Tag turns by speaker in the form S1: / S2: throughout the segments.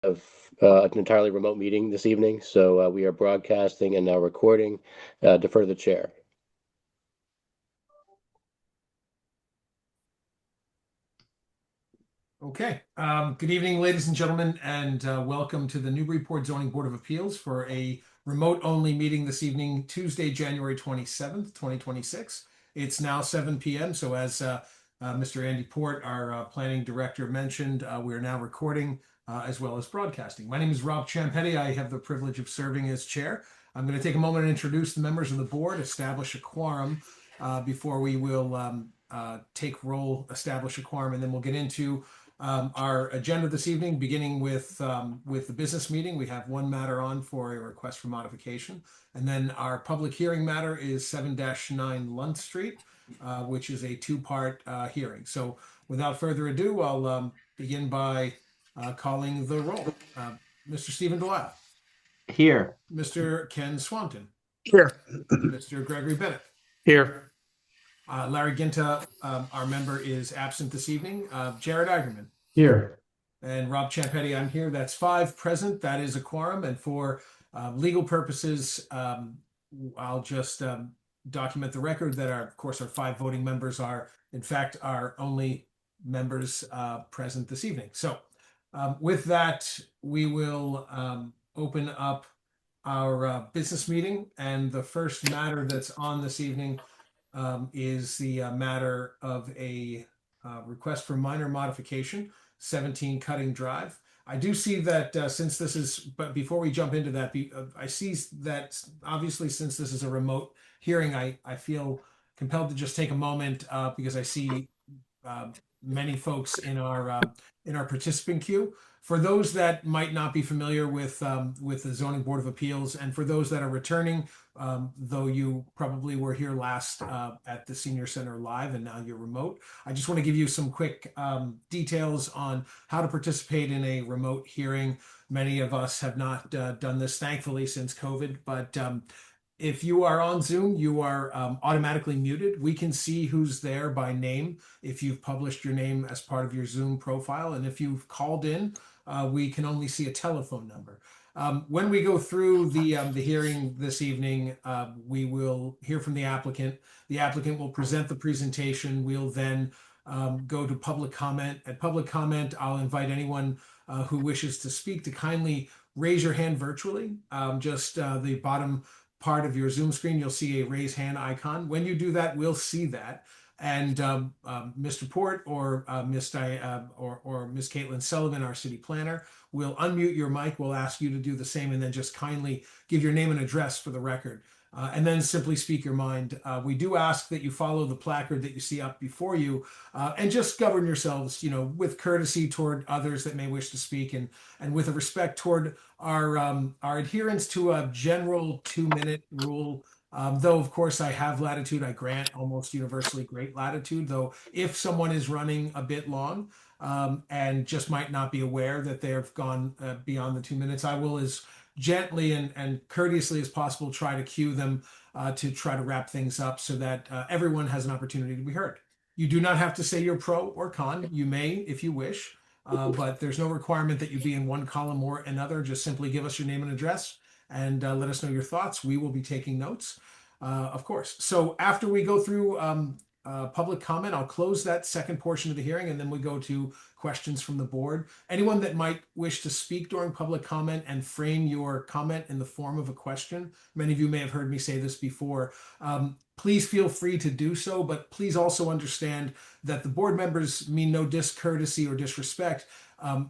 S1: an entirely remote meeting this evening, so we are broadcasting and now recording. Defer to the chair.
S2: Okay. Good evening, ladies and gentlemen, and welcome to the Newburyport Zoning Board of Appeals for a remote-only meeting this evening, Tuesday, January 27th, 2026. It's now 7 p.m., so as Mr. Andy Port, our planning director, mentioned, we are now recording as well as broadcasting. My name is Rob Ciampetti. I have the privilege of serving as chair. I'm going to take a moment and introduce the members of the board, establish a quorum before we will take roll, establish a quorum, and then we'll get into our agenda this evening, beginning with the business meeting. We have one matter on for a request for modification. And then our public hearing matter is 7-9 Lunt Street, which is a two-part hearing. So without further ado, I'll begin by calling the roll. Mr. Stephen Delisle.
S3: Here.
S2: Mr. Ken Swanton.
S4: Here.
S2: Mr. Gregory Bennett.
S4: Here.
S2: Larry Ginta, our member, is absent this evening. Jared Eigerman.
S4: Here.
S2: And Rob Ciampetti, I'm here. That's 5 present. That is a quorum. And for legal purposes, I'll just document the record that of course, our 5 voting members are, in fact, our only members present this evening. So with that, we will open up our business meeting. And the first matter that's on this evening is the matter of a request for minor modification, 17 Cutting Drive. I do see that since this is, but before we jump into that, I see that obviously since this is a remote hearing, I feel compelled to just take a moment because I see many folks in our participant queue. For those that might not be familiar with the Zoning Board of Appeals, and for those that are returning, though you probably were here last at the Senior Center live and now you're remote, I just want to give you some quick details on how to participate in a remote hearing. Many of us have not done this, thankfully, since COVID, but if you are on Zoom, you are automatically muted. We can see who's there by name if you've published your name as part of your Zoom profile. And if you've called in, we can only see a telephone number. When we go through the hearing this evening, we will hear from the applicant. The applicant will present the presentation. We'll then go to public comment. At public comment, I'll invite anyone who wishes to speak to kindly raise your hand virtually. Just the bottom part of your Zoom screen, you'll see a raise hand icon. When you do that, we'll see that. And Mr. Port or Miss Caitlin Sullivan, our city planner, will unmute your mic. We'll ask you to do the same and then just kindly give your name and address for the record. And then simply speak your mind. We do ask that you follow the placard that you see up before you and just govern yourselves, with courtesy toward others that may wish to speak and with a respect toward our adherence to a general 2-minute rule. Though, of course, I have latitude. I grant almost universally great latitude, though if someone is running a bit long and just might not be aware that they've gone beyond the 2 minutes, I will, as gently and courteously as possible, try to cue them to try to wrap things up so that everyone has an opportunity to be heard. You do not have to say you're pro or con. You may if you wish, but there's no requirement that you be in one column or another. Just simply give us your name and address and let us know your thoughts. We will be taking notes, of course. So after we go through public comment, I'll close that second portion of the hearing, and then we go to questions from the board. Anyone that might wish to speak during public comment and frame your comment in the form of a question, many of you may have heard me say this before, please feel free to do so, but please also understand that the board members mean no discourtesy or disrespect.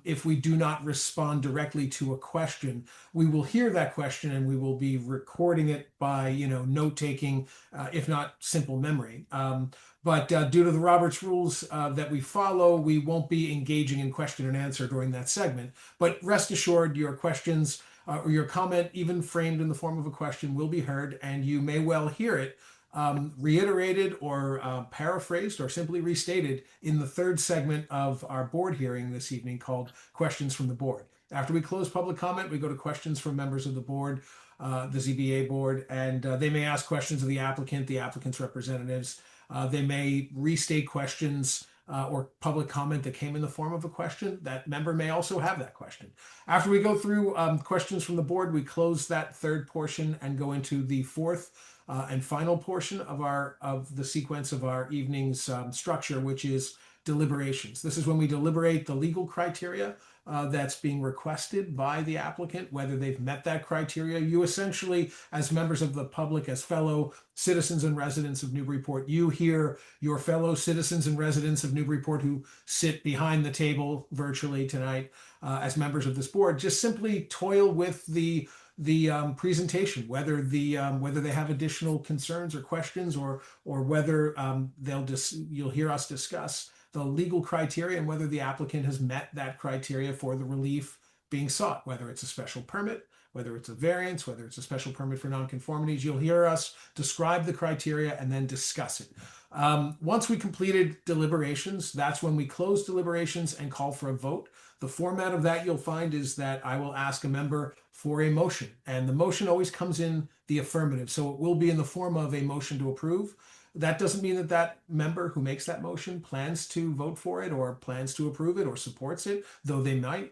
S2: If we do not respond directly to a question, we will hear that question and we will be recording it by, note-taking, if not simple memory. But due to the Roberts rules that we follow, we won't be engaging in question and answer during that segment. But rest assured, your questions or your comment, even framed in the form of a question, will be heard, and you may well hear it reiterated or paraphrased or simply restated in the third segment of our board hearing this evening called Questions from the Board. After we close public comment, we go to questions from members of the board, the ZBA board, and they may ask questions of the applicant's representatives. They may restate questions or public comment that came in the form of a question, that member may also have that question. After we go through questions from the board, we close that third portion and go into the fourth and final portion of the sequence of our evening's structure, which is deliberations. This is when we deliberate the legal criteria that's being requested by the applicant, whether they've met that criteria. You essentially, as members of the public, as fellow citizens and residents of Newburyport, you hear your fellow citizens and residents of Newburyport who sit behind the table virtually tonight as members of this board, just simply toil with the presentation, whether they have additional concerns or questions, or whether you'll hear us discuss the legal criteria and whether the applicant has met that criteria for the relief being sought, whether it's a special permit, whether it's a variance, whether it's a special permit for nonconformities. You'll hear us describe the criteria and then discuss it. Once we completed deliberations, that's when we close deliberations and call for a vote. The format of that you'll find is that I will ask a member for a motion, and the motion always comes in the affirmative. So it will be in the form of a motion to approve. That doesn't mean that that member who makes that motion plans to vote for it or plans to approve it or supports it, though they might.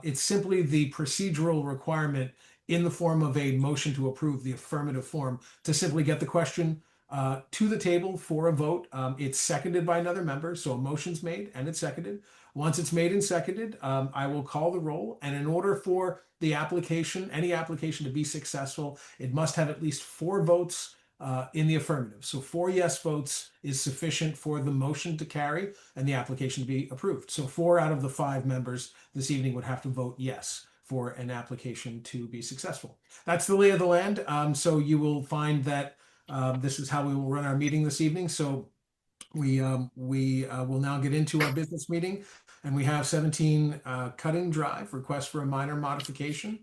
S2: It's simply the procedural requirement in the form of a motion to approve, the affirmative form, to simply get the question to the table for a vote. It's seconded by another member, so a motion's made and it's seconded. Once it's made and seconded, I will call the roll, and in order for the application, any application to be successful, it must have at least 4 votes in the affirmative. So 4 yes votes is sufficient for the motion to carry and the application to be approved. So 4 out of the 5 members this evening would have to vote yes for an application to be successful. That's the lay of the land. So you will find that this is how we will run our meeting this evening. So we will now get into our business meeting, and we have 17 Cutting Drive, request for a minor modification.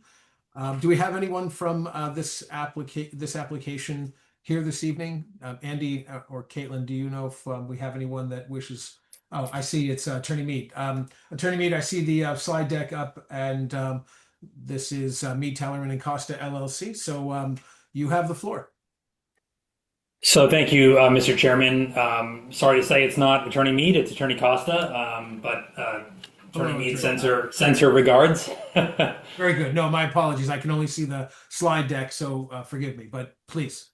S2: Do we have anyone from this application here this evening? Andy or Caitlin, do you know if we have anyone that wishes? Oh, I see, it's Attorney Mead. Attorney Mead, I see the slide deck up, and this is Mead, Tallerman and Costa LLC. So you have the floor.
S3: So thank you, Mr. Chairman. Sorry to say it's not Attorney Mead, it's Attorney Costa, but Attorney Mead sends her regards.
S2: Very good. No, my apologies. I can only see the slide deck, so forgive me, but please.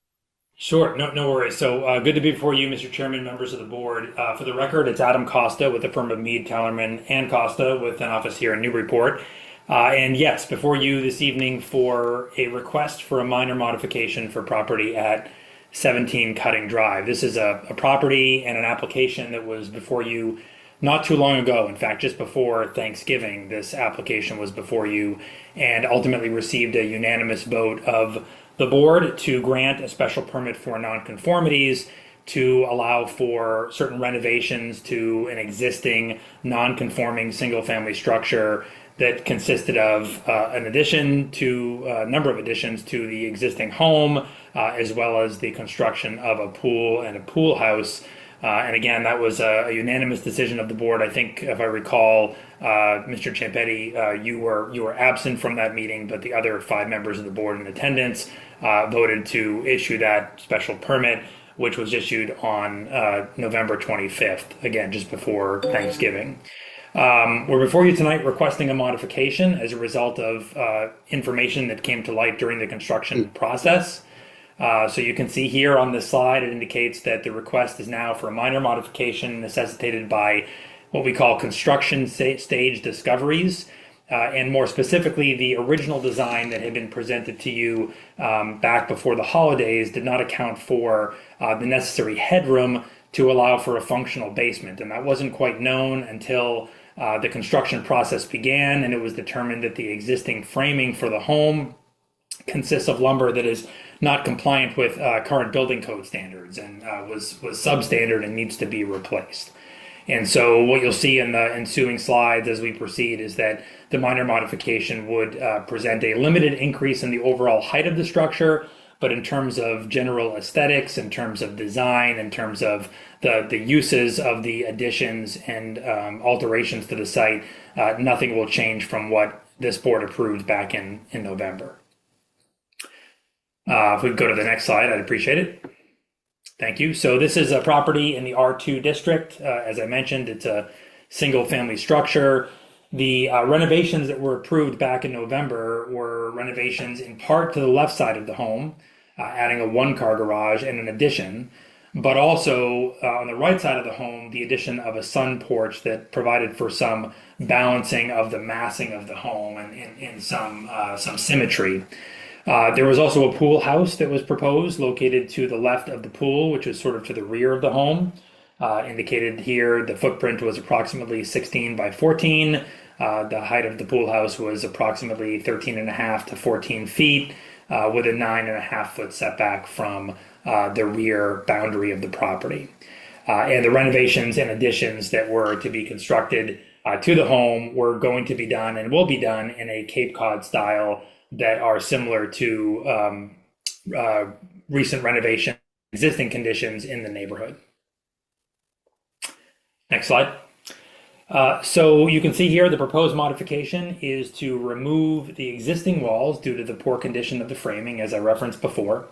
S3: Sure, no worries. So good to be before you, Mr. Chairman, members of the board. For the record, it's Adam Costa with the firm of Mead, Tallerman and Costa with an office here in Newburyport. And yes, before you this evening for a request for a minor modification for property at 17 Cutting Drive. This is a property and an application that was before you not too long ago. In fact, just before Thanksgiving, this application was before you and ultimately received a unanimous vote of the board to grant a special permit for nonconformities to allow for certain renovations to an existing non-conforming single-family structure that consisted of a number of additions to the existing home, as well as the construction of a pool and a pool house. And again, that was a unanimous decision of the board. I think, if I recall, Mr. Ciampetti, you were absent from that meeting, but the other 5 members of the board in attendance voted to issue that special permit, which was issued on November 25th, again, just before Thanksgiving. We're before you tonight requesting a modification as a result of information that came to light during the construction process. So you can see here on this slide, it indicates that the request is now for a minor modification necessitated by what we call construction stage discoveries. And more specifically, the original design that had been presented to you back before the holidays did not account for the necessary headroom to allow for a functional basement. And that wasn't quite known until the construction process began, and it was determined that the existing framing for the home consists of lumber that is not compliant with current building code standards and was substandard and needs to be replaced. And so what you'll see in the ensuing slides as we proceed is that the minor modification would present a limited increase in the overall height of the structure, but in terms of general aesthetics, in terms of design, in terms of the uses of the additions and alterations to the site, nothing will change from what this board approved back in November. If we could go to the next slide, I'd appreciate it. Thank you. So this is a property in the R2 district. As I mentioned, it's a single family structure. The renovations that were approved back in November were renovations in part to the left side of the home, adding a one-car garage and an addition, but also on the right side of the home, the addition of a sun porch that provided for some balancing of the massing of the home and some symmetry. There was also a pool house that was proposed located to the left of the pool, which is sort of to the rear of the home. Indicated here, the footprint was approximately 16 by 14. The height of the pool house was approximately 13.5 to 14 feet, with a 9.5-foot setback from the rear boundary of the property. And the renovations and additions that were to be constructed to the home were going to be done and will be done in a Cape Cod style that are similar to recent renovation, existing conditions in the neighborhood. Next slide. So you can see here the proposed modification is to remove the existing walls due to the poor condition of the framing, as I referenced before,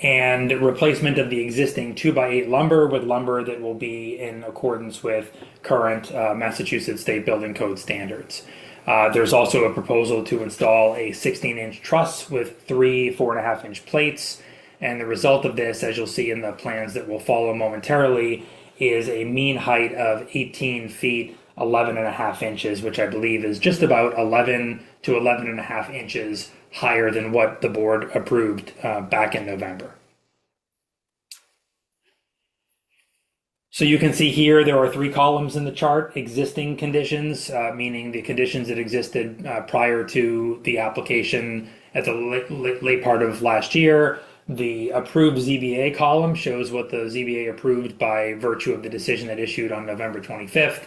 S3: and replacement of the existing 2x8 lumber with lumber that will be in accordance with current Massachusetts State Building Code standards. There's also a proposal to install a 16-inch truss with 3 4.5-inch plates. And the result of this, as you'll see in the plans that will follow momentarily, is a mean height of 18 feet, 11.5 inches, which I believe is just about 11 to 11.5 inches higher than what the board approved back in November. So you can see here there are 3 columns in the chart: existing conditions, meaning the conditions that existed prior to the application at the late part of last year. The approved ZBA column shows what the ZBA approved by virtue of the decision that issued on November 25th.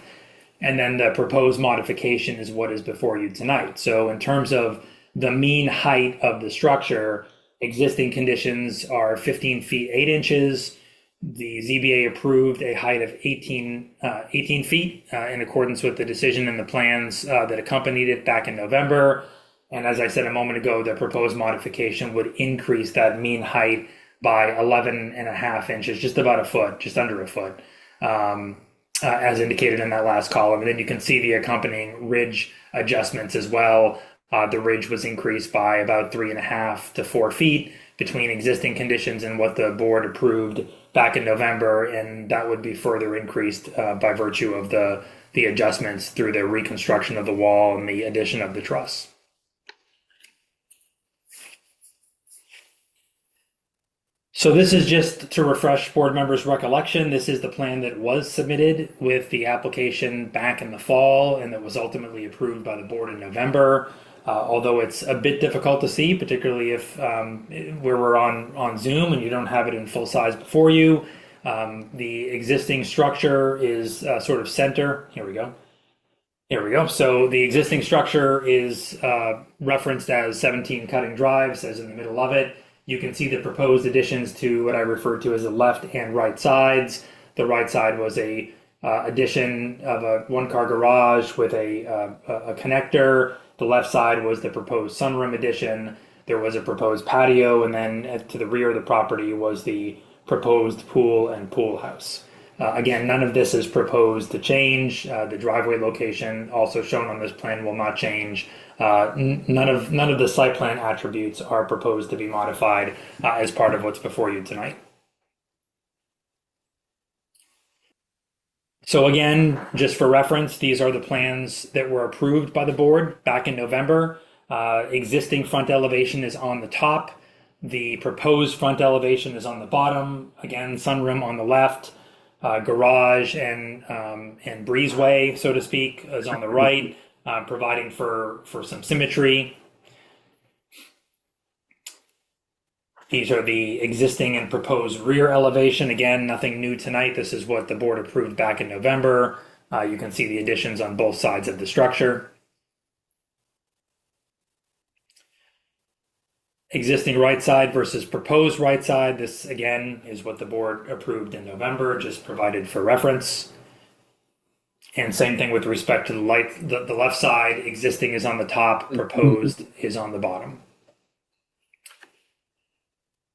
S3: And then the proposed modification is what is before you tonight. So in terms of the mean height of the structure, existing conditions are 15 feet 8 inches. The ZBA approved a height of 18 feet in accordance with the decision and the plans that accompanied it back in November. And as I said a moment ago, the proposed modification would increase that mean height by 11.5 inches, just about a foot, just under a foot, as indicated in that last column. And then you can see the accompanying ridge adjustments as well. The ridge was increased by about 3.5 to 4 feet between existing conditions and what the board approved back in November, and that would be further increased by virtue of the adjustments through the reconstruction of the wall and the addition of the truss. So this is just to refresh board members' recollection. This is the plan that was submitted with the application back in the fall and that was ultimately approved by the board in November. Although it's a bit difficult to see, particularly if where we're on Zoom and you don't have it in full size before you. The existing structure is sort of center. Here we go. Here we go. So the existing structure is referenced as 17 Cutting Drive, says in the middle of it. You can see the proposed additions to what I referred to as the left and right sides. The right side was a addition of a one-car garage with a connector. The left side was the proposed sunroom addition. There was a proposed patio, and then to the rear of the property was the proposed pool and pool house. Again, none of this is proposed to change. The driveway location, also shown on this plan, will not change. None of the site plan attributes are proposed to be modified as part of what's before you tonight. So again, just for reference, these are the plans that were approved by the board back in November. Existing front elevation is on the top. The proposed front elevation is on the bottom. Again, sunroom on the left. Garage and breezeway, so to speak, is on the right, providing for some symmetry. These are the existing and proposed rear elevation. Again, nothing new tonight. This is what the board approved back in November. You can see the additions on both sides of the structure. Existing right side versus proposed right side. This, again, is what the board approved in November, just provided for reference. And same thing with respect to the left side. Existing is on the top, proposed is on the bottom.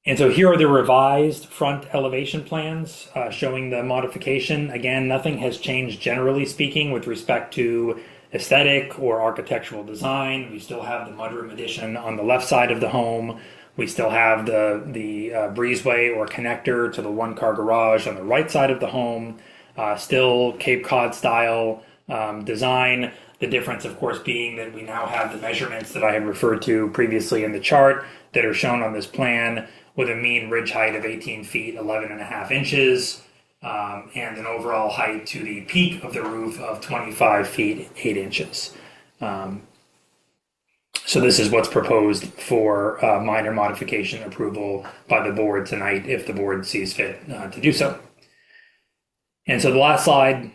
S3: And so here are the revised front elevation plans showing the modification. Again, nothing has changed generally speaking with respect to aesthetic or architectural design. We still have the mudroom addition on the left side of the home. We still have the breezeway or connector to the one-car garage on the right side of the home. Still Cape Cod style design. The difference, of course, being that we now have the measurements that I had referred to previously in the chart that are shown on this plan, with a mean ridge height of 18 feet, 11 and a half inches, and an overall height to the peak of the roof of 25 feet, 8 inches. So this is what's proposed for minor modification approval by the board tonight, if the board sees fit to do so. And so the last slide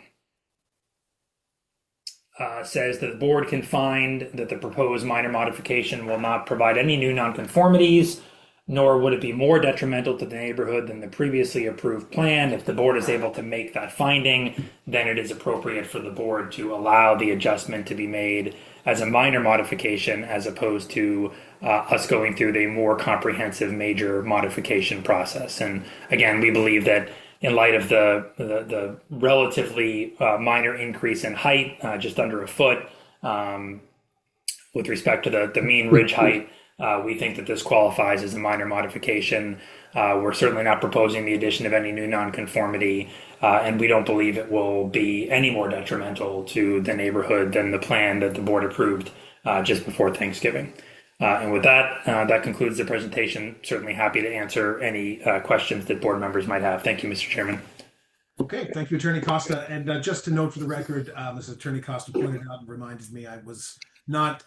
S3: says that the board can find that the proposed minor modification will not provide any new nonconformities, nor would it be more detrimental to the neighborhood than the previously approved plan. If the board is able to make that finding, then it is appropriate for the board to allow the adjustment to be made as a minor modification, as opposed to us going through the more comprehensive major modification process. And again, we believe that in light of the relatively minor increase in height, just under a foot, with respect to the mean ridge height, we think that this qualifies as a minor modification. We're certainly not proposing the addition of any new nonconformity, and we don't believe it will be any more detrimental to the neighborhood than the plan that the board approved just before Thanksgiving. And with that, that concludes the presentation. Certainly happy to answer any questions that board members might have. Thank you, Mr. Chairman.
S2: Okay, thank you, Attorney Costa. And just to note for the record, as Attorney Costa pointed out and reminded me, I was not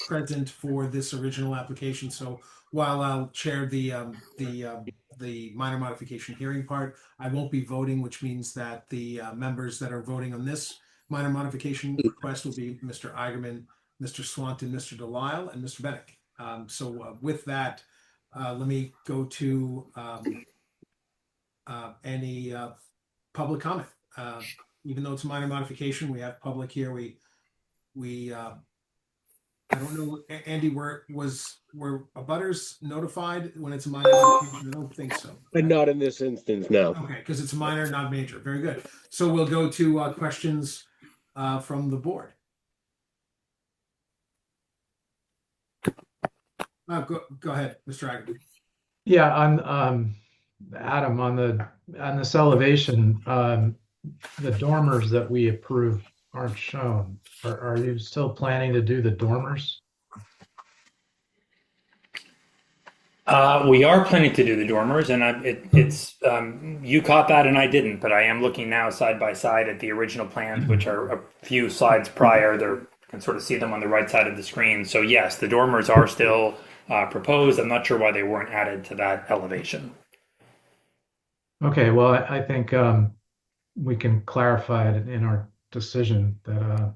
S2: present for this original application. So while I'll chair the minor modification hearing part, I won't be voting, which means that the members that are voting on this minor modification request will be Mr. Eigerman, Mr. Swanton, Mr. Delisle, and Mr. Bennick. So with that, let me go to any public comment. Even though it's a minor modification, we have public here. We I don't know, Andy, were abutters notified when it's a minor modification? I don't think so.
S1: And not in this instance, no.
S2: Okay, because it's minor, not major. Very good. So we'll go to questions from the board. Go ahead, Mr. Agnew.
S4: Yeah, on Adam, on this elevation, the dormers that we approved aren't shown. Are you still planning to do the dormers?
S3: We are planning to do the dormers, and it's you caught that and I didn't, but I am looking now side by side at the original plans, which are a few slides prior. You can sort of see them on the right side of the screen. So yes, the dormers are still proposed. I'm not sure why they weren't added to that elevation.
S4: Okay, well, I think we can clarify it in our decision that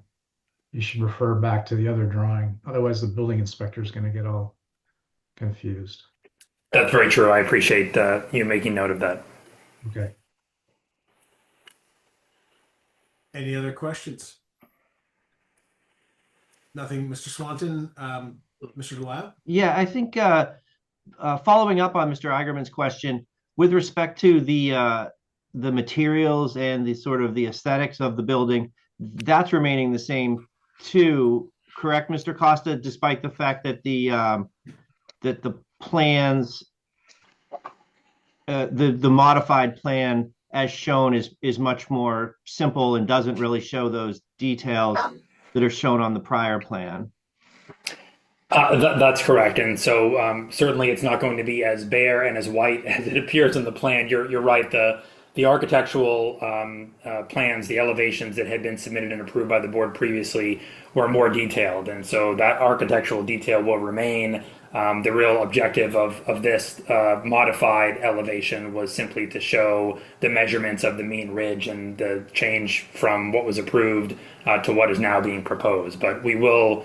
S4: you should refer back to the other drawing. Otherwise, the building inspector is going to get all confused.
S3: That's very true. I appreciate you making note of that.
S4: Okay.
S2: Any other questions? Nothing, Mr. Swanton, Mr. Delisle?
S5: Yeah, I think following up on Mr. Eigerman's question, with respect to the materials and the sort of the aesthetics of the building, that's remaining the same too, correct, Mr. Costa? Despite the fact that the plans, the modified plan as shown is much more simple and doesn't really show those details that are shown on the prior plan.
S3: That's correct, and so certainly it's not going to be as bare and as white as it appears in the plan. You're right. The architectural plans, the elevations that had been submitted and approved by the board previously, were more detailed, and so that architectural detail will remain. The real objective of this modified elevation was simply to show the measurements of the mean ridge and the change from what was approved to what is now being proposed. But we will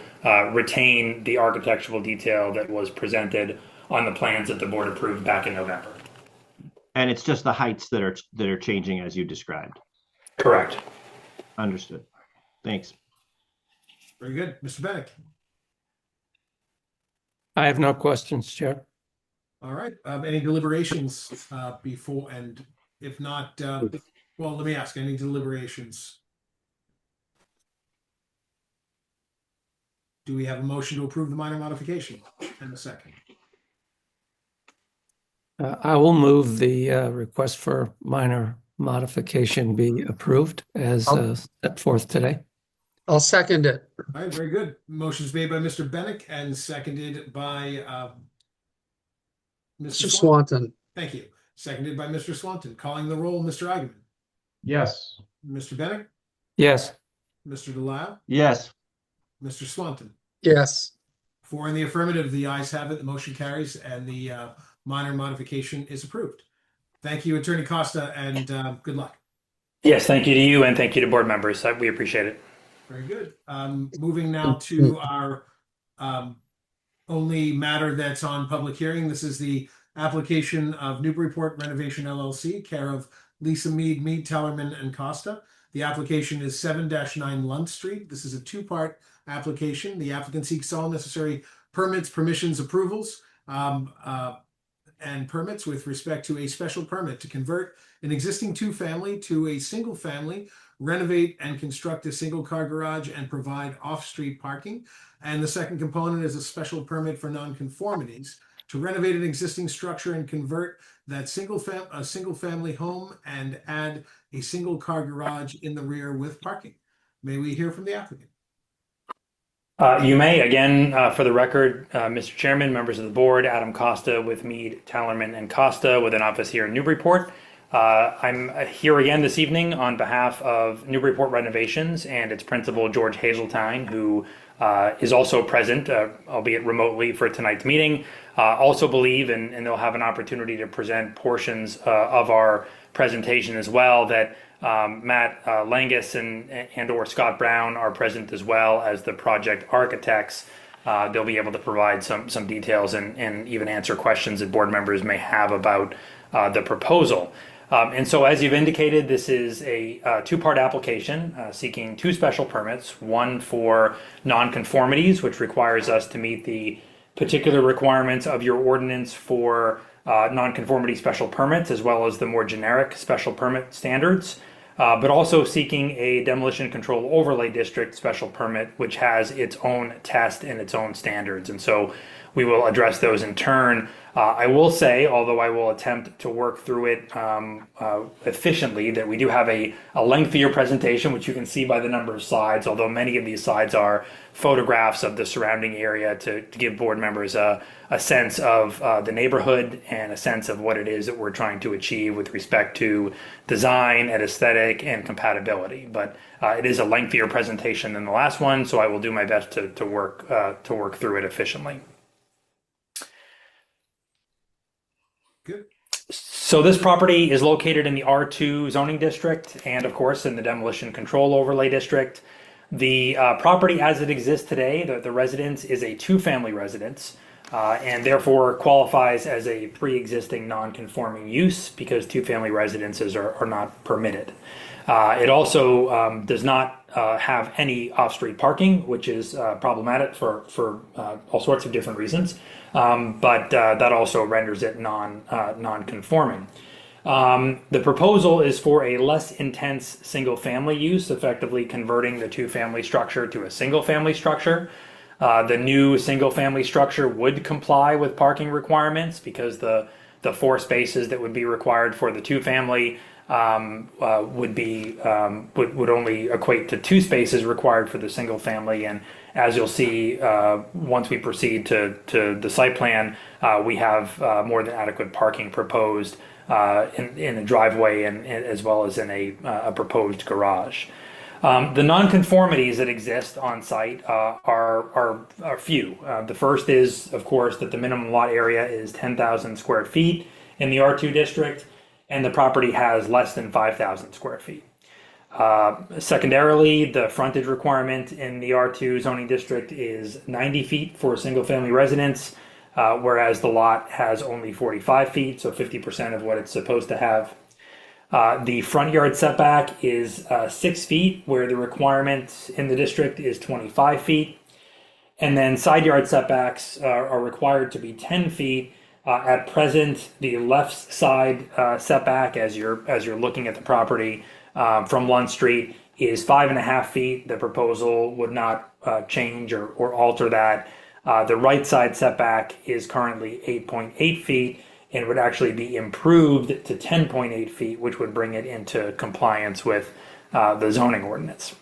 S3: retain the architectural detail that was presented on the plans that the board approved back in November.
S5: And it's just the heights that are changing as you described.
S3: Correct.
S5: Understood. Thanks.
S2: Very good. Mr. Bennick?
S6: I have no questions, Chair.
S2: All right. Any deliberations before, and if not, well, let me ask, any deliberations? Do we have a motion to approve the minor modification? And a second.
S6: I will move the request for minor modification be approved as set forth today.
S7: I'll second it.
S2: All right, very good. Motion's made by Mr. Bennett and seconded by
S7: Mr. Swanton.
S2: Thank you. Seconded by Mr. Swanton. Calling the roll, Mr. Eigenman.
S4: Yes.
S2: Mr. Bennett.
S6: Yes.
S2: Mr. Delisle.
S5: Yes.
S2: Mr. Swanton.
S7: Yes.
S2: 4 in the affirmative, the ayes have it, the motion carries, and the minor modification is approved. Thank you, Attorney Costa, and good luck.
S3: Yes, thank you to you and thank you to board members. We appreciate it.
S2: Very good. Moving now to our only matter that's on public hearing. This is the application of Newburyport Renovation LLC, care of Lisa Mead, Tellerman, and Costa. The application is 7-9 Lund Street. This is a 2-part application. The applicant seeks all necessary permits, permissions, approvals, and permits with respect to a special permit to convert an existing 2-family to a single family, renovate and construct a single-car garage, and provide off-street parking. And the second component is a special permit for nonconformities to renovate an existing structure and convert that single-family home and add a single-car garage in the rear with parking. May we hear from the applicant?
S3: You may. Again, for the record, Mr. Chairman, members of the board, Adam Costa with Mead, Tellerman, and Costa with an office here in Newburyport. I'm here again this evening on behalf of Newburyport Renovations and its principal, George Hazeltine, who is also present, albeit remotely, for tonight's meeting. Also believe, and they'll have an opportunity to present portions of our presentation as well, that Matt Langus and or Scott Brown are present as well as the project architects. They'll be able to provide some details and even answer questions that board members may have about the proposal. And so, as you've indicated, this is a 2-part application seeking 2 special permits, one for nonconformities, which requires us to meet the particular requirements of your ordinance for nonconformity special permits, as well as the more generic special permit standards, but also seeking a demolition control overlay district special permit, which has its own test and its own standards. And so we will address those in turn. I will say, although I will attempt to work through it efficiently, that we do have a lengthier presentation, which you can see by the number of slides, although many of these slides are photographs of the surrounding area to give board members a sense of the neighborhood and a sense of what it is that we're trying to achieve with respect to design and aesthetic and compatibility. But it is a lengthier presentation than the last one, so I will do my best to work through it efficiently.
S2: Good.
S3: So this property is located in the R2 zoning district and, of course, in the demolition control overlay district. The property as it exists today, the residence is a 2-family residence and therefore qualifies as a pre-existing non-conforming use because 2-family residences are not permitted. It also does not have any off-street parking, which is problematic for all sorts of different reasons. But that also renders it non-conforming. The proposal is for a less intense single-family use, effectively converting the 2-family structure to a single-family structure. The new single-family structure would comply with parking requirements because the 4 spaces that would be required for the 2-family would only equate to 2 spaces required for the single family. And as you'll see, once we proceed to the site plan, we have more than adequate parking proposed in the driveway and as well as in a proposed garage. The nonconformities that exist on site are few. The first is, of course, that the minimum lot area is 10,000 square feet in the R2 district, and the property has less than 5,000 square feet. Secondarily, the frontage requirement in the R2 zoning district is 90 feet for a single-family residence, whereas the lot has only 45 feet, so 50% of what it's supposed to have. The front yard setback is 6 feet, where the requirement in the district is 25 feet. And then side yard setbacks are required to be 10 feet, At present, the left side setback, as you're looking at the property from Lund Street, is 5.5 feet. The proposal would not change or alter that. The right side setback is currently 8.8 feet and would actually be improved to 10.8 feet, which would bring it into compliance with the zoning ordinance.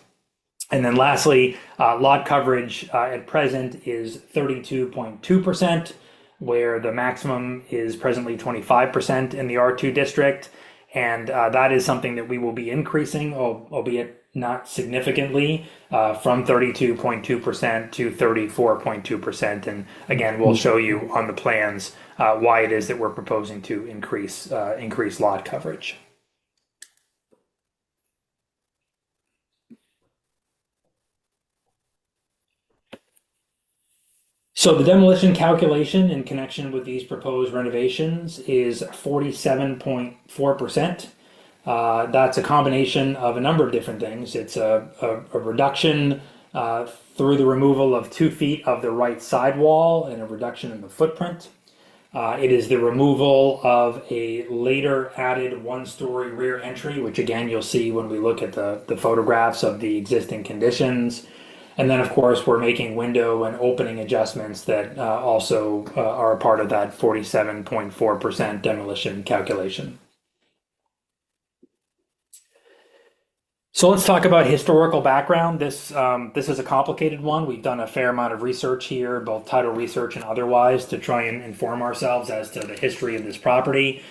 S3: And then lastly, lot coverage at present is 32.2%, where the maximum is presently 25% in the R2 district. And that is something that we will be increasing, albeit not significantly, from 32.2% to 34.2%. And again, we'll show you on the plans why it is that we're proposing to increase lot coverage. So the demolition calculation in connection with these proposed renovations is 47.4%. That's a combination of a number of different things. It's a reduction through the removal of 2 feet of the right sidewall and a reduction in the footprint. It is the removal of a later added 1-story rear entry, which again you'll see when we look at the photographs of the existing conditions. And then, of course, we're making window and opening adjustments that also are a part of that 47.4% demolition calculation. So let's talk about historical background. This is a complicated one. We've done a fair amount of research here, both title research and otherwise, to try and inform ourselves as to the history of this property.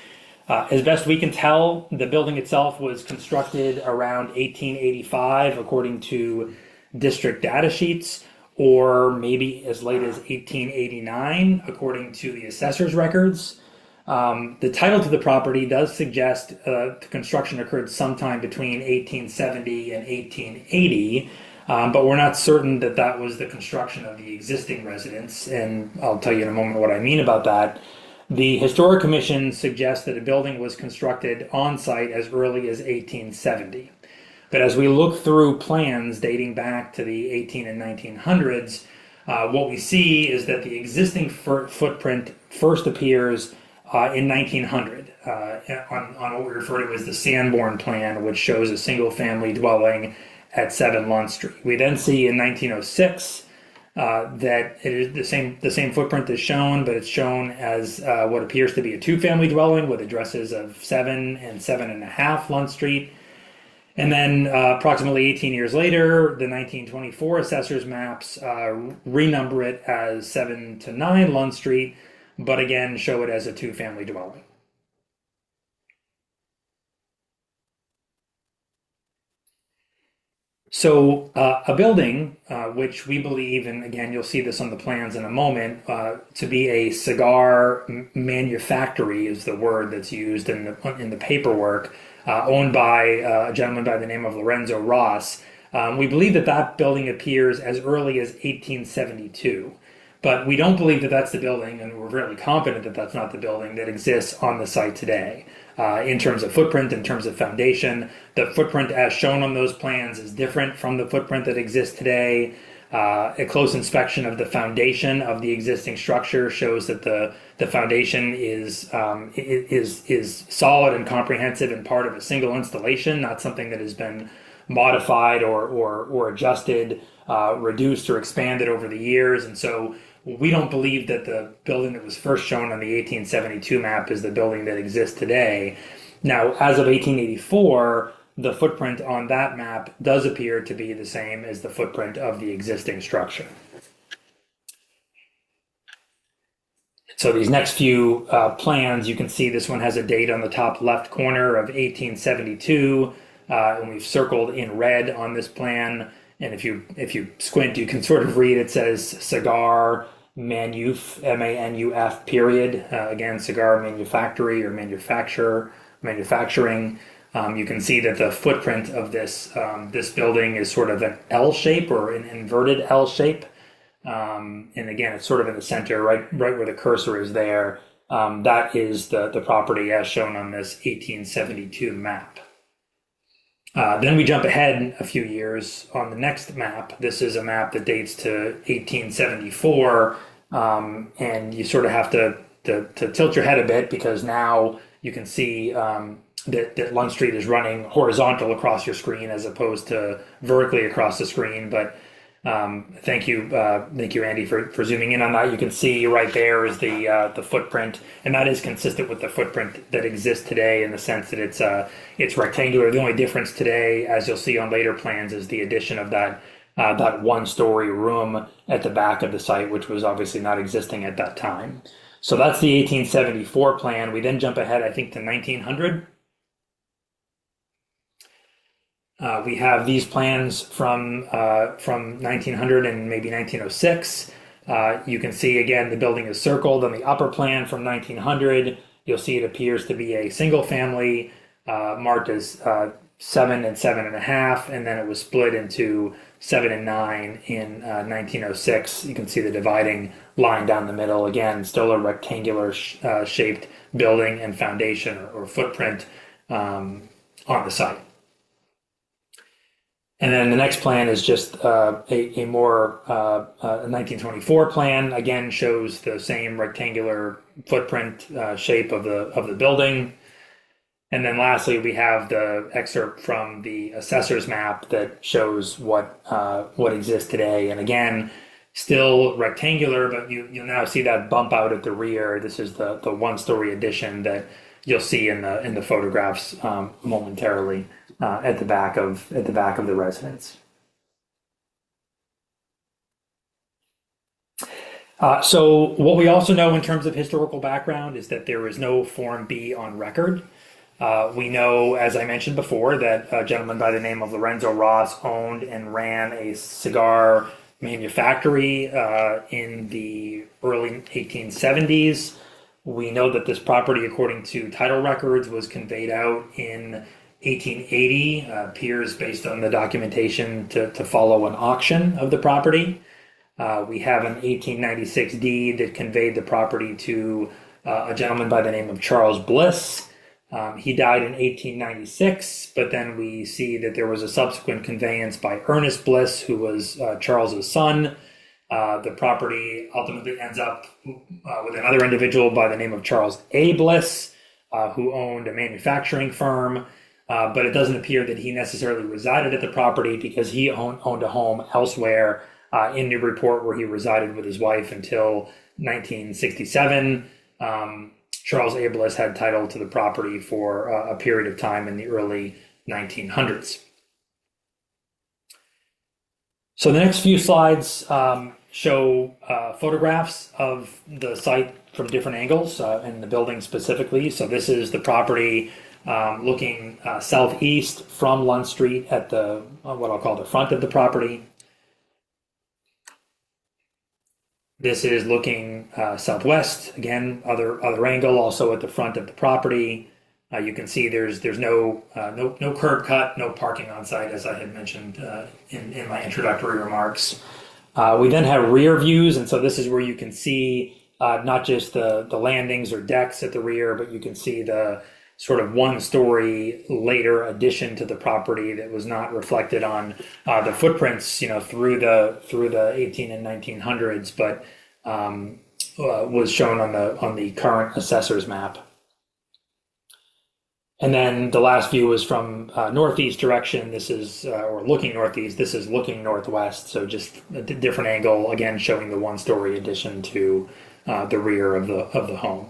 S3: As best we can tell, the building itself was constructed around 1885, according to district data sheets, or maybe as late as 1889, according to the assessor's records. The title to the property does suggest the construction occurred sometime between 1870 and 1880, but we're not certain that that was the construction of the existing residence, and I'll tell you in a moment what I mean about that. The Historic Commission suggests that a building was constructed on site as early as 1870. But as we look through plans dating back to the 18 and 1900s, what we see is that the existing footprint first appears in 1900 on what we refer to as the Sanborn Plan, which shows a single-family dwelling at 7 Lund Street. We then see in 1906 that it is the same footprint is shown, but it's shown as what appears to be a 2-family dwelling with addresses of 7 and 7.5 Lund Street. And then approximately 18 years later, the 1924 assessor's maps renumber it as 7 to 9 Lund Street, but again show it as a 2-family dwelling. So a building, which we believe, and again you'll see this on the plans in a moment, to be a cigar manufactory is the word that's used in the paperwork, owned by a gentleman by the name of Lorenzo Ross. We believe that that building appears as early as 1872. But we don't believe that that's the building, and we're fairly confident that that's not the building that exists on the site today. In terms of footprint, in terms of foundation, the footprint as shown on those plans is different from the footprint that exists today. A close inspection of the foundation of the existing structure shows that the foundation is solid and comprehensive and part of a single installation, not something that has been modified or adjusted, reduced or expanded over the years. And so we don't believe that the building that was first shown on the 1872 map is the building that exists today. Now, as of 1884, the footprint on that map does appear to be the same as the footprint of the existing structure. So these next few plans, you can see this one has a date on the top left corner of 1872, and we've circled in red on this plan. And if you squint, you can sort of read, it says cigar manuf, M-A-N-U-F period. Again, cigar manufactory or manufacturing. You can see that the footprint of this building is sort of an L shape or an inverted L shape. And again, it's sort of in the center, right where the cursor is there. That is the property as shown on this 1872 map. Then we jump ahead a few years on the next map. This is a map that dates to 1874, and you sort of have to to tilt your head a bit, because now you can see that Lund Street is running horizontal across your screen as opposed to vertically across the screen. But thank you, Andy, for zooming in on that. You can see right there is the footprint, and that is consistent with the footprint that exists today, in the sense that it's rectangular. The only difference today, as you'll see on later plans, is the addition of that one-story room at the back of the site, which was obviously not existing at that time. So that's the 1874 plan. We then jump ahead, I think, to 1900. We have these plans from 1900 and maybe 1906. You can see again the building is circled on the upper plan from 1900. You'll see it appears to be a single family marked as 7 and 7.5, and then it was split into 7 and 9 in 1906. You can see the dividing line down the middle. Again, still a rectangular shaped building and foundation or footprint on the site. And then the next plan is just a more 1924 plan. Again, shows the same rectangular footprint shape of the building. And then lastly, we have the excerpt from the assessor's map that shows what exists today. And again, still rectangular, but you'll now see that bump out at the rear. This is the one-story addition that you'll see in the photographs momentarily at the back of the residence. So what we also know in terms of historical background is that there is no Form B on record. We know, as I mentioned before, that a gentleman by the name of Lorenzo Ross owned and ran a cigar manufactory in the early 1870s. We know that this property, according to title records, was conveyed out in 1880, appears based on the documentation to follow an auction of the property. We have an 1896 deed that conveyed the property to a gentleman by the name of Charles Bliss. He died in 1896, but then we see that there was a subsequent conveyance by Ernest Bliss, who was Charles's son. The property ultimately ends up with another individual by the name of Charles A. Bliss, who owned a manufacturing firm. But it doesn't appear that he necessarily resided at the property, because he owned a home elsewhere in Newburyport, where he resided with his wife until 1967. Charles A. Bliss had title to the property for a period of time in the early 1900s. So the next few slides show photographs of the site from different angles and the building specifically. So this is the property looking southeast from Lund Street at the what I'll call the front of the property. This is looking southwest, again, other angle, also at the front of the property. You can see there's no curb cut, no parking on site, as I had mentioned in my introductory remarks. We then have rear views, and so this is where you can see not just the landings or decks at the rear, but you can see the sort of one-story later addition to the property that was not reflected on the footprints, through the 18 and 1900s, but was shown on the current assessor's map. And then the last view is from northeast direction. This is, or looking northeast. This is looking northwest. So just a different angle, again showing the one-story addition to the rear of the home.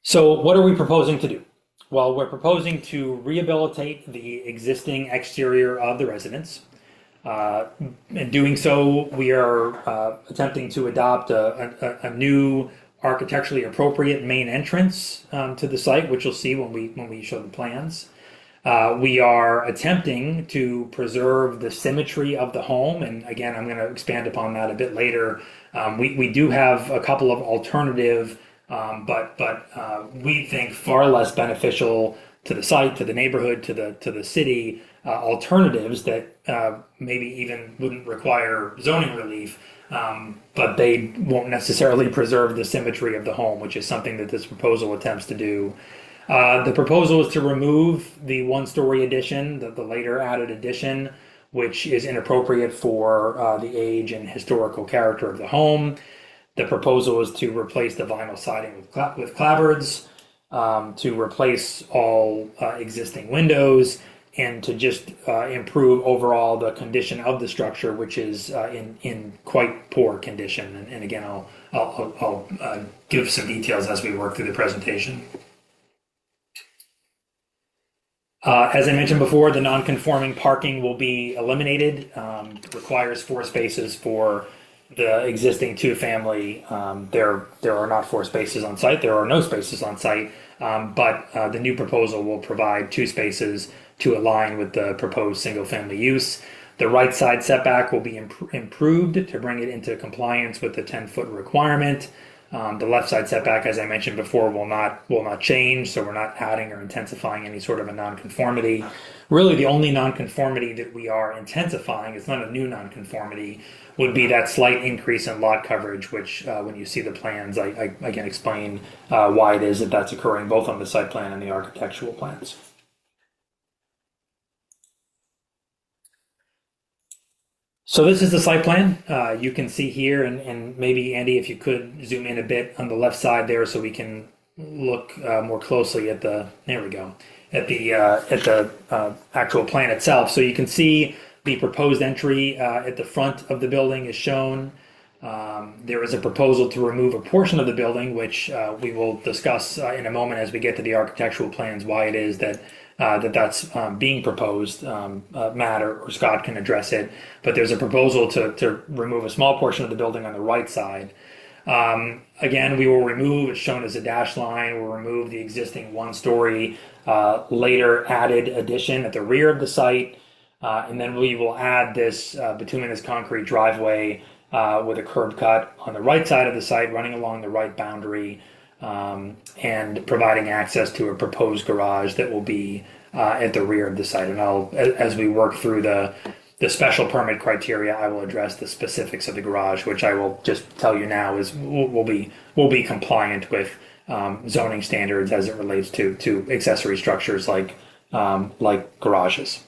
S3: So what are we proposing to do? Well, we're proposing to rehabilitate the existing exterior of the residence. In doing so, we are attempting to adopt a new architecturally appropriate main entrance to the site, which you'll see when we show the plans. We are attempting to preserve the symmetry of the home, and again, I'm going to expand upon that a bit later. We do have a couple of alternative, but we think far less beneficial to the site, to the neighborhood, to the city, alternatives that maybe even wouldn't require zoning relief, but they won't necessarily preserve the symmetry of the home, which is something that this proposal attempts to do. The proposal is to remove the one-story addition, the later added addition, which is inappropriate for the age and historical character of the home. The proposal is to replace the vinyl siding with clapboards, to replace all existing windows, and to just improve overall the condition of the structure, which is in quite poor condition. And again, I'll give some details as we work through the presentation. As I mentioned before, the non-conforming parking will be eliminated. It requires 4 spaces for the existing 2-family. There are not 4 spaces on site. There are no spaces on site, but the new proposal will provide 2 spaces to align with the proposed single-family use. The right side setback will be improved to bring it into compliance with the 10-foot requirement. The left side setback, as I mentioned before, will not change, so we're not adding or intensifying any sort of a nonconformity. Really, the only nonconformity that we are intensifying, it's not a new nonconformity, would be that slight increase in lot coverage, which when you see the plans, I can explain why it is that that's occurring both on the site plan and the architectural plans. So this is the site plan. You can see here, and maybe Andy, if you could zoom in a bit on the left side there, so we can look more closely at the. There we go. At the actual plan itself. So you can see the proposed entry at the front of the building is shown. There is a proposal to remove a portion of the building, which we will discuss in a moment as we get to the architectural plans. Why it is that. That's being proposed. Matt or Scott can address it, but there's a proposal to remove a small portion of the building on the right side. Again, we will remove, it's shown as a dashed line, we'll remove the existing 1-story later added addition at the rear of the site, and then we will add this bituminous concrete driveway with a curb cut on the right side of the site running along the right boundary, and providing access to a proposed garage that will be at the rear of the site. And as we work through the special permit criteria, I will address the specifics of the garage, which I will just tell you now is will be compliant with zoning standards as it relates to accessory structures like garages.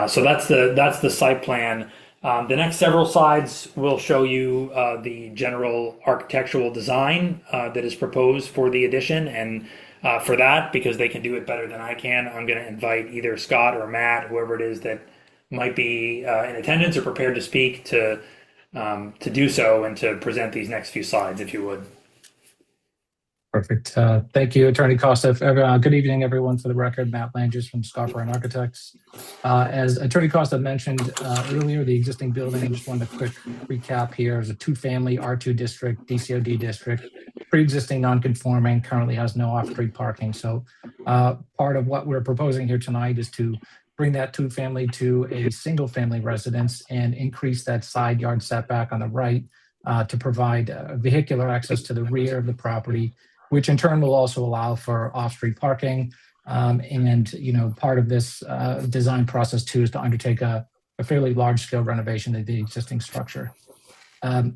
S3: So that's the site plan. The next several slides will show you the general architectural design that is proposed for the addition. And for that, because they can do it better than I can, I'm going to invite either Scott or Matt, whoever it is that might be in attendance or prepared to speak, to do so and to present these next few slides, if you would.
S4: Perfect. Thank you, Attorney Costa. Good evening, everyone. For the record, Matt Langers from Scott Architects. As Attorney Costa mentioned earlier, the existing building, I just wanted a quick recap here, is a 2-family R2 district, DCOD district, pre-existing non-conforming, currently has no off-street parking. So part of what we're proposing here tonight is to bring that 2-family to a single-family residence and increase that side yard setback on the right to provide vehicular access to the rear of the property, which in turn will also allow for off-street parking. And, part of this design process too is to undertake a fairly large-scale renovation of the existing structure.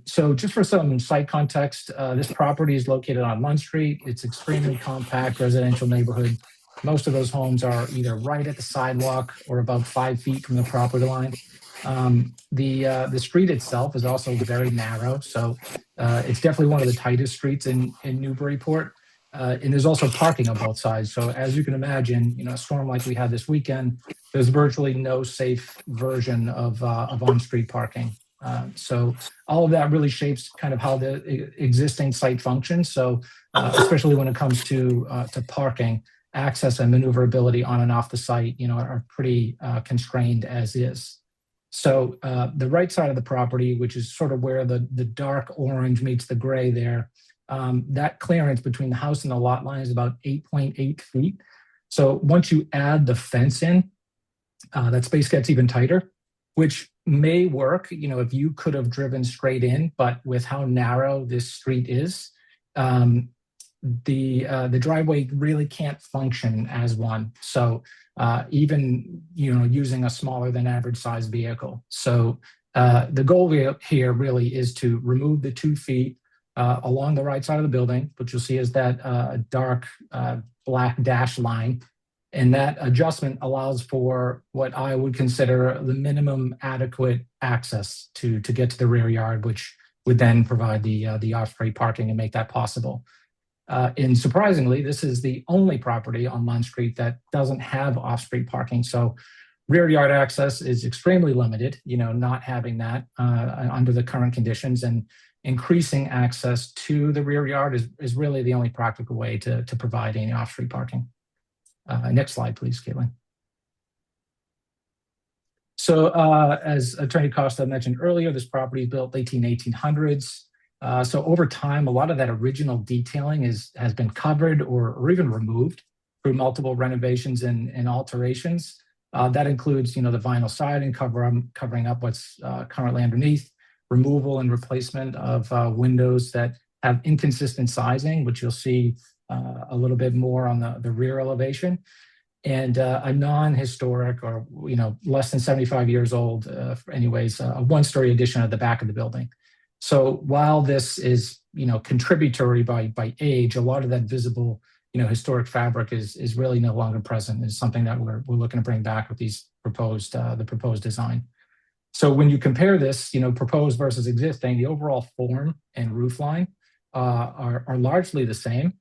S4: So just for some site context, this property is located on Munn Street. It's extremely compact residential neighborhood. Most of those homes are either right at the sidewalk or about 5 feet from the property line. The street itself is also very narrow, so it's definitely one of the tightest streets in Newburyport. And there's also parking on both sides. So as you can imagine, a storm like we had this weekend, there's virtually no safe version of on-street parking. So all of that really shapes kind of how the existing site functions. So especially when it comes to parking, access and maneuverability on and off the site, are pretty constrained as is. So the right side of the property, which is sort of where the dark orange meets the gray there, that clearance between the house and the lot line is about 8.8 feet. So once you add the fence in, that space gets even tighter, which may work, if you could have driven straight in, but with how narrow this street is, the driveway really can't function as one. So even using a smaller than average size vehicle. So the goal here really is to remove the 2 feet along the right side of the building, which you'll see is that dark black dash line.
S8: And that adjustment allows for what I would consider the minimum adequate access to get to the rear yard, which would then provide the off-street parking and make that possible. And surprisingly, this is the only property on Lund Street that doesn't have off-street parking. So rear yard access is extremely limited, not having that under the current conditions, and increasing access to the rear yard is really the only practical way to provide any off-street parking. Next slide, please, Caitlin. So as Attorney Costa mentioned earlier, this property is built late 1800s. So over time, a lot of that original detailing has been covered or even removed through multiple renovations and alterations. That includes, the vinyl siding covering up what's currently underneath, removal and replacement of windows that have inconsistent sizing, which you'll see a little bit more on the rear elevation, and a non-historic or less than 75 years old, anyways, a one-story addition at the back of the building. So while this is contributory by age, a lot of that visible historic fabric is really no longer present. It's something that we're looking to bring back with these the proposed design. So when you compare this, proposed versus existing, the overall form and roof line are largely the same.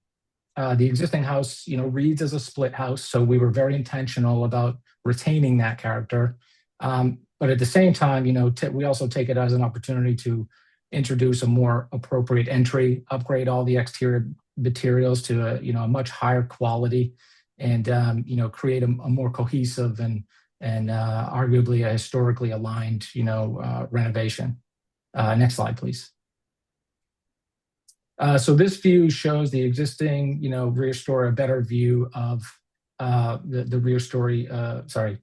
S8: The existing house, reads as a split house, so we were very intentional about retaining that character. But at the same time, we also take it as an opportunity to introduce a more appropriate entry, upgrade all the exterior materials to a much higher quality, and create a more cohesive and arguably a historically aligned renovation. Next slide, please. So this view shows the existing rear story, a better view of the rear story,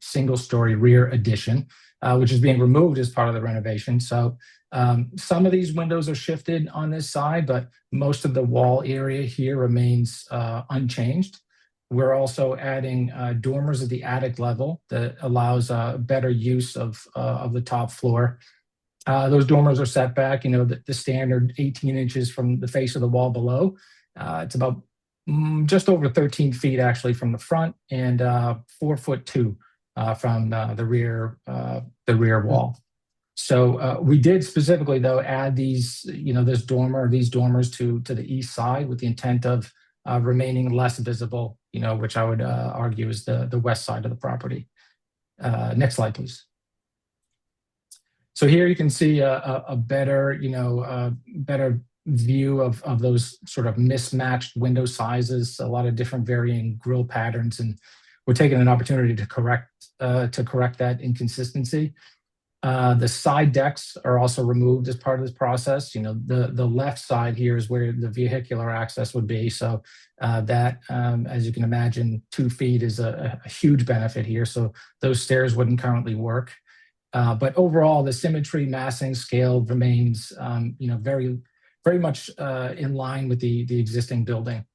S8: single story rear addition, which is being removed as part of the renovation. So some of these windows are shifted on this side, but most of the wall area here remains unchanged. We're also adding dormers at the attic level that allows better use of the top floor. Those dormers are set back, the standard 18 inches from the face of the wall below. It's about just over 13 feet actually from the front, and 4'2" from the rear wall. So we did specifically though add these dormers to the east side with the intent of remaining less visible, which I would argue is the west side of the property. Next slide, please. So here you can see a better, better view of those sort of mismatched window sizes, a lot of different varying grille patterns, and we're taking an opportunity to correct that inconsistency. The side decks are also removed as part of this process. The left side here is where the vehicular access would be. So that, as you can imagine, 2 feet is a huge benefit here. So those stairs wouldn't currently work. But overall, the symmetry, massing, scale remains, very, very much in line with the existing building.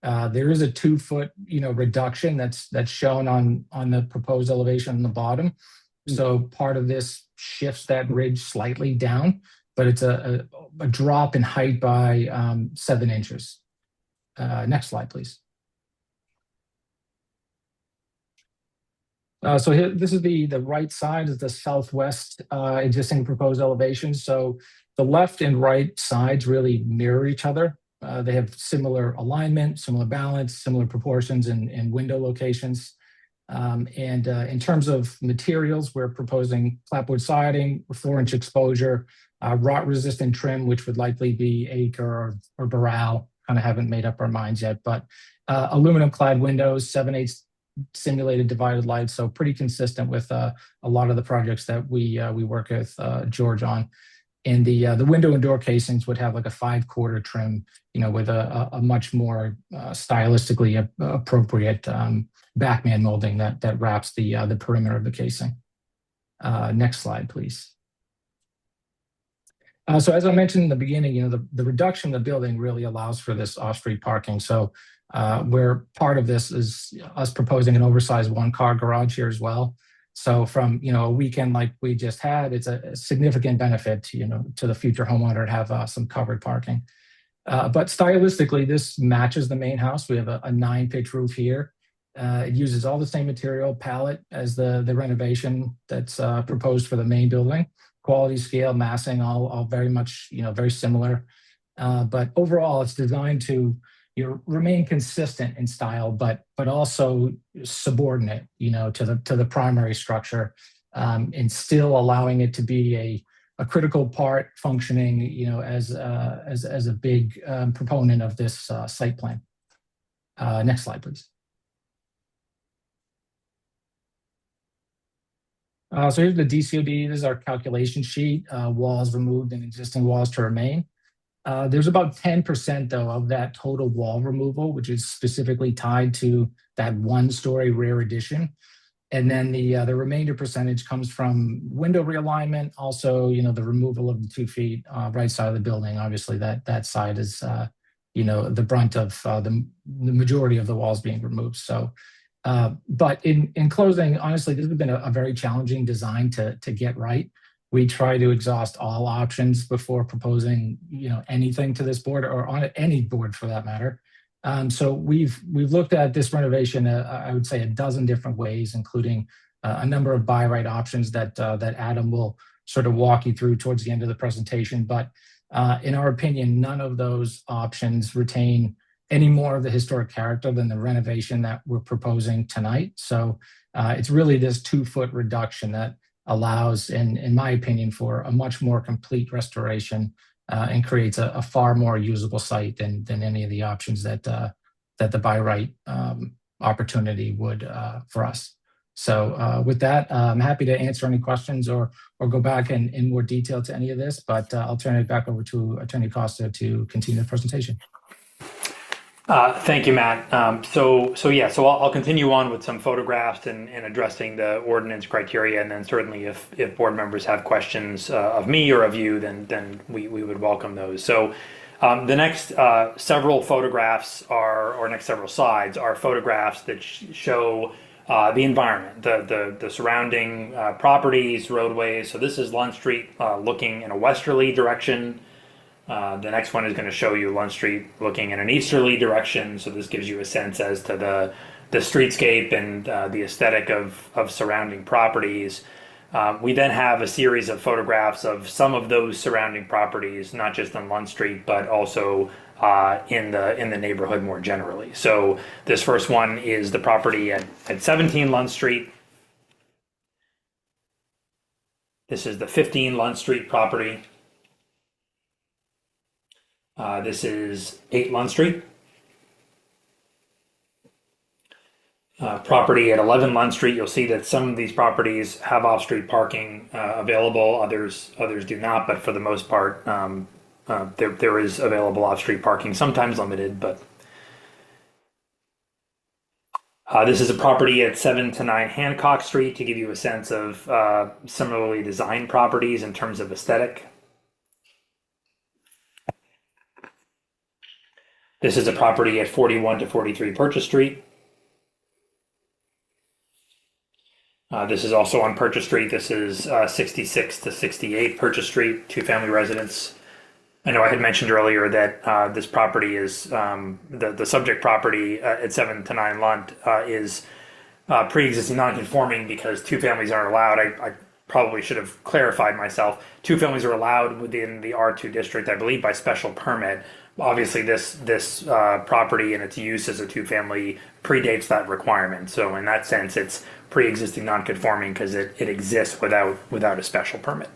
S8: There is a 2-foot, reduction that's shown on the proposed elevation on the bottom. So part of this shifts that ridge slightly down, but it's a drop in height by 7 inches. Next slide, please. So here, this is the right side of the southwest existing proposed elevation. So the left and right sides really mirror each other. They have similar alignment, similar balance, similar proportions and window locations. In terms of materials, we're proposing clapboard siding, 4-inch exposure, rot-resistant trim, which would likely be acre or Baral. Kind of haven't made up our minds yet, but aluminum-clad windows, 7/8 simulated divided lights, so pretty consistent with a lot of the projects that we work with George on. And the window and door casings would have like a 5/4 trim, with a much more stylistically appropriate backman molding that wraps the perimeter of the casing. Next slide, please. So as I mentioned in the beginning, the reduction of the building really allows for this off-street parking. So where part of this is us proposing an oversized 1-car garage here as well. So from a weekend like we just had, it's a significant benefit to the future homeowner to have some covered parking. But stylistically, this matches the main house. We have a 9-pitch roof here. It uses all the same material palette as the renovation that's proposed for the main building. Quality, scale, massing, all very much, very similar. But overall, it's designed to remain consistent in style, but also subordinate, to the primary structure, and still allowing it to be a critical part functioning, as a big proponent of this site plan. Next slide, please. So here's the DCOD. This is our calculation sheet. Walls removed and existing walls to remain. There's about 10% though of that total wall removal, which is specifically tied to that one-story rear addition. And then the remainder percentage comes from window realignment. Also, the removal of the 2 feet right side of the building. Obviously, that side is, the brunt of the majority of the walls being removed. So, but in closing, honestly, this has been a very challenging design to get right. We try to exhaust all options before proposing, anything to this board or on any board for that matter. So we've looked at this renovation, I would say, a dozen different ways, including a number of buy right options that Adam will sort of walk you through towards the end of the presentation. But in our opinion, none of those options retain any more of the historic character than the renovation that we're proposing tonight. So it's really this 2-foot reduction that allows, in my opinion, for a much more complete restoration and creates a far more usable site than any of the options that the buy right opportunity would for us. So with that, I'm happy to answer any questions or go back in more detail to any of this, but I'll turn it back over to Attorney Costa to continue the presentation.
S3: Thank you, Matt. So I'll continue on with some photographs and addressing the ordinance criteria, and then certainly if board members have questions of me or of you, then we would welcome those. So the next several photographs or next several slides are photographs that show the environment, the surrounding properties, roadways. So this is Lund Street looking in a westerly direction. The next one is going to show you Lund Street looking in an easterly direction. So this gives you a sense as to the streetscape and the aesthetic of surrounding properties. We then have a series of photographs of some of those surrounding properties, not just on Lund Street, but also in the neighborhood more generally. So this first one is the property at 17 Lund Street. This is the 15 Lund Street property. This is 8 Lund Street. Property at 11 Lund Street, you'll see that some of these properties have off-street parking available, others do not, but for the most part, there is available off-street parking, sometimes limited, but this is a property at 7 to 9 Hancock Street to give you a sense of similarly designed properties in terms of aesthetic. This is a property at 41 to 43 Purchase Street. This is also on Purchase Street. This is 66 to 68 Purchase Street, 2-family residence. I know I had mentioned earlier that this property is, the subject property at 7 to 9 Lund is pre-existing non-conforming because 2 families aren't allowed. I probably should have clarified myself. 2 families are allowed within the R2 district, I believe, by special permit. Obviously, this property and its use as a 2-family predates that requirement. So in that sense, it's pre-existing non-conforming because it exists without a special permit.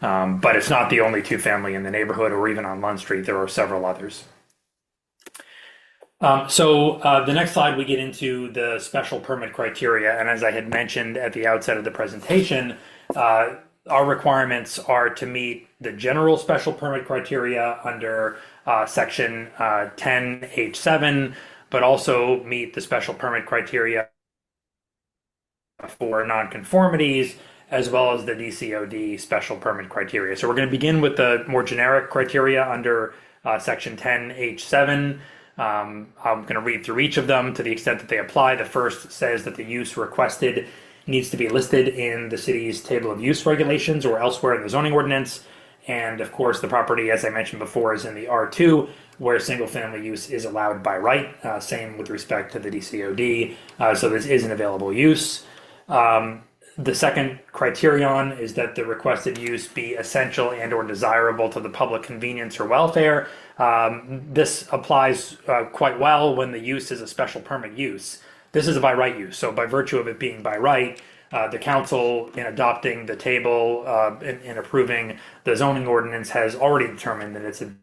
S3: But it's not the only 2-family in the neighborhood or even on Lund Street. There are several others. So the next slide, we get into the special permit criteria. And as I had mentioned at the outset of the presentation, our requirements are to meet the general special permit criteria under section 10H7, but also meet the special permit criteria for nonconformities, as well as the DCOD special permit criteria. So we're going to begin with the more generic criteria under section 10H7. I'm going to read through each of them to the extent that they apply. The first says that the use requested needs to be listed in the city's table of use regulations or elsewhere in the zoning ordinance. And of course, the property, as I mentioned before, is in the R2, where single-family use is allowed by right. Same with respect to the DCOD. So this is an available use. The second criterion is that the requested use be essential and or desirable to the public convenience or welfare. This applies quite well when the use is a special permit use. This is a by right use. So by virtue of it being by right, the council, in adopting the table, in approving the zoning ordinance, has already determined that it's a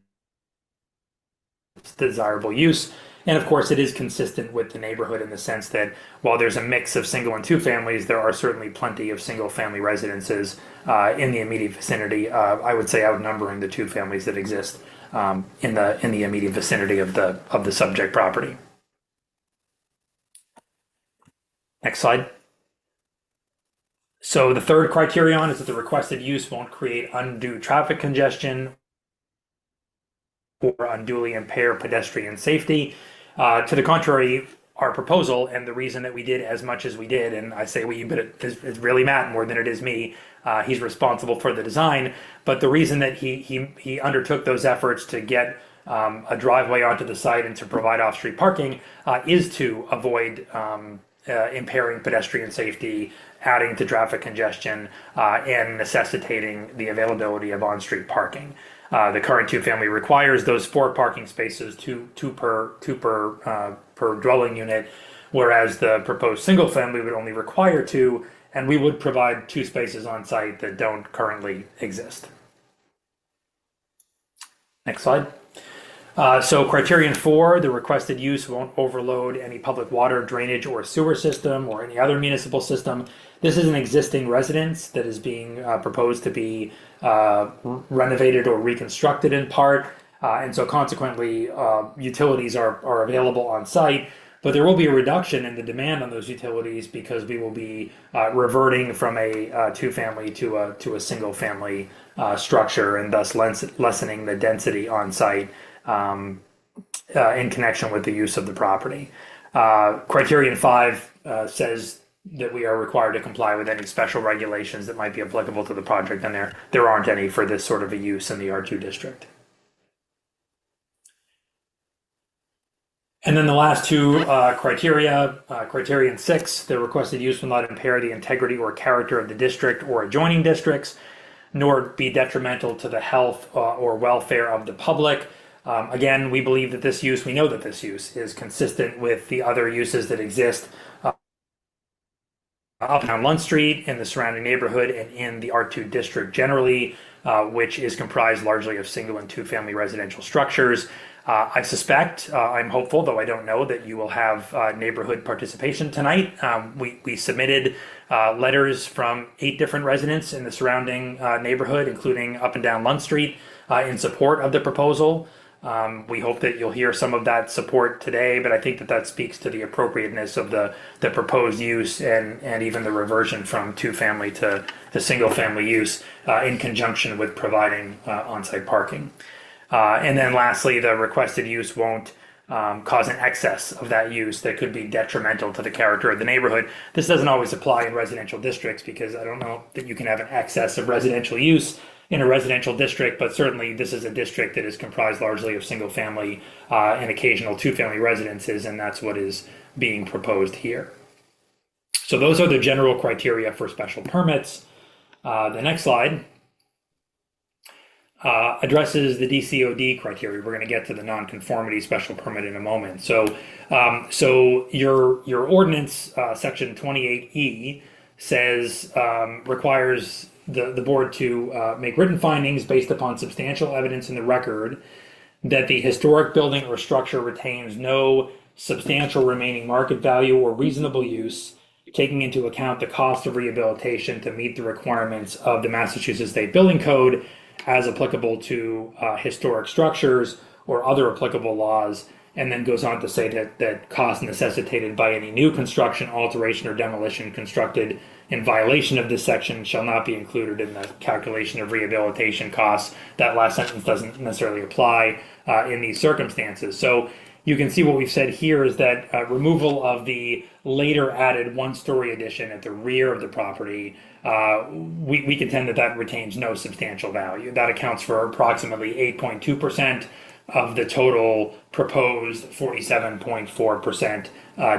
S3: desirable use. And of course, it is consistent with the neighborhood in the sense that while there's a mix of single and two families, there are certainly plenty of single family residences in the immediate vicinity. I would say outnumbering the two families that exist in the immediate vicinity of the subject property. Next slide. So the third criterion is that the requested use won't create undue traffic congestion or unduly impair pedestrian safety. To the contrary, our proposal, and the reason that we did as much as we did, and I say we, but it's really Matt more than it is me. He's responsible for the design, but the reason that he undertook those efforts to get a driveway onto the site and to provide off-street parking is to avoid impairing pedestrian safety, adding to traffic congestion, and necessitating the availability of on-street parking. The current two-family requires those 4 parking spaces, two per dwelling unit, whereas the proposed single-family would only require 2, and we would provide 2 spaces on site that don't currently exist. Next slide. So criterion 4, the requested use won't overload any public water, drainage, or sewer system or any other municipal system. This is an existing residence that is being proposed to be renovated or reconstructed in part. And so consequently, utilities are available on site, but there will be a reduction in the demand on those utilities because we will be reverting from a two-family to a single-family structure, and thus lessening the density on site in connection with the use of the property. Criterion 5 says that we are required to comply with any special regulations that might be applicable to the project, and there aren't any for this sort of a use in the R2 district. And then the last 2 criteria, criterion 6, the requested use will not impair the integrity or character of the district or adjoining districts, nor be detrimental to the health or welfare of the public. Again, we believe that we know that this use is consistent with the other uses that exist up and down Lund Street, in the surrounding neighborhood, and in the R2 district generally, which is comprised largely of single and two-family residential structures. I suspect, I'm hopeful, though I don't know, that you will have neighborhood participation tonight. We submitted letters from 8 different residents in the surrounding neighborhood, including up and down Lund Street, in support of the proposal. We hope that you'll hear some of that support today, but I think that speaks to the appropriateness of the proposed use and even the reversion from two-family to single-family use in conjunction with providing on-site parking. And then lastly, the requested use won't cause an excess of that use that could be detrimental to the character of the neighborhood. This doesn't always apply in residential districts, because I don't know that you can have an excess of residential use in a residential district, but certainly this is a district that is comprised largely of single family and occasional two-family residences, and that's what is being proposed here. So those are the general criteria for special permits. The next slide addresses the DCOD criteria. We're going to get to the nonconformity special permit in a moment. So your ordinance, section 28E, says requires the board to make written findings based upon substantial evidence in the record that the historic building or structure retains no substantial remaining market value or reasonable use, taking into account the cost of rehabilitation to meet the requirements of the Massachusetts State Building Code as applicable to historic structures or other applicable laws, and then goes on to say that cost necessitated by any new construction, alteration, or demolition constructed in violation of this section shall not be included in the calculation of rehabilitation costs. That last sentence doesn't necessarily apply in these circumstances. So you can see what we've said here is that removal of the later added one-story addition at the rear of the property, we contend that that retains no substantial value. That accounts for approximately 8.2% of the total proposed 47.4%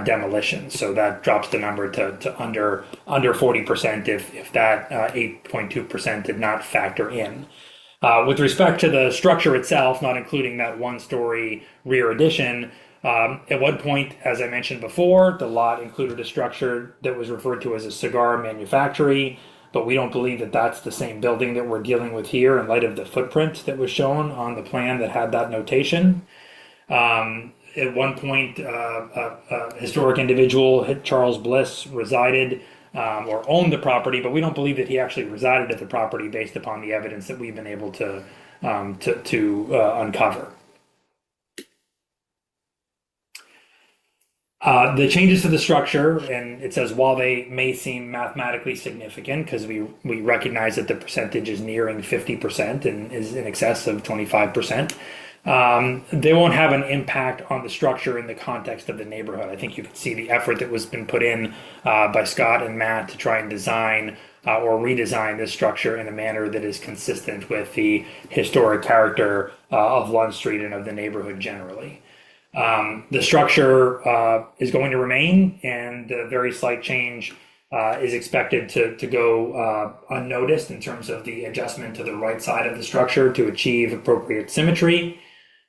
S3: demolition. So that drops the number to under 40% if that 8.2% did not factor in. With respect to the structure itself, not including that one-story rear addition, at one point, as I mentioned before, the lot included a structure that was referred to as a cigar manufactory, but we don't believe that that's the same building that we're dealing with here in light of the footprint that was shown on the plan that had that notation. At one point, a historic individual, Charles Bliss, resided or owned the property, but we don't believe that he actually resided at the property based upon the evidence that we've been able to uncover. The changes to the structure, and it says while they may seem mathematically significant, because we recognize that the percentage is nearing 50% and is in excess of 25%, they won't have an impact on the structure in the context of the neighborhood. I think you can see the effort that was been put in by Scott and Matt to try and design or redesign this structure in a manner that is consistent with the historic character of Lund Street and of the neighborhood generally. The structure is going to remain, and a very slight change is expected to go unnoticed in terms of the adjustment to the right side of the structure to achieve appropriate symmetry.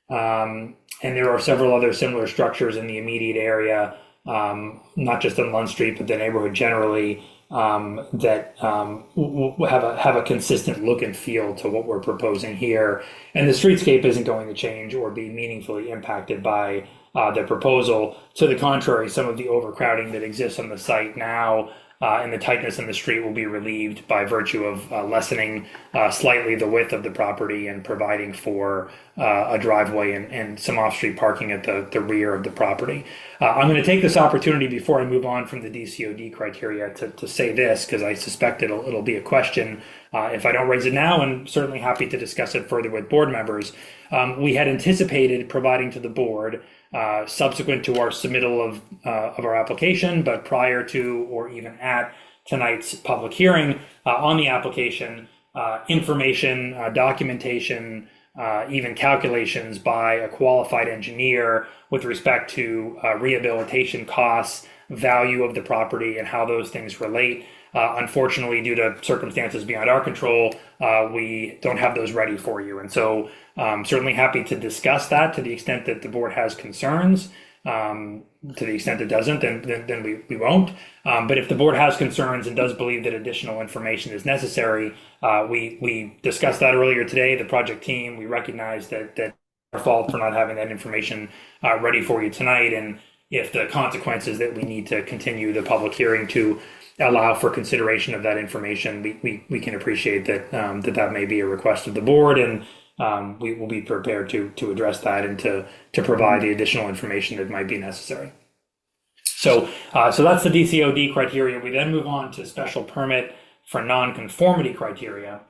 S3: And there are several other similar structures in the immediate area, not just on Lund Street, but the neighborhood generally, that have a consistent look and feel to what we're proposing here. And the streetscape isn't going to change or be meaningfully impacted by the proposal. To the contrary, some of the overcrowding that exists on the site now and the tightness in the street will be relieved by virtue of lessening slightly the width of the property and providing for a driveway and some off-street parking at the rear of the property. I'm going to take this opportunity before I move on from the DCOD criteria to say this, because I suspect it'll be a question if I don't raise it now, and certainly happy to discuss it further with board members. We had anticipated providing to the board subsequent to our submittal of our application, but prior to or even at tonight's public hearing on the application, information, documentation, even calculations by a qualified engineer with respect to rehabilitation costs, value of the property, and how those things relate. Unfortunately, due to circumstances beyond our control, we don't have those ready for you. And so certainly happy to discuss that to the extent that the board has concerns. To the extent it doesn't, then we won't. But if the board has concerns and does believe that additional information is necessary, we discussed that earlier today. The project team, we recognize that our fault for not having that information ready for you tonight. And if the consequences that we need to continue the public hearing to allow for consideration of that information, we can appreciate that that may be a request of the board, and we will be prepared to address that and to provide the additional information that might be necessary. So that's the DCOD criteria. We then move on to special permit for nonconformity criteria.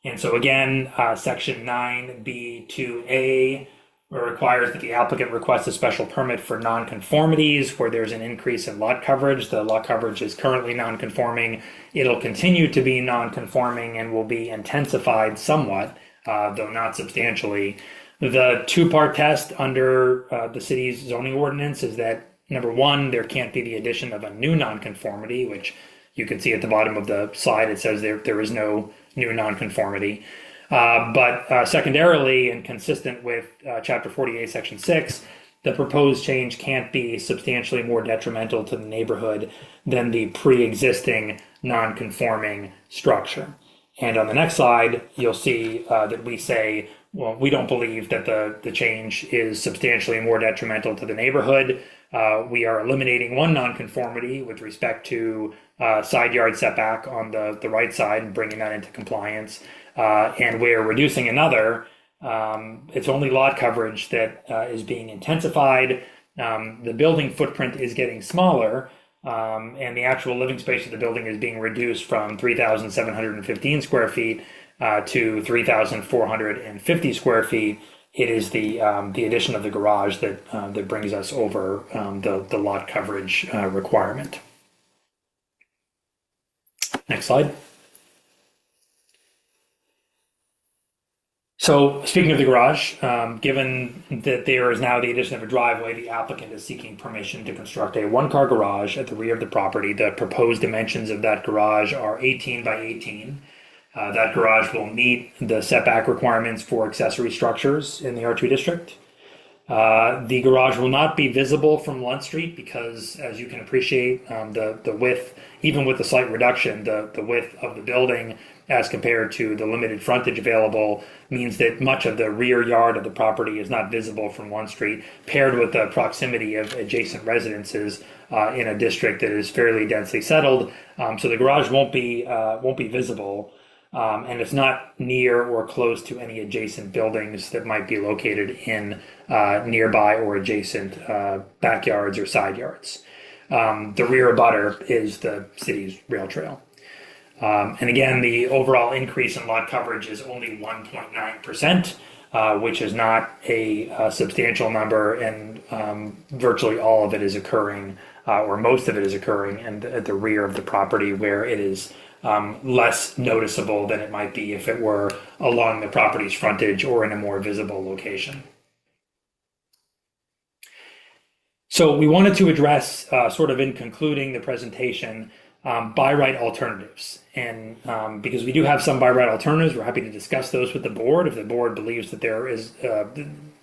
S3: And so again, section 9B2A requires that the applicant request a special permit for nonconformities where there's an increase in lot coverage. The lot coverage is currently nonconforming. It'll continue to be nonconforming and will be intensified somewhat, though not substantially. The two-part test under the city's zoning ordinance is that, number one, there can't be the addition of a new nonconformity, which you can see at the bottom of the slide. It says there is no new nonconformity. But secondarily, and consistent with Chapter 48, Section 6, the proposed change can't be substantially more detrimental to the neighborhood than the pre-existing non-conforming structure. And on the next slide, you'll see that we say, well, we don't believe that the change is substantially more detrimental to the neighborhood. We are eliminating one nonconformity with respect to side yard setback on the right side and bringing that into compliance. And we're reducing another. It's only lot coverage that is being intensified. The building footprint is getting smaller, and the actual living space of the building is being reduced from 3,715 square feet to 3,450 square feet. it is the addition of the garage that brings us over the lot coverage requirement. Next slide. So speaking of the garage, given that there is now the addition of a driveway, the applicant is seeking permission to construct a one-car garage at the rear of the property. The proposed dimensions of that garage are 18 by 18. That garage will meet the setback requirements for accessory structures in the R2 district. The garage will not be visible from Lunt Street because, as you can appreciate, the width, even with the slight reduction, the width of the building as compared to the limited frontage available means that much of the rear yard of the property is not visible from Lunt Street, paired with the proximity of adjacent residences in a district that is fairly densely settled. So the garage won't be visible. And it's not near or close to any adjacent buildings that might be located in nearby or adjacent backyards or side yards. The rear abutter is the city's rail trail. And again, the overall increase in lot coverage is only 1.9%, which is not a substantial number, and virtually all of it is occurring, or most of it is occurring at the rear of the property, where it is less noticeable than it might be if it were along the property's frontage or in a more visible location. So we wanted to address, sort of in concluding the presentation, by right alternatives. And because we do have some by right alternatives, we're happy to discuss those with the board if the board believes that there is,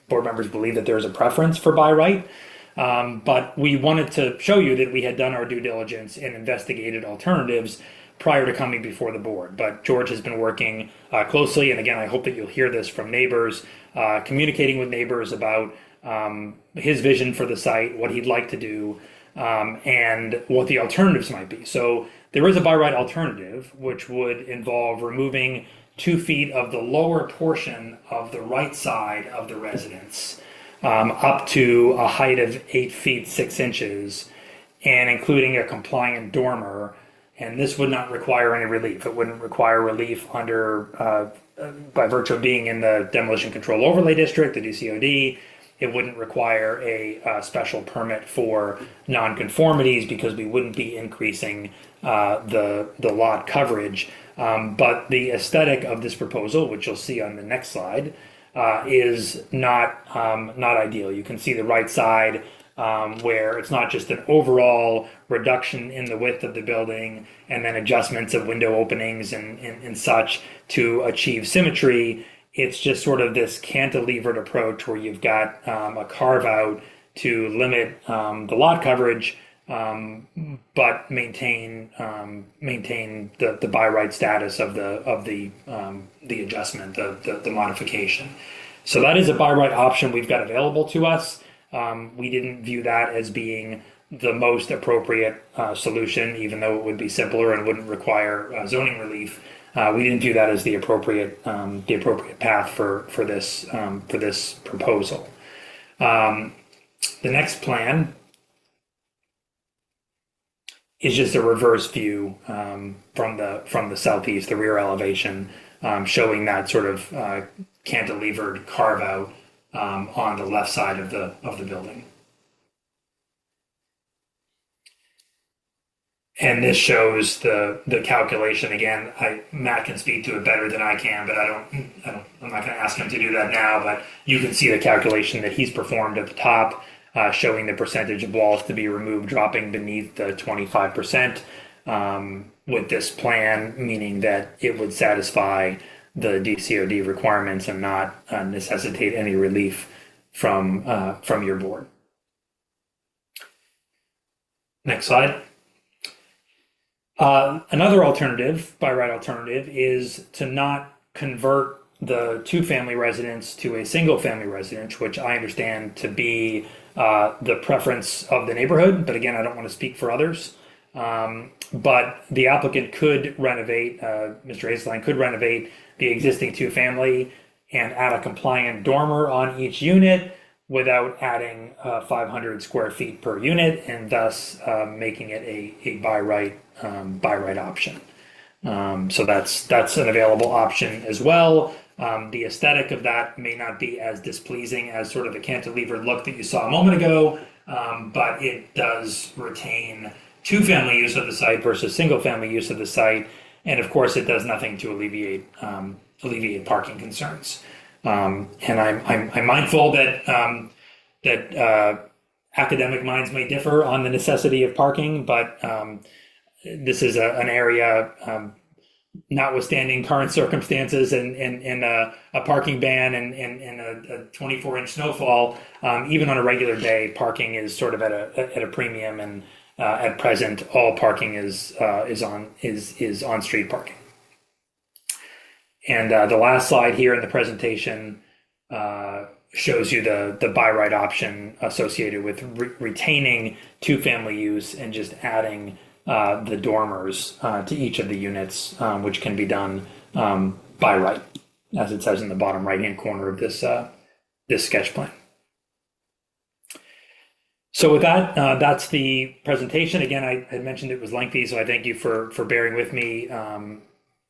S3: board members believe that there is a preference for by right. But we wanted to show you that we had done our due diligence and investigated alternatives prior to coming before the board. But George has been working closely, and again, I hope that you'll hear this from neighbors, communicating with neighbors about his vision for the site, what he'd like to do, and what the alternatives might be. So there is a by right alternative, which would involve removing 2 feet of the lower portion of the right side of the residence, up to a height of 8 feet 6 inches, and including a compliant dormer. And this would not require any relief. It wouldn't require relief under, by virtue of being in the Demolition Control Overlay District, the DCOD. It wouldn't require a special permit for nonconformities because we wouldn't be increasing the lot coverage. But the aesthetic of this proposal, which you'll see on the next slide, is not ideal. You can see the right side where it's not just an overall reduction in the width of the building and then adjustments of window openings and such to achieve symmetry. It's just sort of this cantilevered approach where you've got a carve out to limit the lot coverage, but maintain the by right status of the adjustment, the modification. So that is a by right option we've got available to us. We didn't view that as being the most appropriate solution, even though it would be simpler and wouldn't require zoning relief. We didn't view that as the appropriate path for this proposal. The next plan is just a reverse view from the southeast, the rear elevation, showing that sort of cantilevered carve out on the left side of the building. And this shows the calculation. Again, Matt can speak to it better than I can, but I'm not going to ask him to do that now. But you can see the calculation that he's performed at the top, showing the percentage of walls to be removed, dropping beneath the 25% with this plan, meaning that it would satisfy the DCOD requirements and not necessitate any relief from your board. Next slide. Another alternative, by right alternative, is to not convert the 2-family residence to a single-family residence, which I understand to be the preference of the neighborhood. But again, I don't want to speak for others. But the applicant could renovate, Mr. Hazeline could renovate the existing 2-family and add a compliant dormer on each unit without adding 500 square feet per unit, and thus making it a by right option. So that's an available option as well. The aesthetic of that may not be as displeasing as sort of the cantilever look that you saw a moment ago, but it does retain two-family use of the site versus single-family use of the site, and of course, it does nothing to alleviate parking concerns. And I'm mindful that academic minds may differ on the necessity of parking, but this is an area, notwithstanding current circumstances and a parking ban and a 24-inch snowfall, even on a regular day, parking is sort of at a premium, and at present, all parking is on street parking. And the last slide here in the presentation shows you the by right option associated with retaining two-family use and just adding the dormers to each of the units, which can be done by right, as it says in the bottom right-hand corner of this sketch plan. So with that, that's the presentation. Again, I had mentioned it was lengthy, so I thank you for bearing with me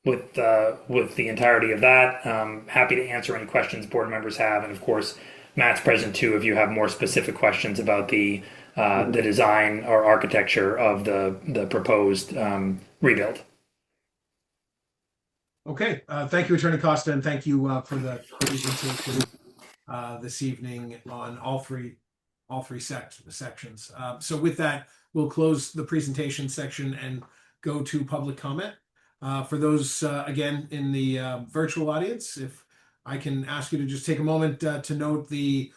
S3: with the entirety of that. Happy to answer any questions board members have, and of course, Matt's present too if you have more specific questions about the design or architecture of the proposed rebuild.
S2: Okay, thank you, Attorney Costa, and thank you for the presentation this evening on all three sections. So with that, we'll close the presentation section and go to public comment. For those, again, in the virtual audience, if I can ask you to just take a moment to note the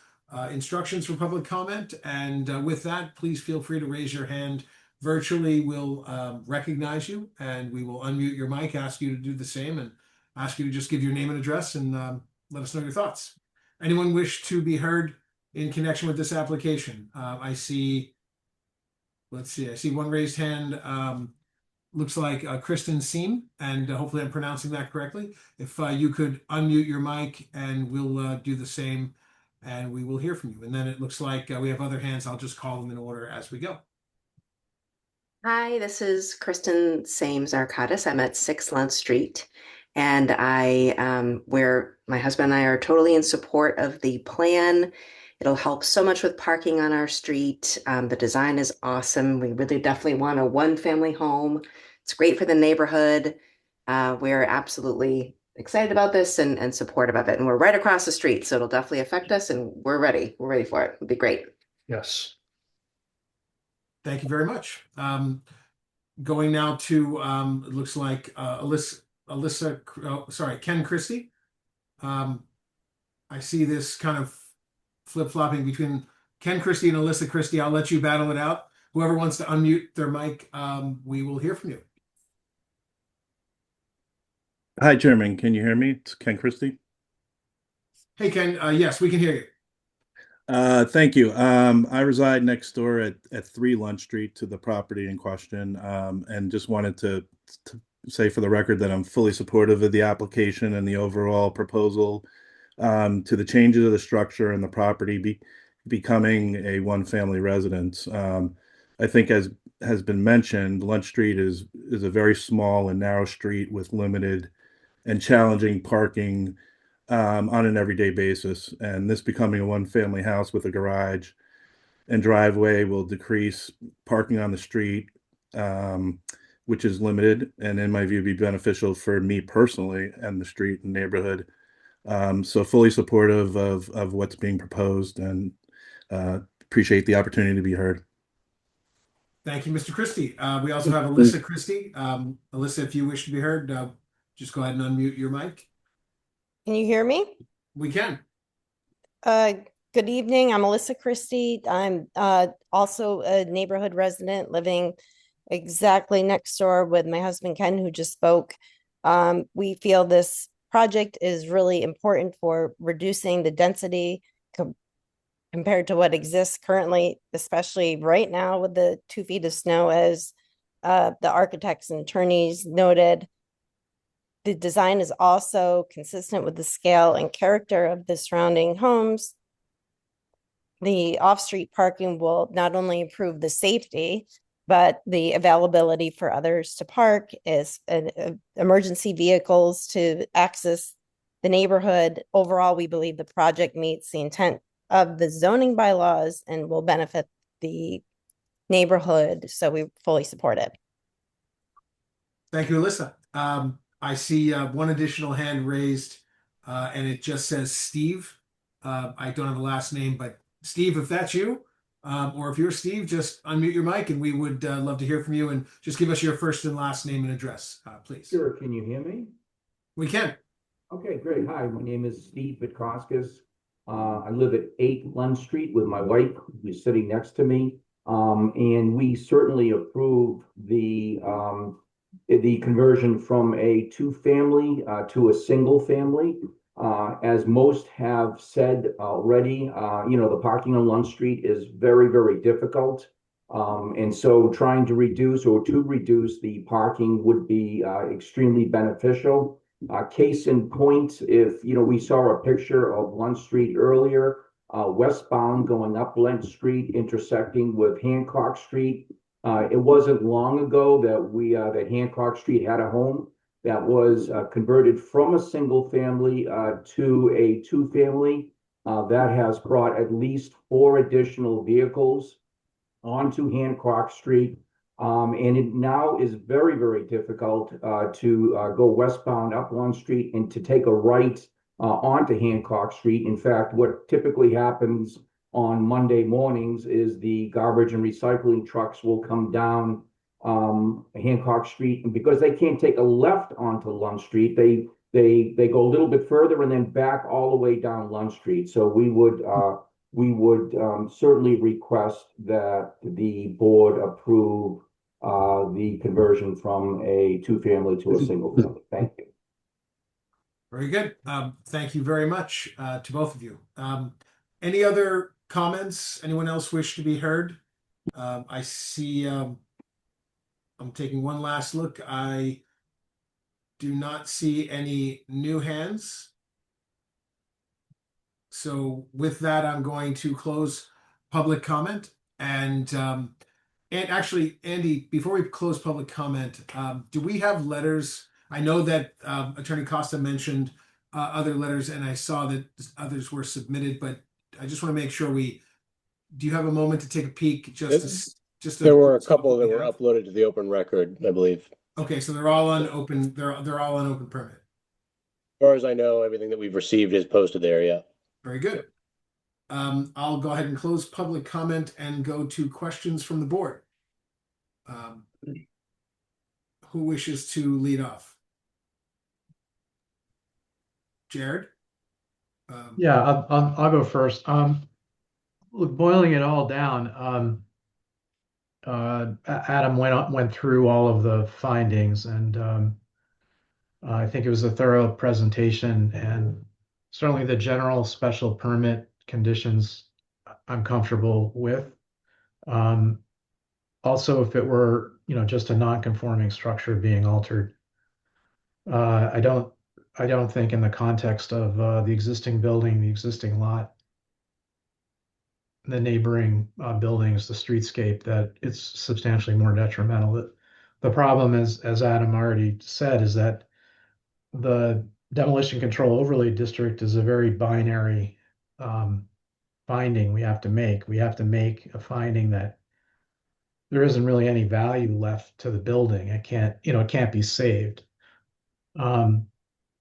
S2: instructions for public comment. And with that, please feel free to raise your hand. Virtually, we'll recognize you and we will unmute your mic, ask you to do the same, and ask you to just give your name and address and let us know your thoughts. Anyone wish to be heard in connection with this application? I see one raised hand. Looks like Kristen Seam, and hopefully I'm pronouncing that correctly. If you could unmute your mic and we'll do the same and we will hear from you. And then it looks like we have other hands. I'll just call them in order as we go.
S9: Hi, this is Kristen Sames Arcadis. I'm at 6 Lunt Street, and where my husband and I are totally in support of the plan. It'll help so much with parking on our street. The design is awesome. We really definitely want a one-family home. It's great for the neighborhood. We're absolutely excited about this and supportive of it. And we're right across the street, so it'll definitely affect us, and we're ready. We're ready for it. It'll be great.
S4: Yes.
S2: Thank you very much. Going now to, it looks like Ken Christie. I see this kind of flip-flopping between Ken Christie and Alyssa Christie. I'll let you battle it out. Whoever wants to unmute their mic, we will hear from you.
S10: Hi, Chairman. Can you hear me? It's Ken Christie.
S2: Hey, Ken. Yes, we can hear you.
S10: Thank you. I reside next door at 3 Lunch Street to the property in question, and just wanted to say for the record that I'm fully supportive of the application and the overall proposal to the changes of the structure and the property becoming a one-family residence. I think, as has been mentioned, Lunch Street is a very small and narrow street with limited and challenging parking on an everyday basis, and this becoming a one-family house with a garage and driveway will decrease parking on the street, which is limited, and in my view be beneficial for me personally and the street and neighborhood. So fully supportive of what's being proposed, and appreciate the opportunity to be heard.
S2: Thank you, Mr. Christie. We also have Alyssa Christie. Alyssa, if you wish to be heard, just go ahead and unmute your mic.
S11: Can you hear me?
S2: We can.
S11: Good evening. I'm Alyssa Christie. I'm also a neighborhood resident living exactly next door with my husband, Ken, who just spoke. We feel this project is really important for reducing the density compared to what exists currently, especially right now with the 2 feet of snow, as the architects and attorneys noted. The design is also consistent with the scale and character of the surrounding homes. The off-street parking will not only improve the safety, but the availability for others to park, is emergency vehicles to access the neighborhood. Overall, we believe the project meets the intent of the zoning bylaws and will benefit the neighborhood. So we fully support it.
S2: Thank you, Alyssa. I see one additional hand raised, and it just says Steve. I don't have a last name, but Steve, if that's you, or if you're Steve, just unmute your mic and we would love to hear from you, and just give us your first and last name and address, please.
S12: Sure. Can you hear me?
S2: We can.
S12: Okay, great. Hi, my name is Steve Vitkauskas. I live at 8 Lund Street with my wife, who's sitting next to me. And we certainly approve the conversion from a two-family to a single family. As most have said already, the parking on Lund Street is very, very difficult. And so trying to reduce the parking would be extremely beneficial. Case in point, if we saw a picture of Lund Street earlier, westbound going up Lund Street, intersecting with Hancock Street. It wasn't long ago that Hancock Street had a home that was converted from a single family to a two-family. That has brought at least 4 additional vehicles onto Hancock Street. And it now is very, very difficult to go westbound up Lund Street and to take a right onto Hancock Street. In fact, what typically happens on Monday mornings is the garbage and recycling trucks will come down Hancock Street, and because they can't take a left onto Lund Street, they go a little bit further and then back all the way down Lund Street. So we would certainly request that the board approve the conversion from a two-family to a single family. Thank you.
S2: Very good. Thank you very much to both of you. Any other comments? Anyone else wish to be heard? I see, I'm taking one last look. I do not see any new hands. So with that, I'm going to close public comment. And actually, Andy, before we close public comment, do we have letters? I know that Attorney Costa mentioned other letters, and I saw that others were submitted, but I just want to make sure do you have a moment to take a peak?
S1: There were a couple that were uploaded to the open record, I believe.
S2: Okay, so they're all on open, they're all on open permit.
S1: As far as I know, everything that we've received is posted there, yeah.
S2: Very good. I'll go ahead and close public comment and go to questions from the board. Who wishes to lead off? Jared?
S4: Yeah, I'll go first. Look, boiling it all down, Adam went through all of the findings, and I think it was a thorough presentation, and certainly the general special permit conditions I'm comfortable with. Also, if it were, just a non-conforming structure being altered, I don't think in the context of the existing building, the existing lot, the neighboring buildings, the streetscape, that it's substantially more detrimental. The problem is, as Adam already said, is that the demolition control overlay district is a very binary finding we have to make. We have to make a finding that there isn't really any value left to the building. It can't be saved. And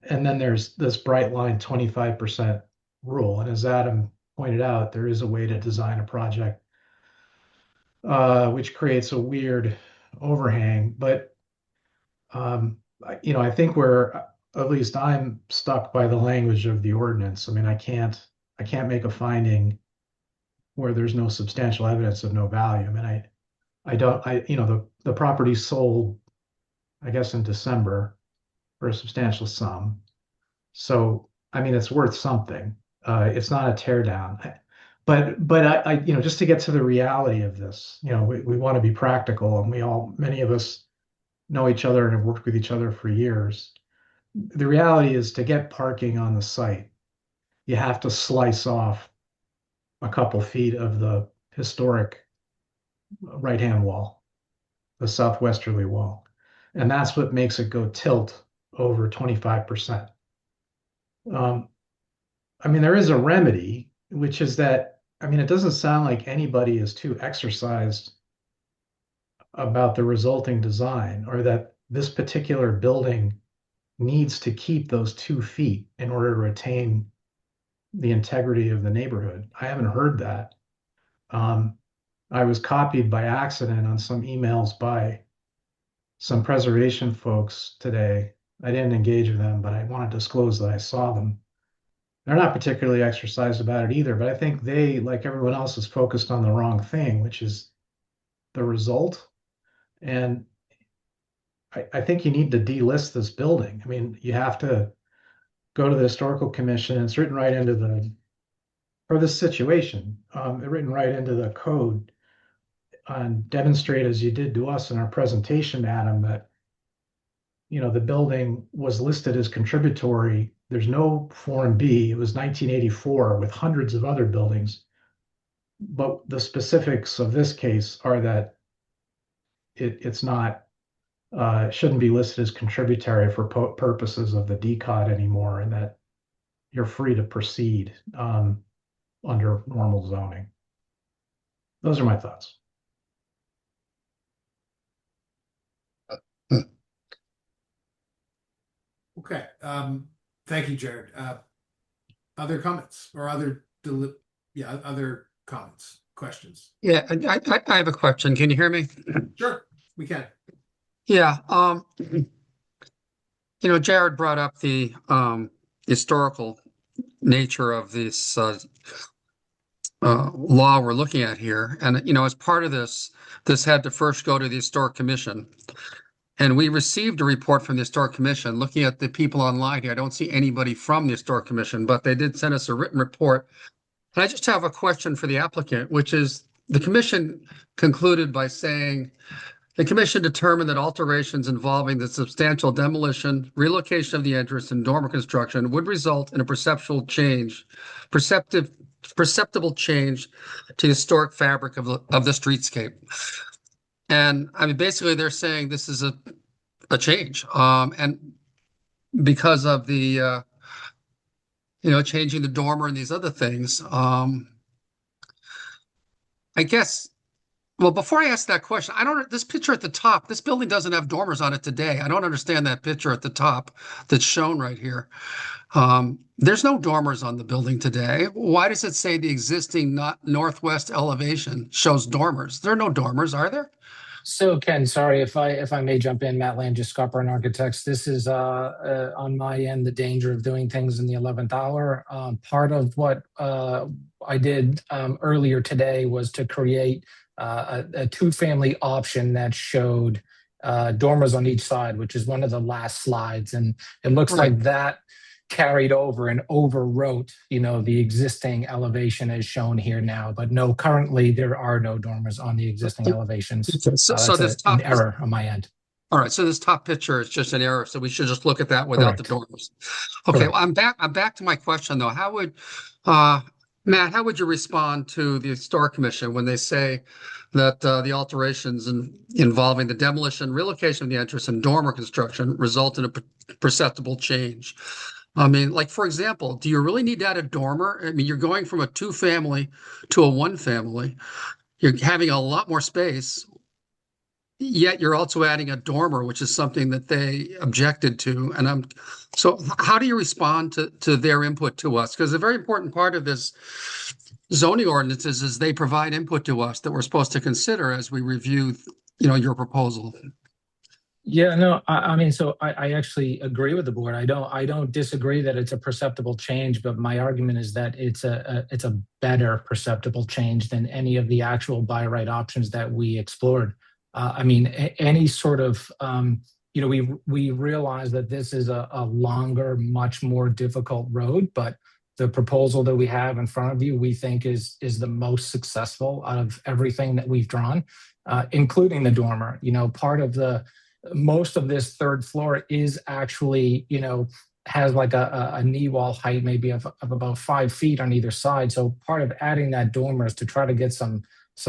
S4: then there's this bright line 25% rule. And as Adam pointed out, there is a way to design a project which creates a weird overhang. But I think at least I'm stuck by the language of the ordinance. I mean, I can't make a finding where there's no substantial evidence of no value. I mean, the property sold, I guess, in December for a substantial sum. So, I mean, it's worth something. It's not a tear down. But I just to get to the reality of this, we want to be practical, and many of us know each other and have worked with each other for years. The reality is, to get parking on the site, you have to slice off a couple feet of the historic right-hand wall, the southwesterly wall. And that's what makes it go tilt over 25%. I mean, there is a remedy, which is that, I mean, it doesn't sound like anybody is too exercised about the resulting design, or that this particular building needs to keep those 2 feet in order to retain the integrity of the neighborhood. I haven't heard that. I was copied by accident on some emails by some preservation folks today. I didn't engage with them, but I want to disclose that I saw them. They're not particularly exercised about it either, but I think they, like everyone else, is focused on the wrong thing, which is the result. And I think you need to delist this building. I mean, you have to go to the historical commission, and it's written right into for this situation, written right into the code, and demonstrate, as you did to us in our presentation, Adam, that the building was listed as contributory. There's no Form B. It was 1984 with hundreds of other buildings. But the specifics of this case are that it's not, shouldn't be listed as contributory for purposes of the DCOD anymore, and that you're free to proceed under normal zoning. Those are my thoughts.
S2: Okay. Thank you, Jared. Other comments or other comments, questions?
S7: Yeah, I have a question. Can you hear me?
S2: Sure, we can.
S7: Yeah. Jared brought up the historical nature of this law we're looking at here. And, as part of this had to first go to the Historic Commission. And we received a report from the Historic Commission. Looking at the people online here, I don't see anybody from the Historic Commission, but they did send us a written report. And I just have a question for the applicant, which is, the commission concluded by saying, the commission determined that alterations involving the substantial demolition, relocation of the entrance, and dormer construction would result in a perceptible change to the historic fabric of the streetscape. And I mean, basically, they're saying this is a change, and because of the changing the dormer and these other things. I guess. Well, before I ask that question, this picture at the top, this building doesn't have dormers on it today. I don't understand that picture at the top that's shown right here. There's no dormers on the building today. Why does it say the existing northwest elevation shows dormers? There are no dormers, are there?
S8: So Ken, sorry if I may jump in, Matt Landis, Scupper Architects. This is on my end, the danger of doing things in the 11th hour. Part of what I did earlier today was to create a two-family option that showed dormers on each side, which is one of the last slides. And it looks like that carried over and overwrote, the existing elevation as shown here now. But no, currently there are no dormers on the existing elevations.
S7: So this
S8: an error on my end.
S7: All right, so this top picture is just an error. So we should just look at that without the dormers. Okay, well, I'm back to my question though. How would Matt, how would you respond to the Historic Commission when they say that the alterations involving the demolition, relocation of the entrance, and dormer construction result in a perceptible change? I mean, like, for example, do you really need to add a dormer? I mean, you're going from a 2-family to a 1-family. You're having a lot more space, yet you're also adding a dormer, which is something that they objected to. And so how do you respond to their input to us? Because a very important part of this zoning ordinances is they provide input to us that we're supposed to consider as we review, your proposal.
S8: Yeah, no, I mean, so I actually agree with the board. I don't disagree that it's a perceptible change, but my argument is that it's a better perceptible change than any of the actual by right options that we explored. I mean, any sort of, we realize that this is a longer, much more difficult road, but the proposal that we have in front of you, we think is the most successful out of everything that we've drawn, including the dormer. Part of most of this third floor is actually, has like a knee wall height maybe of about 5 feet on either side. So part of adding that dormer is to try to get some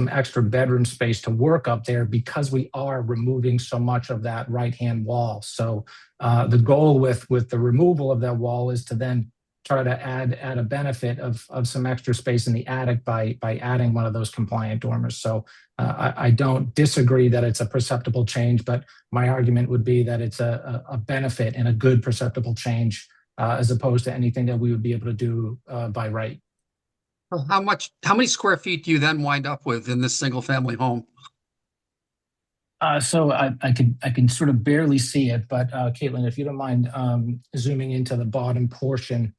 S8: extra bedroom space to work up there, because we are removing so much of that right-hand wall. So the goal with the removal of that wall is to then try to add a benefit of some extra space in the attic by adding one of those compliant dormers. So I don't disagree that it's a perceptible change, but my argument would be that it's a benefit and a good perceptible change as opposed to anything that we would be able to do by right.
S7: How many square feet do you then wind up with in this single family home?
S8: So I can sort of barely see it, but Caitlin, if you don't mind zooming into the bottom portion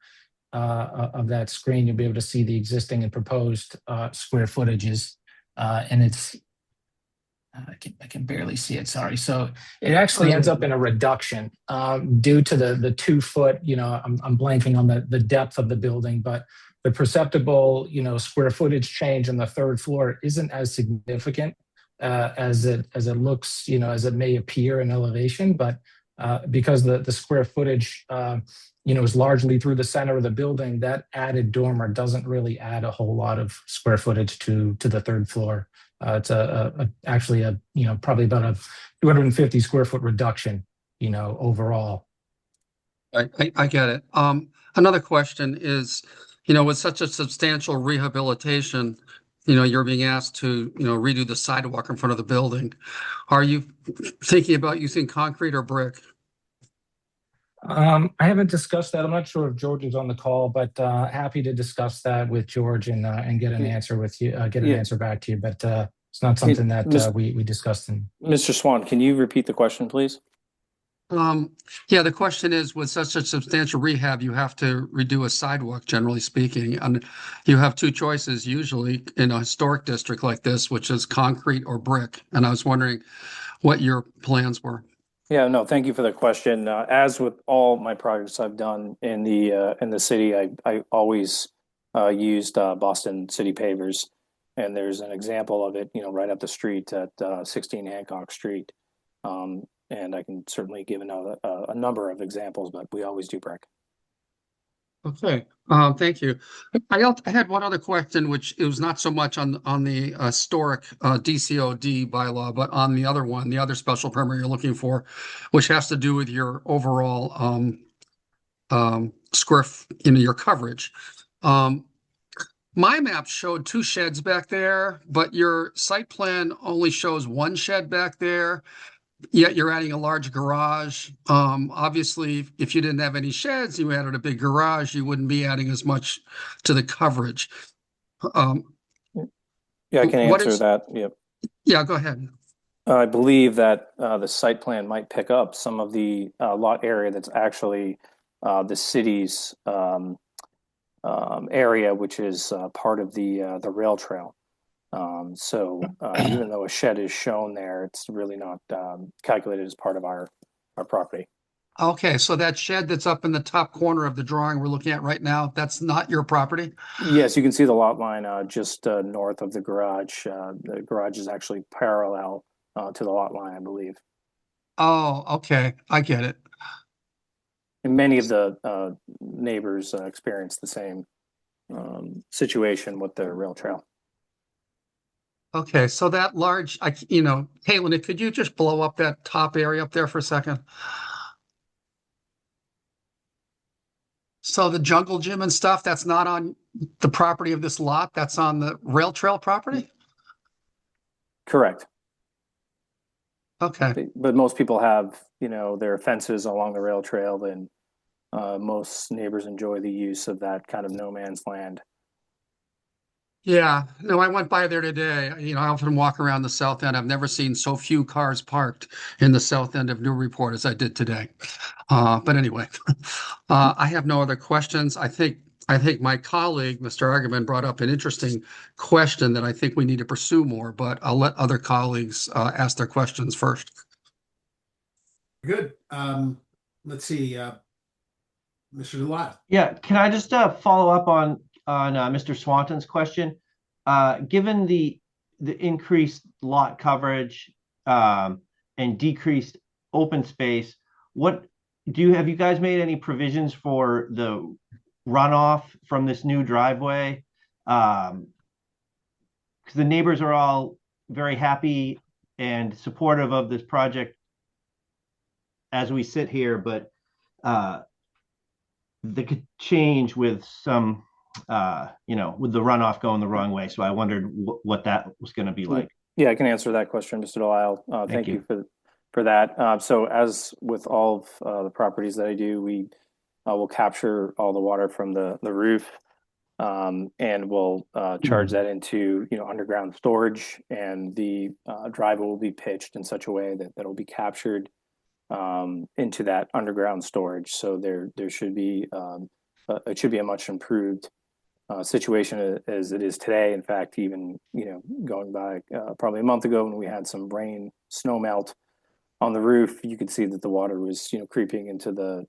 S8: of that screen, you'll be able to see the existing and proposed square footages, and it's I can barely see it. Sorry. So it actually ends up in a reduction due to the 2 foot. I'm blanking on the depth of the building, but the perceptible square footage change on the 3rd floor isn't as significant as it looks, as it may appear in elevation, but because the square footage, is largely through the center of the building, that added dormer doesn't really add a whole lot of square footage to the 3rd floor. It's actually probably about a 250 square foot reduction, overall.
S7: I get it. Another question is, with such a substantial rehabilitation, you're being asked to, redo the sidewalk in front of the building. Are you thinking about using concrete or brick?
S8: I haven't discussed that. I'm not sure if George is on the call, but happy to discuss that with George and get an answer with you, answer back to you. But it's not something that we discussed.
S13: Mr. Swan, can you repeat the question, please?
S7: Yeah, the question is, with such a substantial rehab, you have to redo a sidewalk, generally speaking, and you have 2 choices usually in a historic district like this, which is concrete or brick. And I was wondering what your plans were.
S13: Yeah, no, thank you for the question. As with all my projects I've done in the city, I always used Boston City pavers, and there's an example of it, right up the street at 16 Hancock Street. And I can certainly give a number of examples, but we always do brick.
S7: Okay, thank you. I had one other question, which it was not so much on the historic DCOD bylaw, but on the other one, the other special permit you're looking for, which has to do with your overall your coverage. My map showed 2 sheds back there, but your site plan only shows 1 shed back there. Yet you're adding a large garage. Obviously, if you didn't have any sheds, you added a big garage, you wouldn't be adding as much to the coverage.
S13: Yeah, I can answer that. Yep.
S7: Yeah, go ahead.
S13: I believe that the site plan might pick up some of the lot area that's actually the city's area, which is part of the rail trail. So even though a shed is shown there, it's really not calculated as part of our property.
S7: Okay, so that shed that's up in the top corner of the drawing we're looking at right now, that's not your property?
S13: Yes, you can see the lot line just north of the garage. The garage is actually parallel to the lot line, I believe.
S7: Oh, okay, I get it.
S13: And many of the neighbors experience the same situation with the rail trail.
S7: Okay, so that large, Caitlin, could you just blow up that top area up there for a second? So the jungle gym and stuff, that's not on the property of this lot, that's on the rail trail property?
S13: Correct.
S7: Okay.
S13: But most people have, their fences along the rail trail, and most neighbors enjoy the use of that kind of no man's land.
S7: Yeah, no, I went by there today. I often walk around the south end. I've never seen so few cars parked in the south end of Newburyport as I did today. But anyway, I have no other questions. I think my colleague, Mr. Argerman, brought up an interesting question that I think we need to pursue more, but I'll let other colleagues ask their questions first.
S2: Good. Let's see, Mr. Delat.
S5: Yeah, can I just follow up on Mr. Swanton's question? Given the increased lot coverage and decreased open space, have you guys made any provisions for the runoff from this new driveway? Because the neighbors are all very happy and supportive of this project as we sit here, but that could change with some, with the runoff going the wrong way. So I wondered what that was going to be like.
S13: Yeah, I can answer that question, Mr. Delisle. Thank you for that. So as with all of the properties that I do, we will capture all the water from the roof, and we'll charge that into underground storage, and the driveway will be pitched in such a way that it'll be captured into that underground storage. So there should be it should be a much improved situation as it is today. In fact, even going back probably a month ago when we had some rain, snow melt on the roof, you could see that the water was creeping into the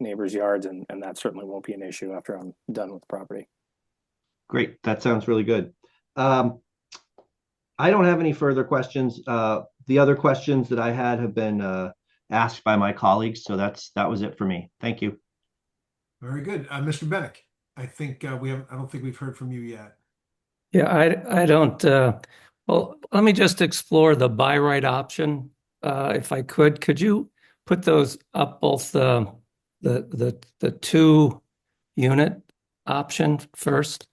S13: neighbors' yards, and that certainly won't be an issue after I'm done with the property.
S5: Great, that sounds really good. I don't have any further questions. The other questions that I had have been asked by my colleagues, so that was it for me. Thank you.
S2: Very good, Mr. Bennick. I think I don't think we've heard from you yet.
S6: Yeah, I don't. Well, let me just explore the by right option, if I could. Could you put those up, both the 2-unit option first?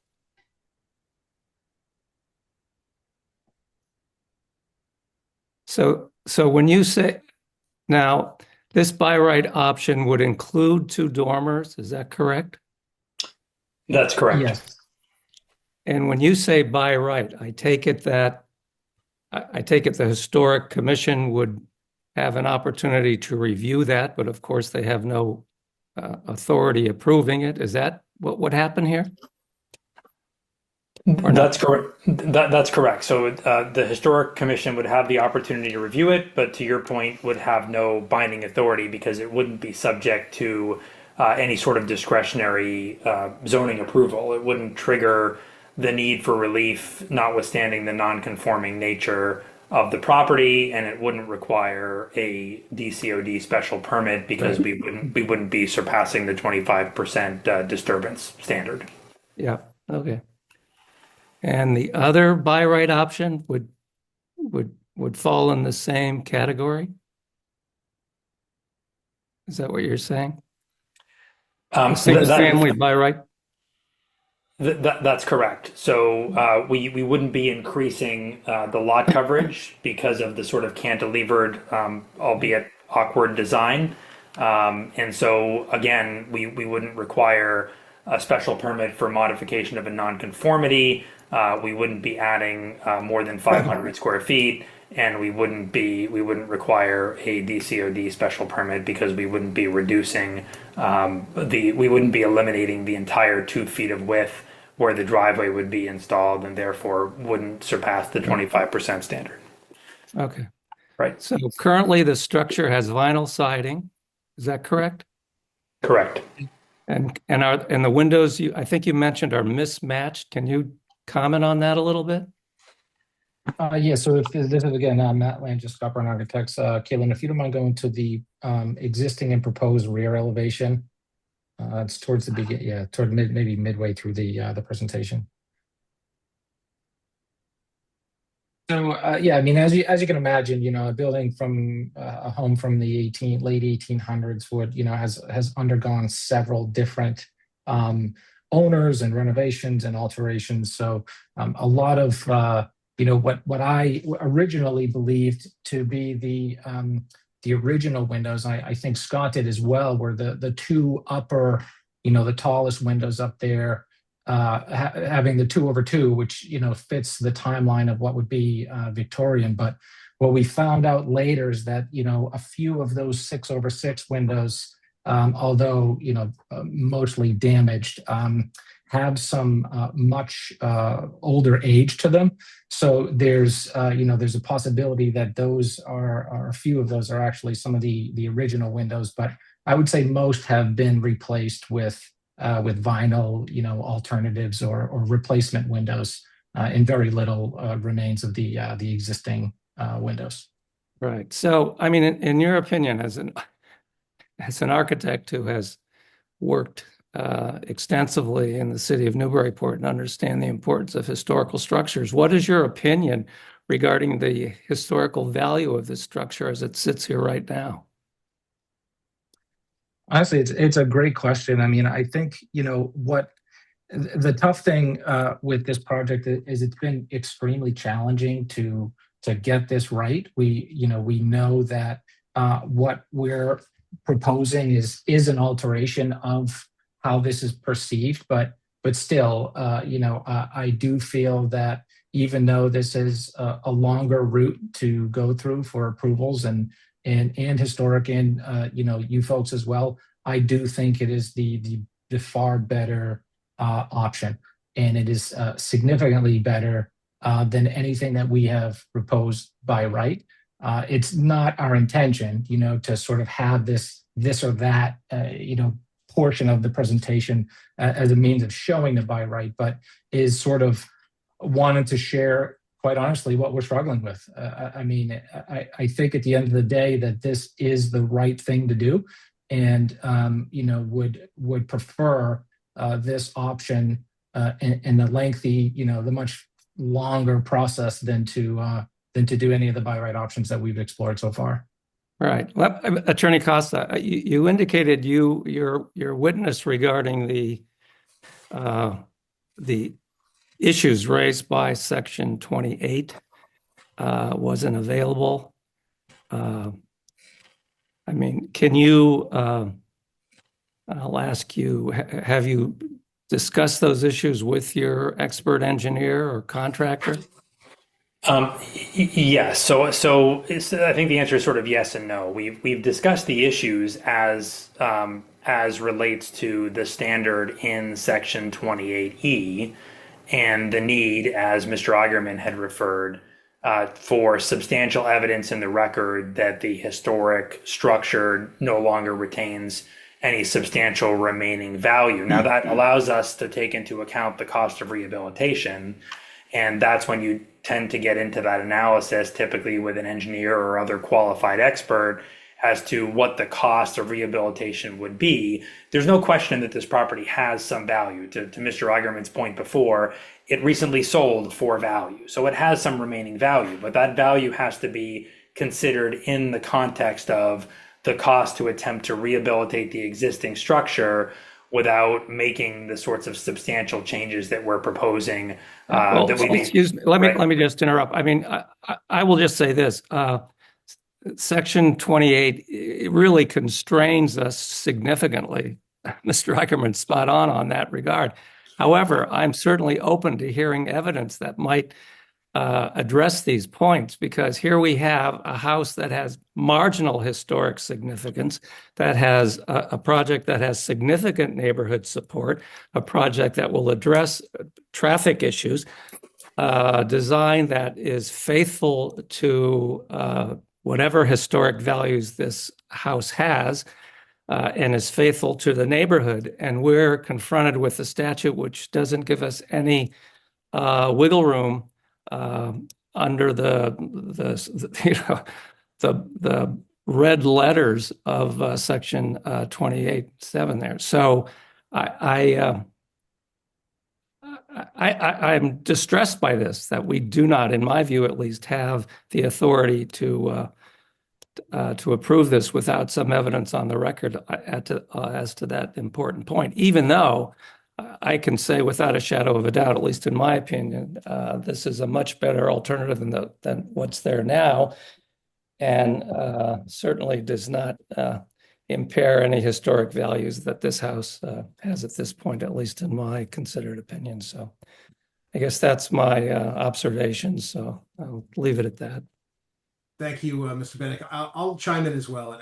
S6: So when you say now this by right option would include 2 dormers, is that correct?
S3: That's correct.
S8: Yes.
S6: And when you say by right, I take it the Historic Commission would have an opportunity to review that, but of course they have no authority approving it. Is that what would happen here?
S3: That's correct. That's correct. So the Historic Commission would have the opportunity to review it, but to your point, would have no binding authority because it wouldn't be subject to any sort of discretionary zoning approval. It wouldn't trigger the need for relief, notwithstanding the non-conforming nature of the property, and it wouldn't require a DCOD special permit because we wouldn't be surpassing the 25% disturbance standard.
S6: Yeah. Okay. And the other by right option would fall in the same category? Is that what you're saying? Single family by right?
S3: That's correct. So we wouldn't be increasing the lot coverage because of the sort of cantilevered, albeit awkward design. And so again, we wouldn't require a special permit for modification of a nonconformity. We wouldn't be adding more than 500 square feet, and we wouldn't require a DCOD special permit because we wouldn't be reducing we wouldn't be eliminating the entire 2 feet of width where the driveway would be installed, and therefore wouldn't surpass the 25% standard.
S6: Okay.
S3: Right.
S6: So currently the structure has vinyl siding. Is that correct?
S3: Correct.
S6: And the windows I think you mentioned are mismatched. Can you comment on that a little bit?
S8: Yeah, so if this is again Matt Langis, Copper & Architects. Caitlin, if you don't mind going to the existing and proposed rear elevation. It's towards the beginning, toward maybe midway through the presentation. So yeah, I mean, as you can imagine, a building from a home from the late 1800s would has undergone several different owners and renovations and alterations. So a lot of what I originally believed to be the original windows, I think Scott did as well, were the 2 upper, the tallest windows up there, having the 2/2, which fits the timeline of what would be Victorian. But what we found out later is that a few of those 6/6 windows, although mostly damaged, have some much older age to them. So there's a possibility that those are a few of those are actually some of the original windows, but I would say most have been replaced with vinyl, alternatives or replacement windows, and very little remains of the existing windows.
S6: Right. So, I mean, in your opinion, as an architect who has worked extensively in the city of Newburyport and understand the importance of historical structures, what is your opinion regarding the historical value of this structure as it sits here right now?
S8: Honestly, it's a great question. I mean, I think, what the tough thing with this project is it's been extremely challenging to get this right. We know that what we're proposing is an alteration of how this is perceived, but still, I do feel that even though this is a longer route to go through for approvals and historic and you folks as well, I do think it is the far better option, and it is significantly better than anything that we have proposed by right. It's not our intention, to sort of have this or that, portion of the presentation as a means of showing the by right, but is sort of wanted to share, quite honestly, what we're struggling with. I mean, I think at the end of the day that this is the right thing to do, and would prefer this option in the lengthy, the much longer process than to do any of the by right options that we've explored so far.
S6: Right. Well, Attorney Costa, you indicated your witness regarding the issues raised by Section 28 wasn't available. I mean, can you, I'll ask you, have you discussed those issues with your expert engineer or contractor?
S3: Yes. So I think the answer is sort of yes and no. We've discussed the issues as relates to the standard in Section 28E and the need, as Mr. Augerman had referred, for substantial evidence in the record that the historic structure no longer retains any substantial remaining value. Now, that allows us to take into account the cost of rehabilitation, and that's when you tend to get into that analysis, typically with an engineer or other qualified expert, as to what the cost of rehabilitation would be. There's no question that this property has some value. To Mr. Augerman's point before, it recently sold for value. So it has some remaining value, but that value has to be considered in the context of the cost to attempt to rehabilitate the existing structure without making the sorts of substantial changes that we're proposing.
S6: Excuse me. Let me just interrupt. I mean, I will just say this. Section 28 really constrains us significantly. Mr. Augerman's spot on that regard. However, I'm certainly open to hearing evidence that might address these points, because here we have a house that has marginal historic significance, that has a project that has significant neighborhood support, a project that will address traffic issues, design that is faithful to whatever historic values this house has, and is faithful to the neighborhood. And we're confronted with a statute which doesn't give us any wiggle room under the red letters of Section 28(7) there. So I'm distressed by this, that we do not, in my view at least, have the authority to approve this without some evidence on the record as to that important point, even though I can say without a shadow of a doubt, at least in my opinion, this is a much better alternative than what's there now, and certainly does not impair any historic values that this house has at this point, at least in my considered opinion. So I guess that's my observation. So I'll leave it at that.
S2: Thank you, Mr. Bennick. I'll chime in as well. And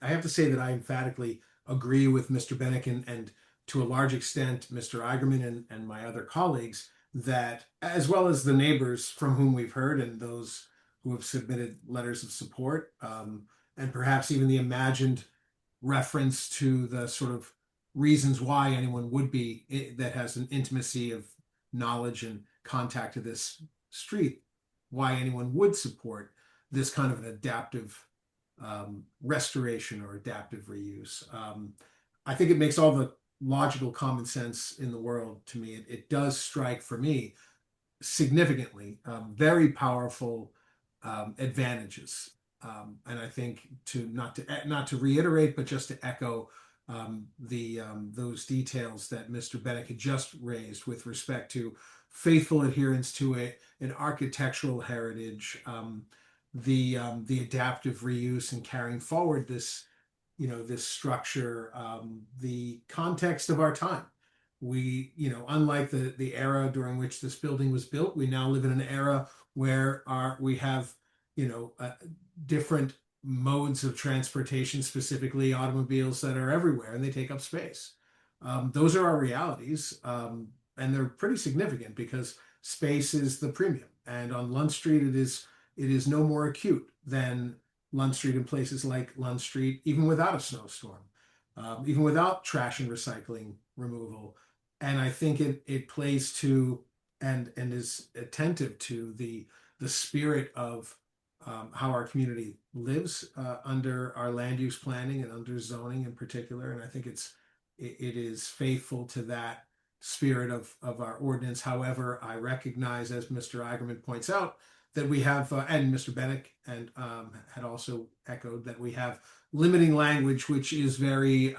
S2: I have to say that I emphatically agree with Mr. Bennick and to a large extent, Mr. Augerman and my other colleagues, that as well as the neighbors from whom we've heard and those who have submitted letters of support, and perhaps even the imagined reference to the sort of reasons why anyone would be that has an intimacy of knowledge and contact to this street, why anyone would support this kind of an adaptive restoration or adaptive reuse. I think it makes all the logical common sense in the world to me. It does strike for me significantly very powerful advantages. And I think not to reiterate, but just to echo those details that Mr. Bennett had just raised with respect to faithful adherence to an architectural heritage, the adaptive reuse and carrying forward this, this structure, the context of our time. We, unlike the era during which this building was built, we now live in an era where we have, different modes of transportation, specifically automobiles that are everywhere and they take up space. Those are our realities, and they're pretty significant because space is the premium. And on Lund Street, it is no more acute than Lund Street in places like Lund Street, even without a snowstorm, even without trash and recycling removal. And I think it plays to and is attentive to the spirit of how our community lives under our land use planning and under zoning in particular. And I think it is faithful to that spirit of our ordinance. However, I recognize, as Mr. Eigerman points out, that we have, and Mr. Bennett and had also echoed, that we have limiting language, which is very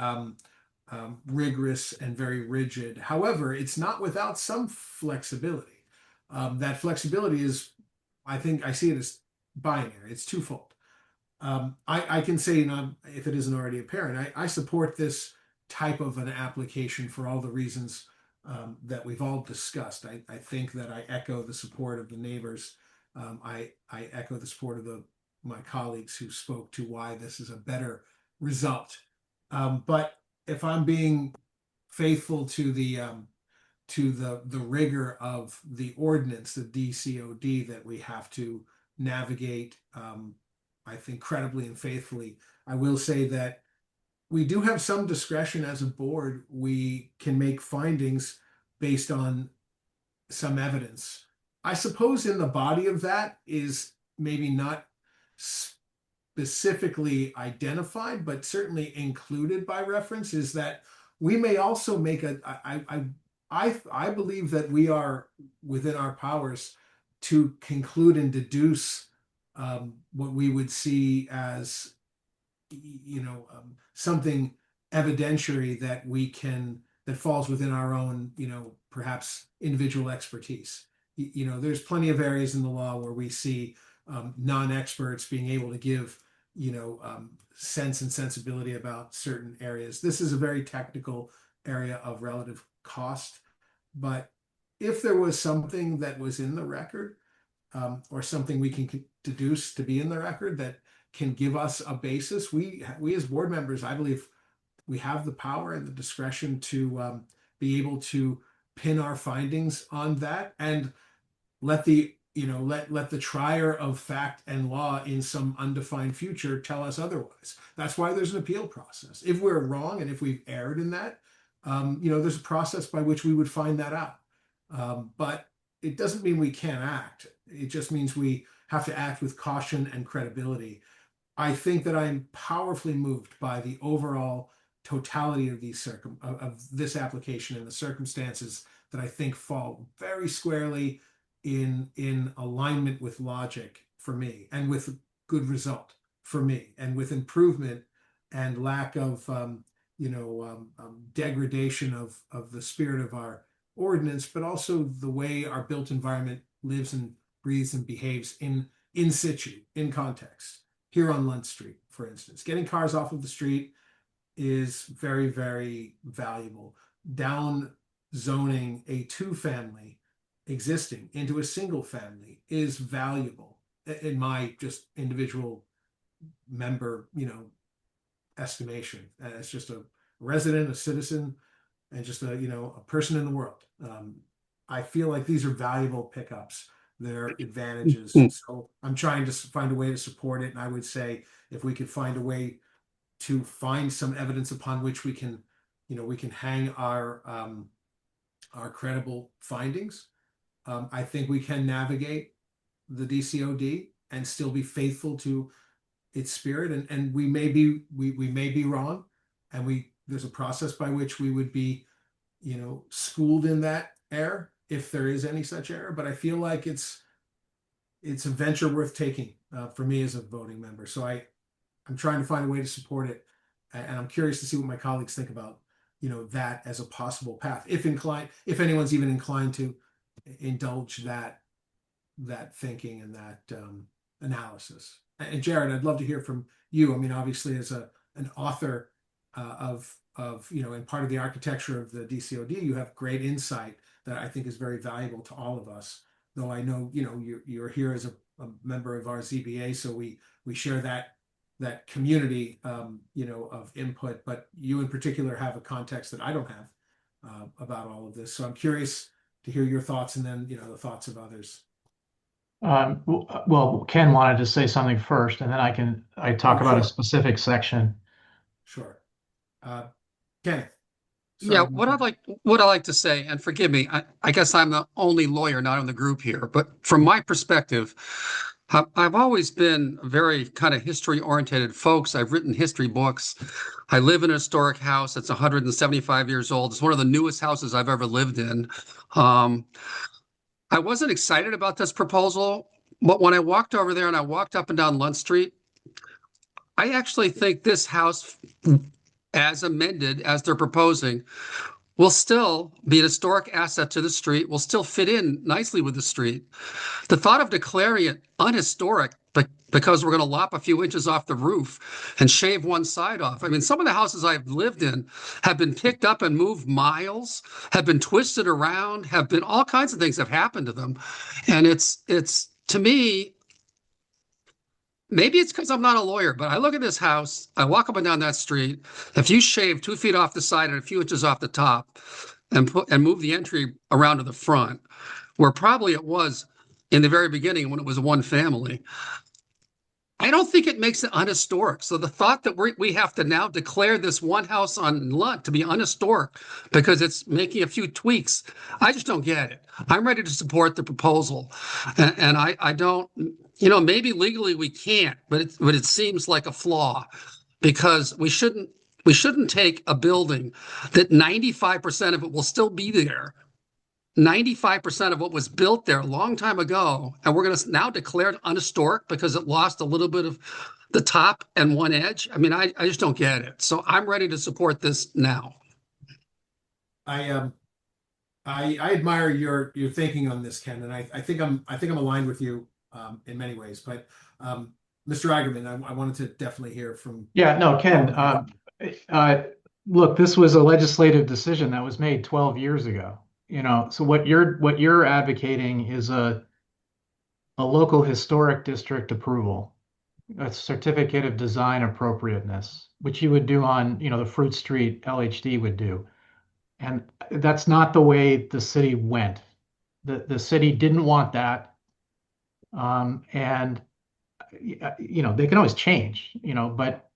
S2: rigorous and very rigid. However, it's not without some flexibility. That flexibility is, I think, I see it as binary. It's twofold. I can say, if it isn't already apparent, I support this type of an application for all the reasons that we've all discussed. I think that I echo the support of the neighbors. I echo the support of my colleagues who spoke to why this is a better result. But if I'm being faithful to the rigor of the ordinance, the DCOD that we have to navigate, I think, credibly and faithfully, I will say that we do have some discretion as a board. We can make findings based on some evidence. I suppose in the body of that is maybe not specifically identified, but certainly included by reference, is that we may also make I believe that we are within our powers to conclude and deduce what we would see as, something evidentiary that falls within our own, perhaps individual expertise. There's plenty of areas in the law where we see non-experts being able to give, sense and sensibility about certain areas. This is a very technical area of relative cost, but if there was something that was in the record, or something we can deduce to be in the record that can give us a basis, we as board members, I believe, we have the power and the discretion to be able to pin our findings on that and let the trier of fact and law in some undefined future tell us otherwise. That's why there's an appeal process. If we're wrong and if we've erred in that, there's a process by which we would find that out. But it doesn't mean we can't act. It just means we have to act with caution and credibility. I think that I'm powerfully moved by the overall totality of of this application and the circumstances that I think fall very squarely in alignment with logic for me, and with good result for me, and with improvement and lack of degradation of the spirit of our ordinance, but also the way our built environment lives and breathes and behaves in situ, in context. Here on Lund Street, for instance, getting cars off of the street is very, very valuable. Down zoning a two-family existing into a single family is valuable in my just individual member, estimation, as just a resident, a citizen, and just a person in the world. I feel like these are valuable pickups. They're advantages. So I'm trying to find a way to support it. And I would say if we could find a way to find some evidence upon which we can hang our credible findings, I think we can navigate the DCOD and still be faithful to its spirit. And we may be wrong, and there's a process by which we would be, schooled in that error, if there is any such error. But I feel like it's a venture worth taking for me as a voting member. So I'm trying to find a way to support it And I'm curious to see what my colleagues think about, that as a possible path, if anyone's even inclined to indulge that thinking and that analysis. And Jared, I'd love to hear from you. I mean, obviously, as an author and part of the architecture of the DCOD, you have great insight that I think is very valuable to all of us. Though I know, you're here as a member of our ZBA, so we share that community, of input. But you in particular have a context that I don't have about all of this. So I'm curious to hear your thoughts, and then the thoughts of others.
S4: Well, Ken wanted to say something first, and then I talk about a specific section.
S2: Sure. Ken.
S7: Yeah, what I'd like to say, and forgive me, I guess I'm the only lawyer not in the group here, but from my perspective, I've always been very kind of history-oriented folks. I've written history books. I live in a historic house that's 175 years old. It's one of the newest houses I've ever lived in. I wasn't excited about this proposal, but when I walked over there and I walked up and down Lunt Street, I actually think this house, as amended, as they're proposing, will still be an historic asset to the street, will still fit in nicely with the street. The thought of declaring it unhistoric because we're going to lop a few inches off the roof and shave one side off. I mean, some of the houses I've lived in have been picked up and moved miles, have been twisted around, have been all kinds of things have happened to them. And it's to me, maybe it's because I'm not a lawyer, but I look at this house, I walk up and down that street. If you shave 2 feet off the side and a few inches off the top and move the entry around to the front, where probably it was in the very beginning when it was one family, I don't think it makes it unhistoric. So the thought that we have to now declare this one house on Lunt to be unhistoric because it's making a few tweaks, I just don't get it. I'm ready to support the proposal. And I don't, maybe legally we can't, but it seems like a flaw because we shouldn't take a building that 95% of it will still be there. 95% of what was built there a long time ago, and we're going to now declare it unhistoric because it lost a little bit of the top and one edge. I mean, I just don't get it. So I'm ready to support this now.
S2: I admire your thinking on this, Ken, and I think I'm aligned with you in many ways. But Mr. Eigerman, I wanted to definitely hear from.
S4: Yeah, no, Ken. Look, this was a legislative decision that was made 12 years ago. So what you're advocating is a local historic district approval, a certificate of design appropriateness, which you would do on, the Fruit Street LHD would do. And that's not the way the city went. The city didn't want that. And they can always change, but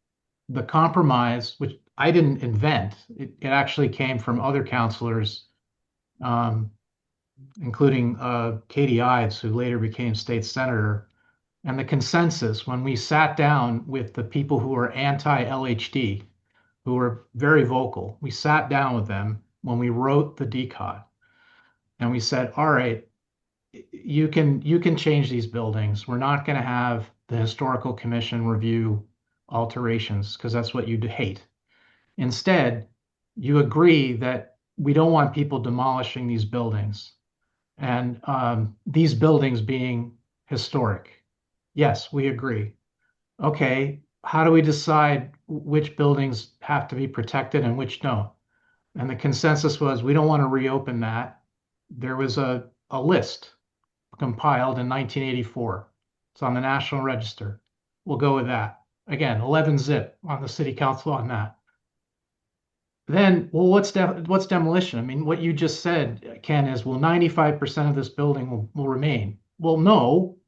S4: the compromise, which I didn't invent, it actually came from other counselors, including Katie Ives, who later became state senator. And the consensus, when we sat down with the people who were anti-LHD, who were very vocal, we sat down with them when we wrote the DCOD, and we said, all right, you can change these buildings. We're not going to have the historical commission review alterations because that's what you hate. Instead, you agree that we don't want people demolishing these buildings, and these buildings being historic. Yes, we agree. Okay, how do we decide which buildings have to be protected and which don't? And the consensus was we don't want to reopen that. There was a list compiled in 1984. It's on the National Register. We'll go with that. Again, 11 zip on the city council on that. Then, well, what's demolition? I mean, what you just said, Ken, is, well, 95% of this building will remain. Well, no,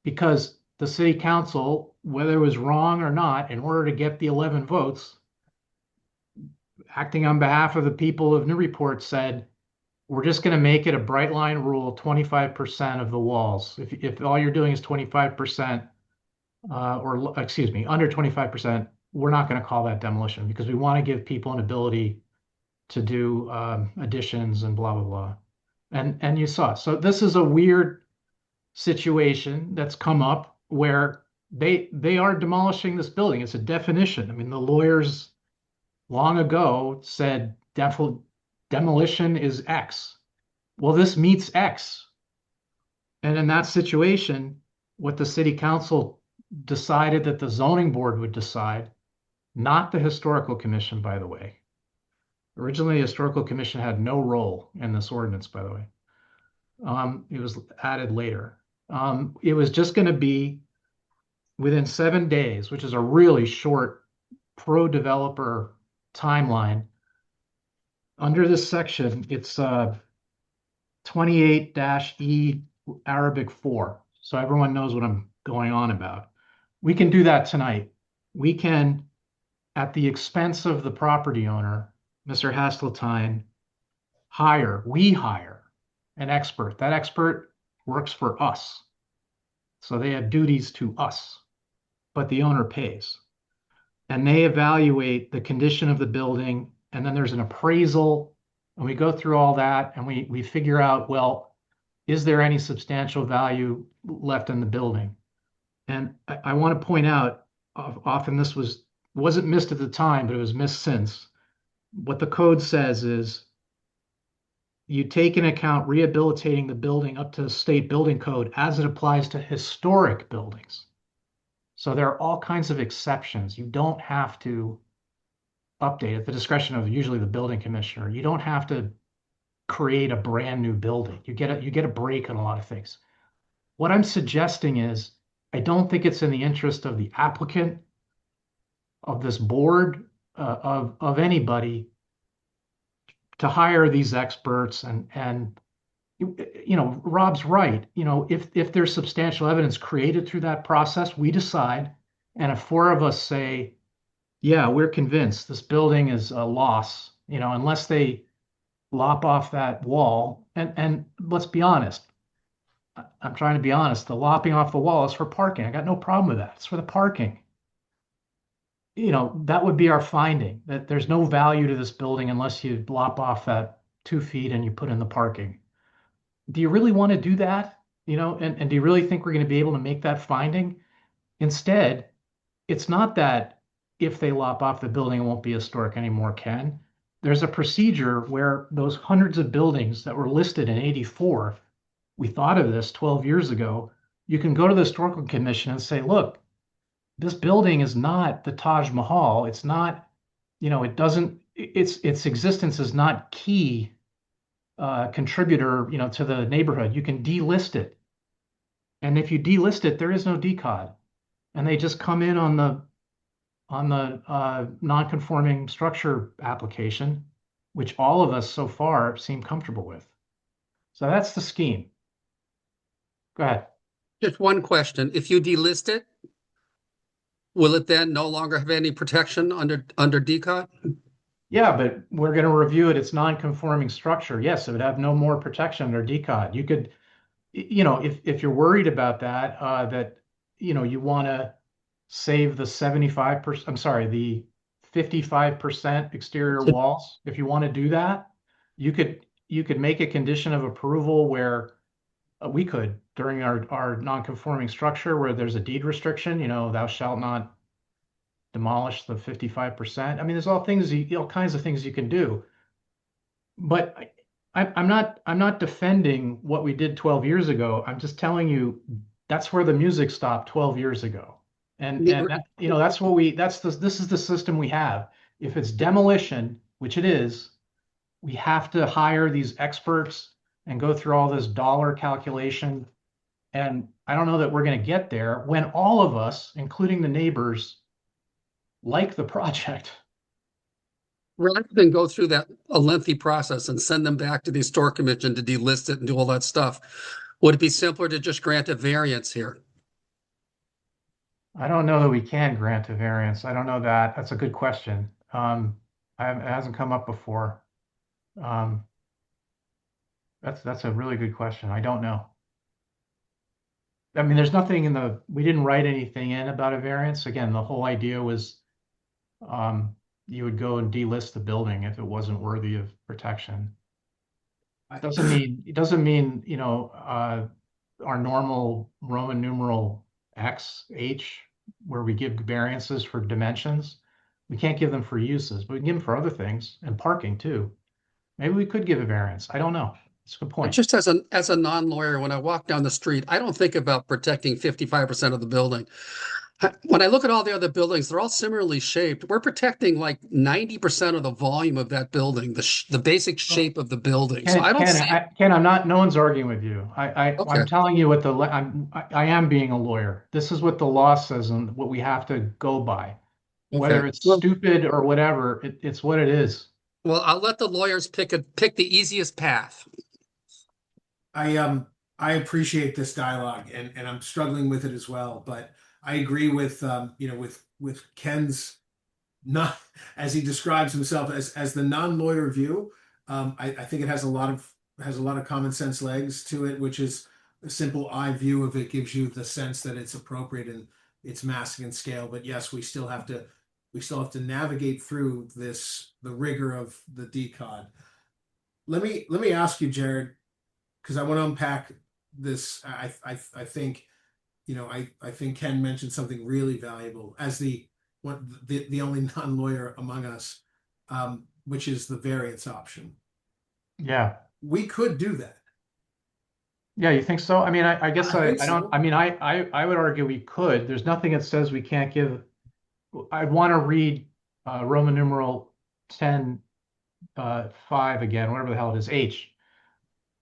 S4: because the city council, whether it was wrong or not, in order to get the 11 votes, acting on behalf of the people of Newburyport, said, we're just going to make it a bright line rule, 25% of the walls. If all you're doing is 25%, or excuse me, under 25%, we're not going to call that demolition because we want to give people an ability to do additions and blah, blah, blah. And you saw. So this is a weird situation that's come up where they are demolishing this building. It's a definition. I mean, the lawyers long ago said demolition is X. Well, this meets X. And in that situation, what the city council decided that the zoning board would decide, not the historical commission, by the way. Originally, the historical commission had no role in this ordinance, by the way. It was added later. It was just going to be within 7 days, which is a really short pro-developer timeline. Under this section, it's 28-E Arabic 4. So everyone knows what I'm going on about. We can do that tonight. We can, at the expense of the property owner, Mr. Hasseltine, we hire an expert. That expert works for us. So they have duties to us, but the owner pays. And they evaluate the condition of the building, and then there's an appraisal, and we go through all that, and we figure out, well, is there any substantial value left in the building? And I want to point out, often this wasn't missed at the time, but it was missed since. What the code says is you take into account rehabilitating the building up to the state building code as it applies to historic buildings. So there are all kinds of exceptions. You don't have to update at the discretion of usually the building commissioner. You don't have to create a brand new building. You get a break on a lot of things. What I'm suggesting is I don't think it's in the interest of the applicant, of this board, of anybody to hire these experts and Rob's right. If there's substantial evidence created through that process, we decide. And if 4 of us say, yeah, we're convinced this building is a loss, unless they lop off that wall. And let's be honest. I'm trying to be honest. The lopping off the wall is for parking. I got no problem with that. It's for the parking. That would be our finding, that there's no value to this building unless you lop off that 2 feet and you put in the parking. Do you really want to do that? And do you really think we're going to be able to make that finding? Instead, it's not that if they lop off the building, it won't be historic anymore, Ken. There's a procedure where those hundreds of buildings that were listed in 84, we thought of this 12 years ago. You can go to the historical commission and say, look, this building is not the Taj Mahal. It's not, its existence is not key contributor, to the neighborhood. You can delist it. And if you delist it, there is no decod. And they just come in on the non-conforming structure application, which all of us so far seem comfortable with. So that's the scheme. Go ahead.
S7: Just one question. If you delist it, will it then no longer have any protection under decod?
S4: Yeah, but we're going to review it. It's non-conforming structure. Yes, it would have no more protection under decod. You could, if you're worried about that, you want to save the 75%, I'm sorry, the 55% exterior walls. If you want to do that, you could make a condition of approval where we could, during our non-conforming structure where there's a deed restriction, thou shalt not demolish the 55%. I mean, there's all kinds of things you can do. But I'm not defending what we did 12 years ago. I'm just telling you that's where the music stopped 12 years ago. And that, this is the system we have. If it's demolition, which it is, we have to hire these experts and go through all this dollar calculation. And I don't know that we're going to get there when all of us, including the neighbors, like the project.
S7: Rather than go through a lengthy process and send them back to the historic commission to delist it and do all that stuff, would it be simpler to just grant a variance here?
S4: I don't know that we can grant a variance. I don't know that. That's a good question. It hasn't come up before. That's a really good question. I don't know. I mean, there's nothing we didn't write anything in about a variance. Again, the whole idea was you would go and delist the building if it wasn't worthy of protection. It doesn't mean, our normal Roman numeral X, H, where we give variances for dimensions. We can't give them for uses, but we can give them for other things and parking too. Maybe we could give a variance. I don't know. It's a good point.
S7: Just as a non-lawyer, when I walk down the street, I don't think about protecting 55% of the building. When I look at all the other buildings, they're all similarly shaped. We're protecting like 90% of the volume of that building, the basic shape of the building. So I don't see.
S4: Ken, I'm not. No one's arguing with you.
S7: Okay.
S4: I'm telling you what I am being a lawyer. This is what the law says and what we have to go by. Whether
S7: Okay.
S4: it's stupid or whatever, it's what it is.
S7: Well, I'll let the lawyers pick the easiest path.
S2: I appreciate this dialogue and I'm struggling with it as well, but I agree with with Ken's, not as he describes himself as the non-lawyer view. I think it has a lot of common sense legs to it, which is a simple eye view of it gives you the sense that it's appropriate in its massing and scale. But yes, we still have to navigate through the rigor of the decod. Let me ask you, Jared, because I want to unpack this. I think, I think Ken mentioned something really valuable as the only non-lawyer among us, which is the variance option.
S4: Yeah.
S2: We could do that.
S4: Yeah, you think so? I mean, I guess
S2: I
S4: I
S2: think
S4: don't.
S2: so.
S4: I mean, I would argue we could. There's nothing that says we can't give. I'd want to read Roman numeral 10, 5 again, whatever the hell it is, H.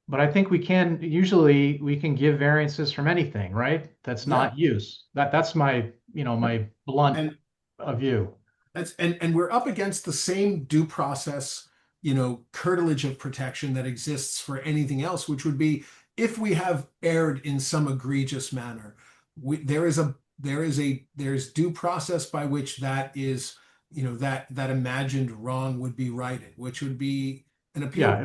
S4: But I think we can, usually we can give variances from anything, right? That's not use. That's my, my blunt view.
S2: And we're up against the same due process, curtilage of protection that exists for anything else, which would be if we have erred in some egregious manner. There's due process by which that is, that imagined wrong would be righted, which would be an appeal.
S4: Yeah,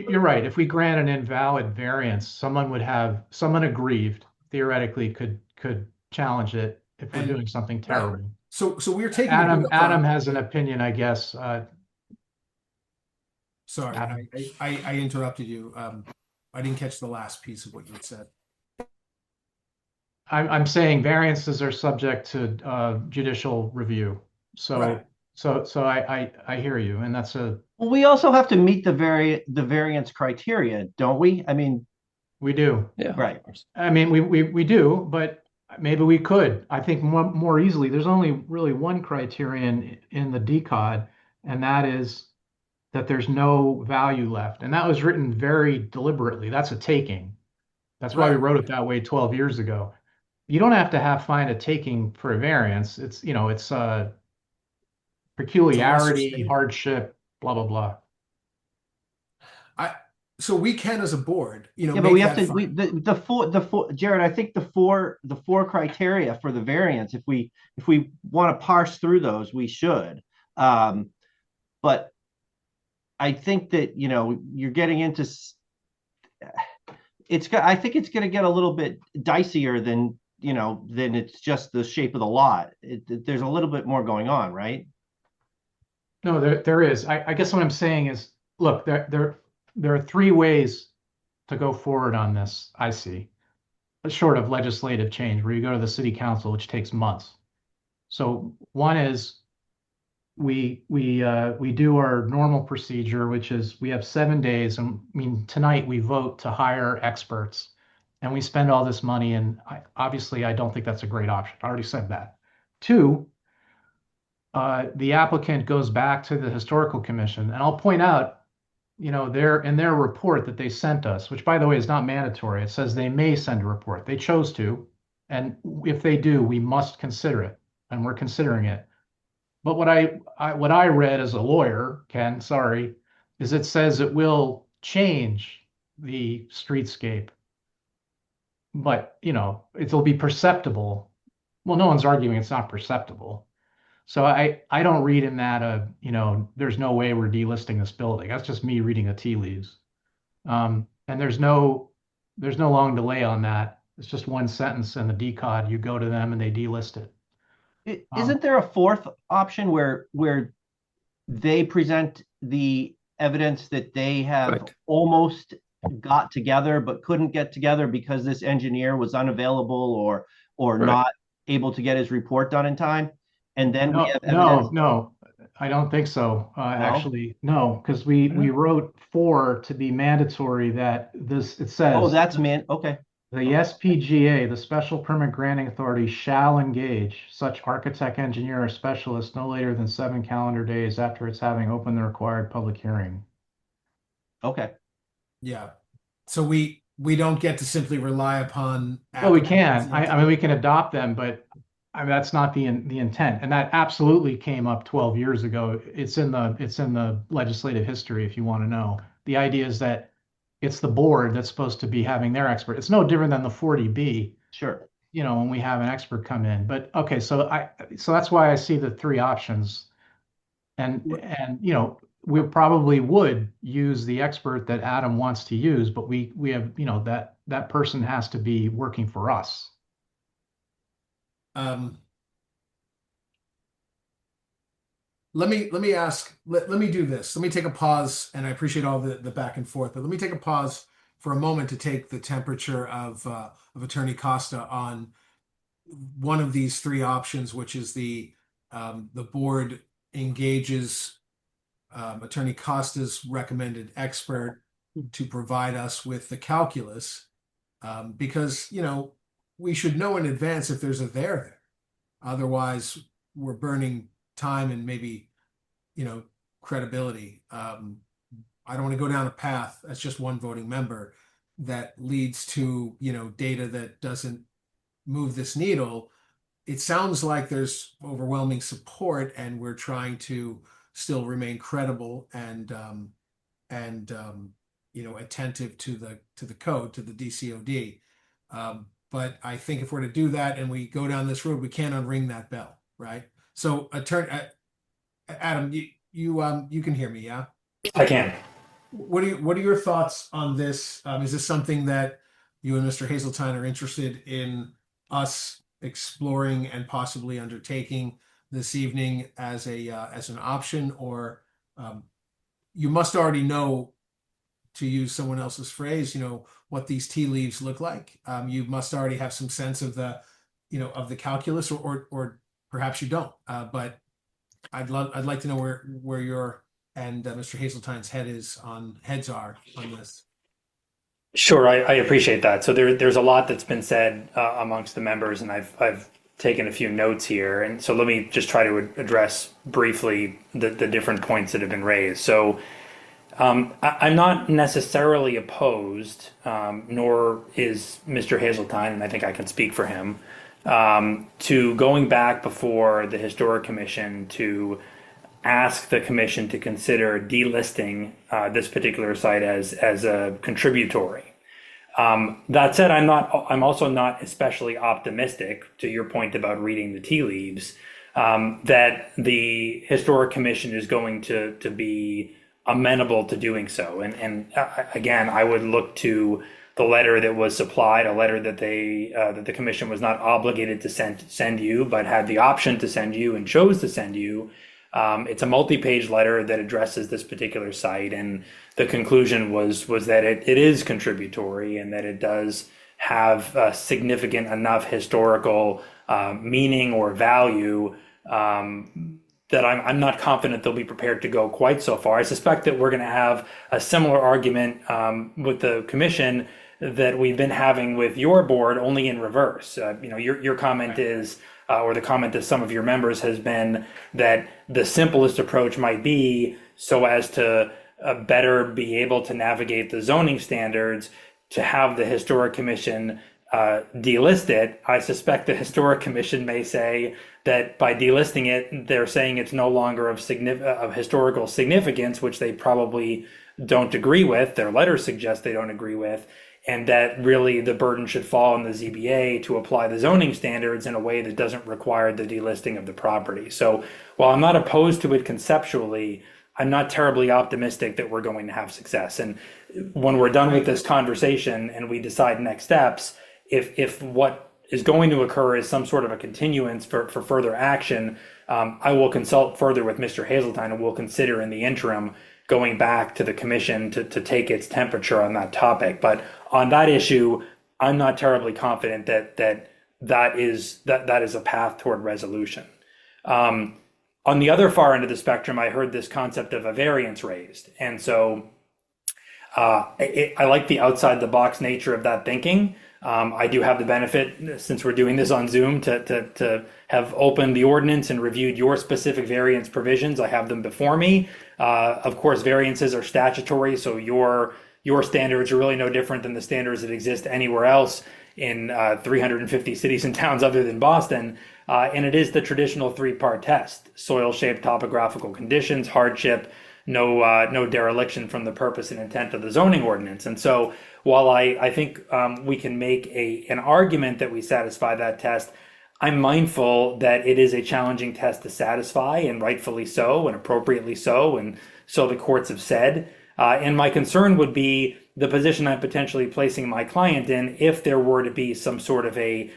S4: you're right. If we grant an invalid variance, someone aggrieved theoretically could challenge it if we're doing something terrible.
S2: Right. So we're taking
S4: Adam has an opinion, I guess.
S2: Sorry,
S4: Adam.
S2: I interrupted you. I didn't catch the last piece of what you had said.
S4: I'm saying variances are subject to judicial review. So
S2: Right.
S4: So I hear you, and that's a.
S5: Well, we also have to meet the variance criteria, don't we? I mean,
S4: We do.
S6: Yeah.
S5: right.
S4: I mean, we do, but maybe we could. I think more easily. There's only really one criterion in the decod, and that is that there's no value left. And that was written very deliberately. That's a taking. That's why we wrote it that way 12 years ago. You don't have to find a taking for a variance. It's peculiarity, hardship, blah blah blah.
S2: So we can, as a board,
S5: Yeah, but we have to the four Jared, I think the four criteria for the variance, if we want to parse through those, we should. But I think that you're getting into I think it's going to get a little bit dicier than it's just the shape of the lot. There's a little bit more going on, right?
S4: No, there is. I guess what I'm saying is, look, there are three ways to go forward on this, I see, short of legislative change, where you go to the city council, which takes months. So one is we do our normal procedure, which is we have 7 days. And I mean, tonight we vote to hire experts and we spend all this money. And obviously, I don't think that's a great option. I already said that. Two, the applicant goes back to the historical commission. And I'll point out, in their report that they sent us, which by the way is not mandatory. It says they may send a report. They chose to. And if they do, we must consider it. And we're considering it. But what I read as a lawyer, Ken, sorry, is it says it will change the streetscape. But, it'll be perceptible. Well, no one's arguing it's not perceptible. So I don't read in that, there's no way we're delisting this building. That's just me reading the tea leaves. And there's no long delay on that. It's just one sentence in the decod. You go to them and they delist it.
S5: Isn't there a fourth option where they present the evidence that they have almost got together but couldn't get together because this engineer was unavailable or
S6: Right.
S5: not able to get his report done in time. And then we have evidence.
S4: No, I don't think so.
S5: No?
S4: Actually, no, because we wrote 4 to be mandatory that it
S5: Oh,
S4: says
S5: that's okay.
S4: the SPGA, the Special Permit Granting Authority, shall engage such architect, engineer, or specialist no later than 7 calendar days after its having opened the required public hearing.
S5: Okay.
S2: Yeah. So we don't get to simply rely upon.
S4: Well, we
S2: applicants.
S4: can. I mean, we can adopt them, but I mean, that's not the intent. And that absolutely came up 12 years ago. It's in the legislative history if you want to know. The idea is that it's the board that's supposed to be having their expert. It's no different than the 40B,
S5: Sure.
S4: you know, when we have an expert come in. But okay, so that's why I see the 3 options. And you know, we probably would use the expert that Adam wants to use, but we have, you know, that person has to be working for us.
S2: Let me ask. Let me do this. Let me take a pause, and I appreciate all the back and forth. But let me take a pause for a moment to take the temperature of Attorney Costa on one of these 3 options, which is the board engages Attorney Costa's recommended expert to provide us with the calculus, because you know we should know in advance if there's a there. Otherwise, we're burning time and maybe, you know, credibility. I don't want to go down a path that's just one voting member that leads to, you know, data that doesn't move this needle. It sounds like there's overwhelming support, and we're trying to still remain credible and you know, attentive to the code, to the DCOD. But I think if we're to do that and we go down this road, we can't unring that bell, right? So, Adam, you can hear me, yeah?
S3: I can.
S2: What are your thoughts on this? Is this something that you and Mr. Hazeltine are interested in us exploring and possibly undertaking this evening as an option, or you must already know, to use someone else's phrase, you know, what these tea leaves look like. You must already have some sense of the, you know, of the calculus, or perhaps you don't. But I'd like to know where your and Mr. Hazeltine's heads are on this.
S3: Sure, I appreciate that. So there's a lot that's been said amongst the members, and I've taken a few notes here. And so let me just try to address briefly the different points that have been raised. So I'm not necessarily opposed, nor is Mr. Hazeltine, and I think I can speak for him, to going back before the Historic Commission to ask the commission to consider delisting this particular site as a contributory. That said, I'm also not especially optimistic, to your point about reading the tea leaves, that the Historic Commission is going to be amenable to doing so. And again, I would look to the letter that was supplied, a letter that that the commission was not obligated to send you, but had the option to send you and chose to send you. It's a multi-page letter that addresses this particular site, and the conclusion was that it is contributory and that it does have significant enough historical meaning or value that I'm not confident they'll be prepared to go quite so far. I suspect that we're going to have a similar argument with the commission that we've been having with your board, only in reverse. You know, your comment is, or the comment of some of your members has been that the simplest approach might be so as to better be able to navigate the zoning standards to have the Historic Commission delist it. I suspect the Historic Commission may say that by delisting it, they're saying it's no longer of historical significance, which they probably don't agree with. Their letters suggest they don't agree with, and that really the burden should fall on the ZBA to apply the zoning standards in a way that doesn't require the delisting of the property. So while I'm not opposed to it conceptually, I'm not terribly optimistic that we're going to have success. And when we're done with this conversation and we decide next steps, if what is going to occur is some sort of a continuance for further action, I will consult further with Mr. Hazeltine, and we'll consider in the interim going back to the commission to take its temperature on that topic. But on that issue, I'm not terribly confident that that is a path toward resolution. On the other far end of the spectrum, I heard this concept of a variance raised, and so I like the outside the box nature of that thinking. I do have the benefit, since we're doing this on Zoom, to have opened the ordinance and reviewed your specific variance provisions. I have them before me. Of course, variances are statutory, so your standards are really no different than the standards that exist anywhere else in 350 cities and towns other than Boston. And it is the traditional three-part test: soil shape, topographical conditions, hardship, no dereliction from the purpose and intent of the zoning ordinance. And so while I think we can make an argument that we satisfy that test, I'm mindful that it is a challenging test to satisfy, and rightfully so, and appropriately so, and so the courts have said. And my concern would be the position I'm potentially placing my client in if there were to be some sort of a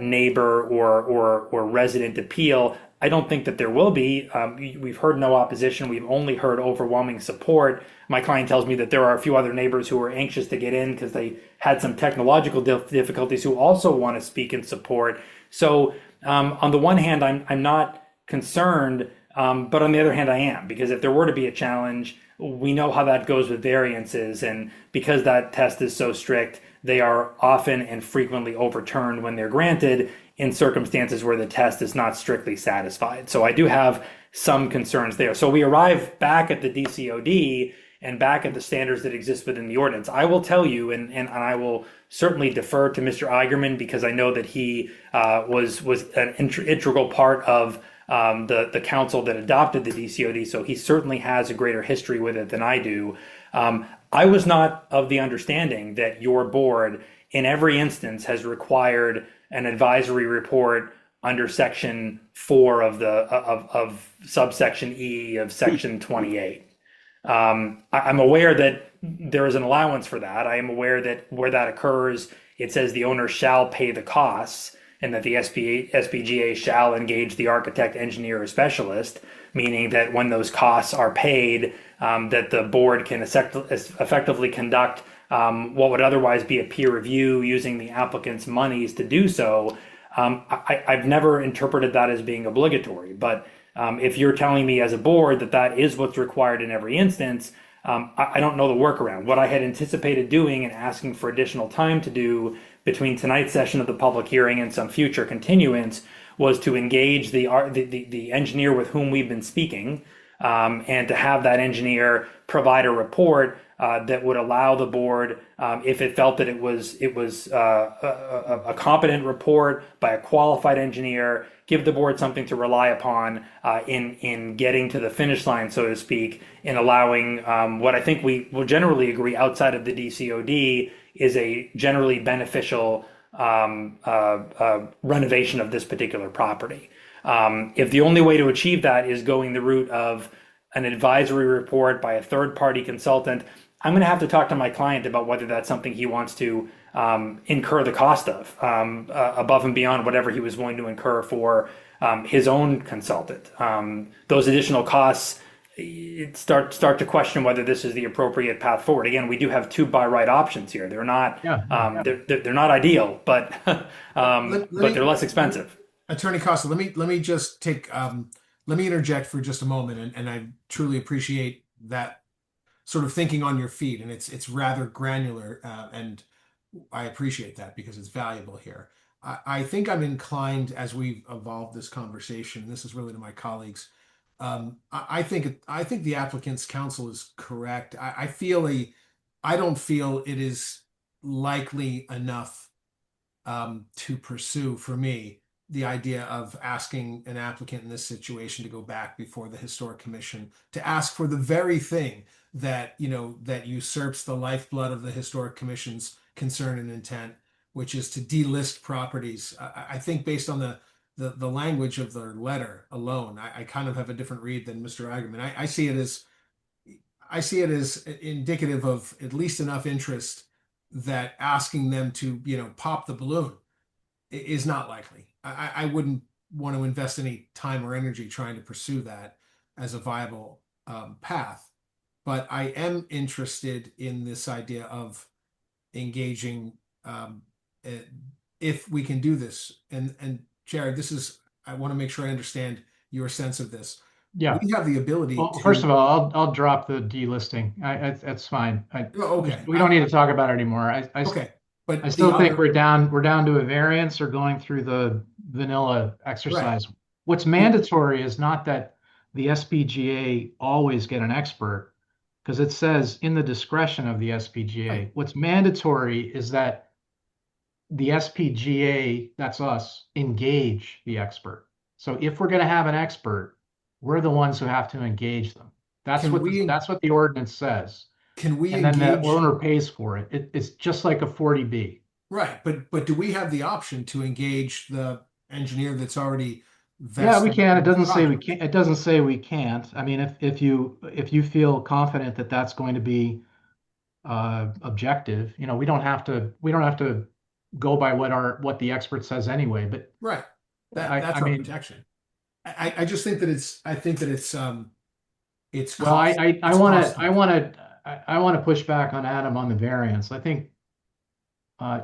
S3: neighbor or resident appeal. I don't think that there will be. We've heard no opposition. We've only heard overwhelming support. My client tells me that there are a few other neighbors who are anxious to get in because they had some technological difficulties, who also want to speak in support. So on the one hand, I'm not concerned, but on the other hand, I am, because if there were to be a challenge, we know how that goes with variances. And because that test is so strict, they are often and frequently overturned when they're granted in circumstances where the test is not strictly satisfied. So I do have some concerns there. So we arrive back at the DCOD and back at the standards that exist within the ordinance. I will tell you, and I will certainly defer to Mr. Eigerman, because I know that he was an integral part of the council that adopted the DCOD, so he certainly has a greater history with it than I do. I was not of the understanding that your board in every instance has required an advisory report under section 4 of subsection E of section 28. I'm aware that there is an allowance for that. I am aware that where that occurs, it says the owner shall pay the costs, and that the SPGA shall engage the architect, engineer, or specialist, meaning that when those costs are paid, that the board can effectively conduct what would otherwise be a peer review using the applicant's monies to do so. I've never interpreted that as being obligatory, but if you're telling me as a board that that is what's required in every instance, I don't know the workaround. What I had anticipated doing and asking for additional time to do between tonight's session of the public hearing and some future continuance was to engage the engineer with whom we've been speaking, and to have that engineer provide a report that would allow the board, if it felt that it was a competent report by a qualified engineer, give the board something to rely upon in getting to the finish line, so to speak, in allowing what I think we will generally agree outside of the DCOD is a generally beneficial renovation of this particular property. If the only way to achieve that is going the route of an advisory report by a third-party consultant, I'm going to have to talk to my client about whether that's something he wants to incur the cost of, above and beyond whatever he was willing to incur for his own consultant. Those additional costs start to question whether this is the appropriate path forward. Again, we do have two by right options here. They're not they're not ideal, but but they're less expensive.
S2: Attorney Costa, let me just take let me interject for just a moment, and I truly appreciate that sort of thinking on your feet, and it's rather granular, and I appreciate that because it's valuable here. I think I'm inclined, as we've evolved this conversation, and this is really to my colleagues, I think the applicant's counsel is correct. I don't feel it is likely enough to pursue, for me, the idea of asking an applicant in this situation to go back before the Historic Commission to ask for the very thing that that usurps the lifeblood of the Historic Commission's concern and intent, which is to delist properties. I think based on the language of their letter alone, I kind of have a different read than Mr. Eigerman. I see it as indicative of at least enough interest that asking them to pop the balloon is not likely. I wouldn't want to invest any time or energy trying to pursue that as a viable path. But I am interested in this idea of engaging if we can do this, and Jared, I want to make sure I understand your sense of this.
S4: Yeah.
S2: We have the ability
S4: Well,
S2: to.
S4: first of all, I'll drop the delisting. That's fine.
S2: Okay.
S4: We don't need to talk about it anymore.
S2: Okay. But
S4: I still think we're down to a variance or going through the vanilla exercise.
S2: Right.
S4: What's mandatory is not that the SPGA always get an expert, because it says in the discretion of the SPGA.
S2: Right.
S4: What's mandatory is that the SPGA, that's us, engage the expert. So if we're going to have an expert, we're the ones who have to engage them. That's what the ordinance says.
S2: Can we
S4: And then the
S2: engage?
S4: owner pays for it. It's just like a 40B.
S2: Right, but do we have the option to engage the engineer that's already
S4: Yeah, we
S2: vested
S4: can.
S2: in
S4: It
S2: the
S4: doesn't say we
S2: project?
S4: can't. It doesn't say we can't. I mean, if you feel confident that that's going to be objective, we don't have to go by what the expert says anyway. But
S2: Right, that's
S4: I
S2: our
S4: mean,
S2: protection. I just think that it's it's
S4: well, I
S2: costly.
S4: want to push back on Adam on the variance. I think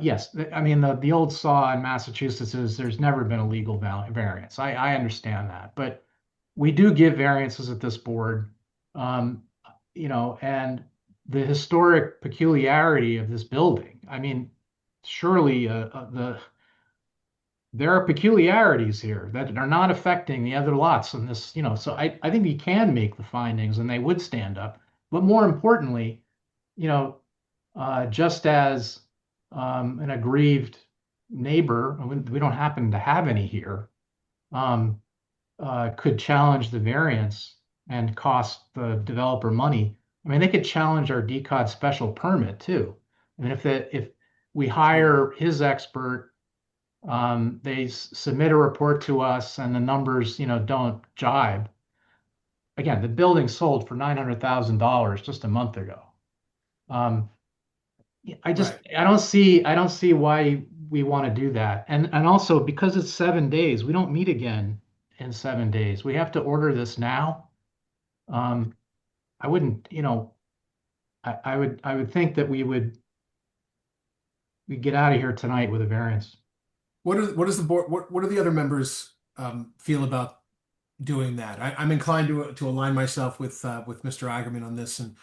S4: yes, I mean the old saw in Massachusetts is there's never been a legal variance. I understand that, but we do give variances at this board, and the historic peculiarity of this building. I mean, surely there are peculiarities here that are not affecting the other lots in this. So I think we can make the findings and they would stand up. But more importantly, just as an aggrieved neighbor, we don't happen to have any here, could challenge the variance and cost the developer money. I mean, they could challenge our DCOD special permit too. I mean, if we hire his expert, they submit a report to us and the numbers, don't jibe. Again, the building sold for $900,000 just a month ago. I don't see why we want to do that. And also because it's 7 days, we don't meet again in 7 days. We have to order this now. I wouldn't, I would think that we'd get out of here tonight with a variance.
S2: What does the board? What do the other members feel about doing that? I'm inclined to align myself with Mr. Eigerman on this and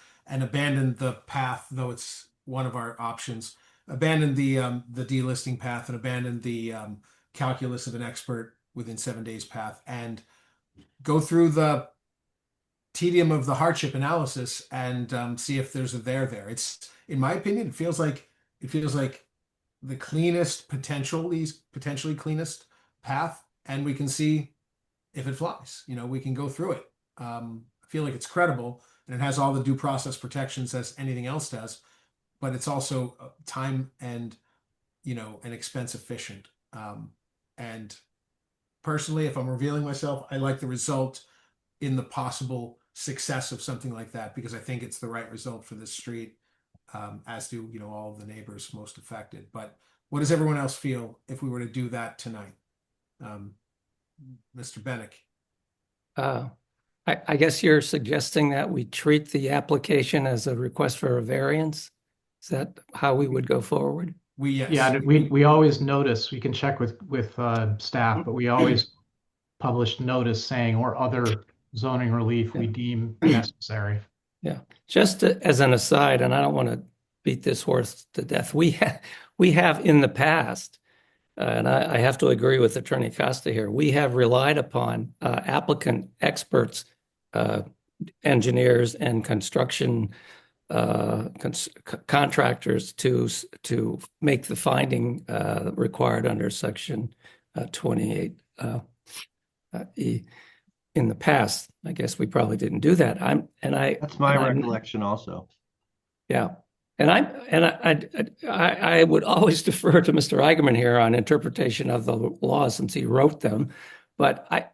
S2: abandon the path, though it's one of our options. Abandon the delisting path and abandon the calculus of an expert within 7 days path, and go through the tedium of the hardship analysis and see if there's a there. It's, in my opinion, it feels like the cleanest, potentially cleanest path, and we can see if it flies. We can go through it. I feel like it's credible and it has all the due process protections as anything else does, but it's also time and and expense efficient. And personally, if I'm revealing myself, I like the result in the possible success of something like that, because I think it's the right result for this street, as do all of the neighbors most affected. But what does everyone else feel if we were to do that tonight? Mr. Bennick.
S6: I guess you're suggesting that we treat the application as a request for a variance. Is that how we would go forward?
S4: Yeah, we always notice. We can check with staff, but we always publish notice saying or other zoning relief we deem necessary.
S6: Yeah, just as an aside, and I don't want to beat this horse to death. We have in the past, and I have to agree with Attorney Costa here. We have relied upon applicant experts, engineers, and construction contractors to make the finding required under Section 28 E. In the past, I guess we probably didn't do that.
S5: That's my recollection also.
S6: Yeah. And I would always defer to Mr. Eigerman here on interpretation of the laws since he wrote them. But I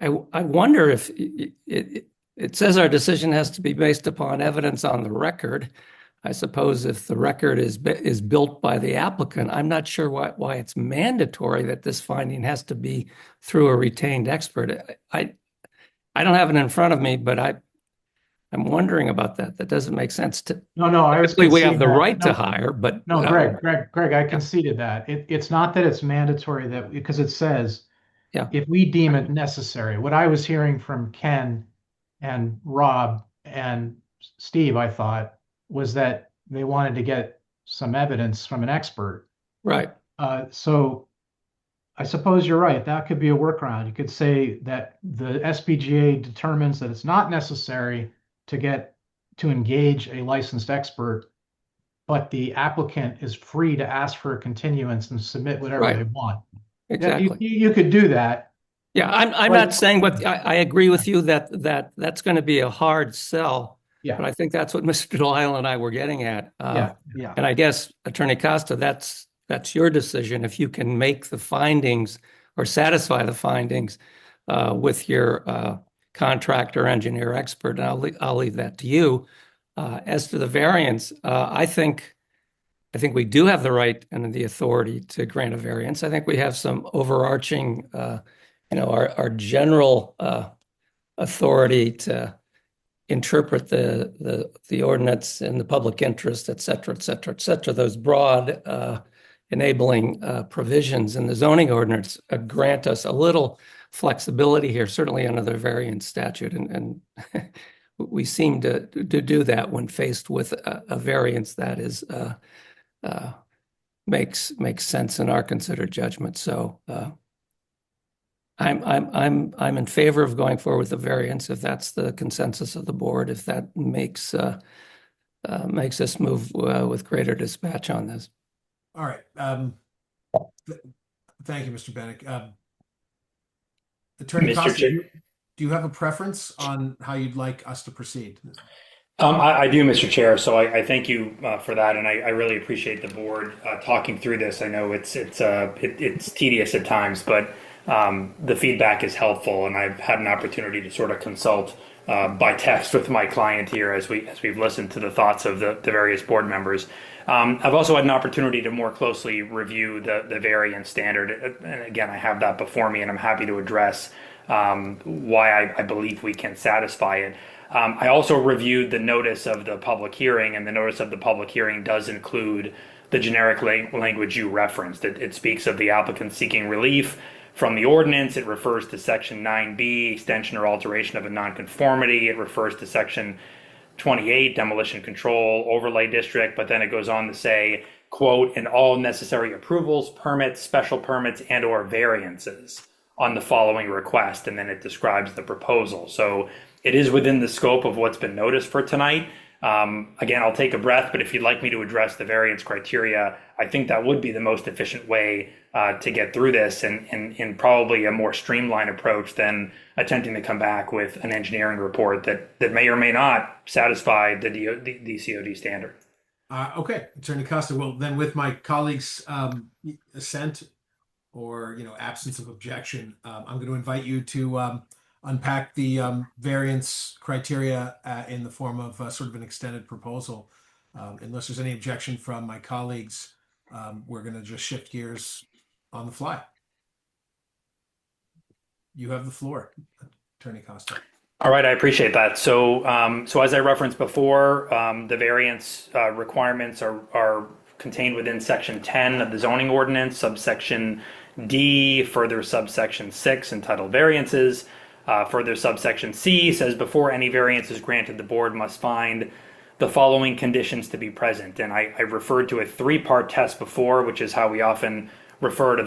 S6: wonder if it says our decision has to be based upon evidence on the record. I suppose if the record is built by the applicant, I'm not sure why it's mandatory that this finding has to be through a retained expert. I don't have it in front of me, but I'm wondering about that. That doesn't make sense to.
S4: No, I was
S6: Typically, we have
S4: conceding
S6: the
S4: that.
S6: right to
S4: No,
S6: hire, but
S4: no, Greg, I conceded that. It's not that it's mandatory that because it says
S6: Yeah.
S4: if we deem it necessary. What I was hearing from Ken and Rob and Steve, I thought, was that they wanted to get some evidence from an expert.
S6: Right.
S4: So I suppose you're right. That could be a workaround. You could say that the SPGA determines that it's not necessary to engage a licensed expert, but the applicant is free to ask for a continuance and submit whatever
S6: Right.
S4: they want.
S6: Exactly.
S4: You could do that.
S6: Yeah, I'm not saying what I agree with you that's going to be a hard sell.
S4: Yeah.
S6: But I think that's what Mr. Delisle and I were getting at.
S4: Yeah.
S6: And I guess Attorney Costa, that's your decision. If you can make the findings or satisfy the findings with your contractor, engineer, expert, and I'll leave that to you. As to the variance, I think we do have the right and the authority to grant a variance. I think we have some overarching, our general authority to interpret the ordinance in the public interest, et cetera, et cetera, et cetera. Those broad enabling provisions in the zoning ordinance grant us a little flexibility here, certainly under the variance statute, and we seem to do that when faced with a variance that is makes sense in our considered judgment. So I'm in favor of going forward with the variance if that's the consensus of the board. If that makes us move with greater dispatch on this.
S2: All right. Thank you, Mr. Bennett. Attorney Costa, do you have a preference on how you'd like us to proceed?
S3: I do, Mr. Chair. So I thank you for that, and I really appreciate the board talking through this. I know it's tedious at times, but the feedback is helpful, and I've had an opportunity to sort of consult by text with my client here as we've listened to the thoughts of the various board members. I've also had an opportunity to more closely review the variance standard, and again, I have that before me, and I'm happy to address why I believe we can satisfy it. I also reviewed the notice of the public hearing, and the notice of the public hearing does include the generic language you referenced. It speaks of the applicant seeking relief from the ordinance. It refers to Section 9B, extension or alteration of a nonconformity. It refers to Section 28, demolition control overlay district, but then it goes on to say, quote, "and all necessary approvals, permits, special permits, and or variances on the following request," and then it describes the proposal. So it is within the scope of what's been noticed for tonight. Again, I'll take a breath, but if you'd like me to address the variance criteria, I think that would be the most efficient way to get through this, and probably a more streamlined approach than attempting to come back with an engineering report that may or may not satisfy the DCOD standard.
S2: Okay, Attorney Costa. Well, then with my colleague's assent or absence of objection, I'm going to invite you to unpack the variance criteria in the form of sort of an extended proposal. Unless there's any objection from my colleagues, we're going to just shift gears on the fly. You have the floor, Attorney Costa.
S3: All right, I appreciate that. So as I referenced before, the variance requirements are contained within Section 10 of the zoning ordinance, subsection D, further subsection 6 entitled variances. Further subsection C says before any variance is granted, the board must find the following conditions to be present. And I referred to a three-part test before, which is how we often refer to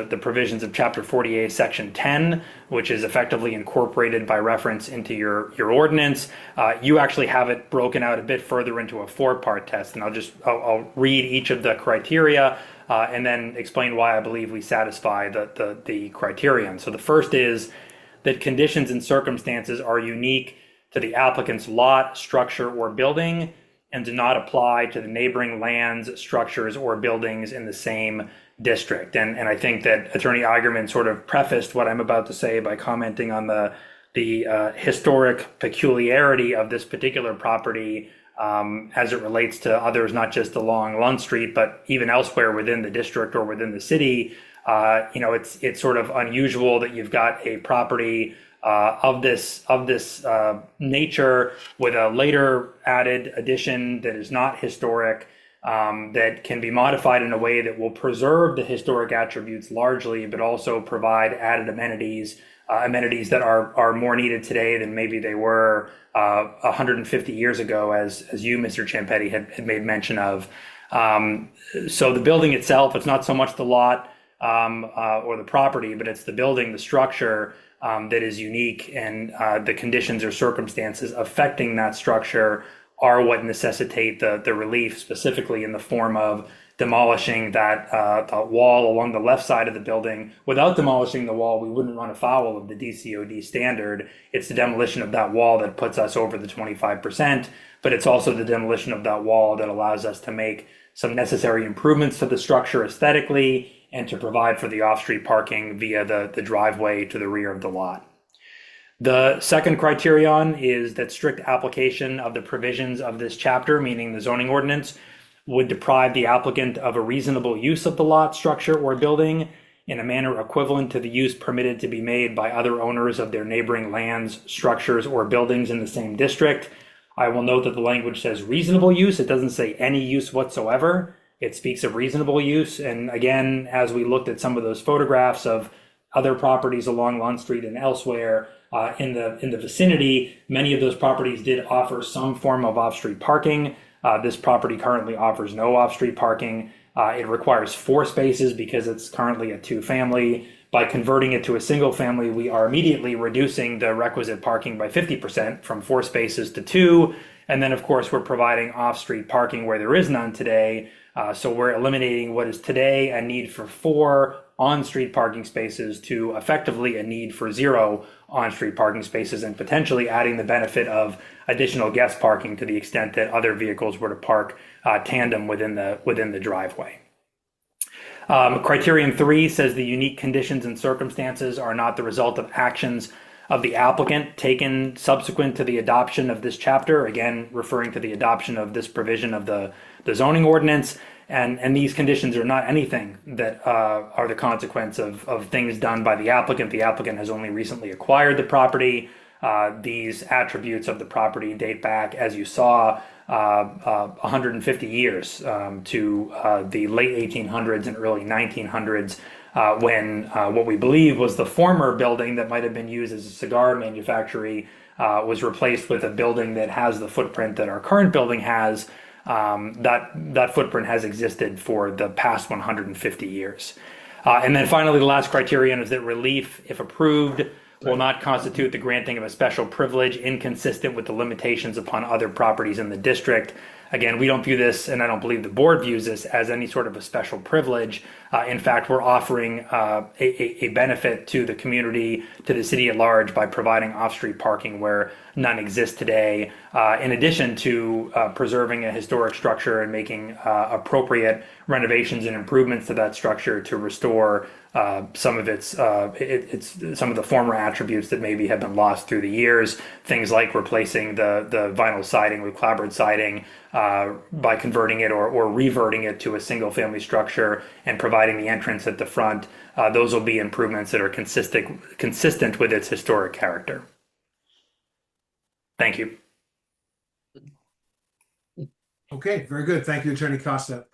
S3: the provisions of Chapter 48, Section 10, which is effectively incorporated by reference into your ordinance. You actually have it broken out a bit further into a four-part test, and I'll read each of the criteria and then explain why I believe we satisfy the criterion. So the first is that conditions and circumstances are unique to the applicant's lot, structure, or building, and do not apply to the neighboring lands, structures, or buildings in the same district. And I think that Attorney Eigerman sort of prefaced what I'm about to say by commenting on the historic peculiarity of this particular property as it relates to others, not just along Lund Street, but even elsewhere within the district or within the city. It's sort of unusual that you've got a property of this nature, with a later added addition that is not historic, that can be modified in a way that will preserve the historic attributes largely, but also provide added amenities that are more needed today than maybe they were 150 years ago, as you, Mr. Ciampetti, had made mention of. So the building itself, it's not so much the lot or the property, but it's the building, the structure that is unique, and the conditions or circumstances affecting that structure are what necessitate the relief, specifically in the form of demolishing that wall along the left side of the building. Without demolishing the wall, we wouldn't run afoul of the DCOD standard. It's the demolition of that wall that puts us over the 25%, but it's also the demolition of that wall that allows us to make some necessary improvements to the structure aesthetically and to provide for the off-street parking via the driveway to the rear of the lot. The second criterion is that strict application of the provisions of this chapter, meaning the zoning ordinance, would deprive the applicant of a reasonable use of the lot, structure, or building in a manner equivalent to the use permitted to be made by other owners of their neighboring lands, structures, or buildings in the same district. I will note that the language says reasonable use. It doesn't say any use whatsoever. It speaks of reasonable use. And again, as we looked at some of those photographs of other properties along Lund Street and elsewhere in the vicinity, many of those properties did offer some form of off-street parking. This property currently offers no off-street parking. It requires 4 spaces because it's currently a 2-family. By converting it to a single family, we are immediately reducing the requisite parking by 50% from 4 spaces to 2. And then, of course, we're providing off-street parking where there is none today. So we're eliminating what is today a need for 4 on-street parking spaces to effectively a need for 0 on-street parking spaces, and potentially adding the benefit of additional guest parking to the extent that other vehicles were to park tandem within the driveway. Criterion 3 says the unique conditions and circumstances are not the result of actions of the applicant taken subsequent to the adoption of this chapter, again referring to the adoption of this provision of the zoning ordinance. And these conditions are not anything that are the consequence of things done by the applicant. The applicant has only recently acquired the property. These attributes of the property date back, as you saw, 150 years to the late 1800s and early 1900s, when what we believe was the former building that might have been used as a cigar manufactory was replaced with a building that has the footprint that our current building has. That footprint has existed for the past 150 years. And then finally, the last criterion is that relief, if approved, will not constitute the granting of a special privilege inconsistent with the limitations upon other properties in the district. Again, we don't view this, and I don't believe the board views this, as any sort of a special privilege. In fact, we're offering a benefit to the community, to the city at large, by providing off-street parking where none exists today, in addition to preserving a historic structure and making appropriate renovations and improvements to that structure to restore some of some of the former attributes that maybe have been lost through the years. Things like replacing the vinyl siding with clapboard siding by converting it or reverting it to a single family structure and providing the entrance at the front. Those will be improvements that are consistent with its historic character. Thank you.
S2: Okay, very good. Thank you, Attorney Costa.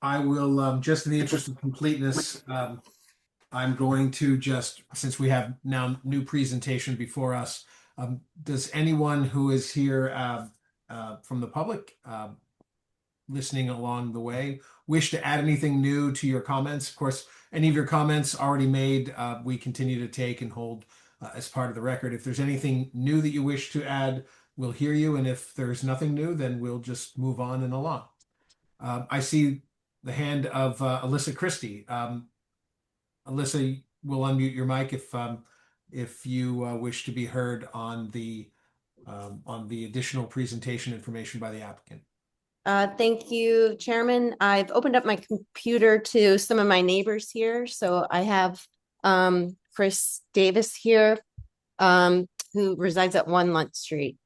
S2: I will, just in the interest of completeness, I'm going to just, since we have now new presentation before us, does anyone who is here from the public listening along the way wish to add anything new to your comments? Of course, any of your comments already made, we continue to take and hold as part of the record. If there's anything new that you wish to add, we'll hear you. And if there's nothing new, then we'll just move on and along. I see the hand of Alyssa Christie. Alyssa, we'll unmute your mic if you wish to be heard on the additional presentation information by the applicant.
S11: Thank you, Chairman. I've opened up my computer to some of my neighbors here. So I have Chris Davis here, who resides at 1 Lunt Street.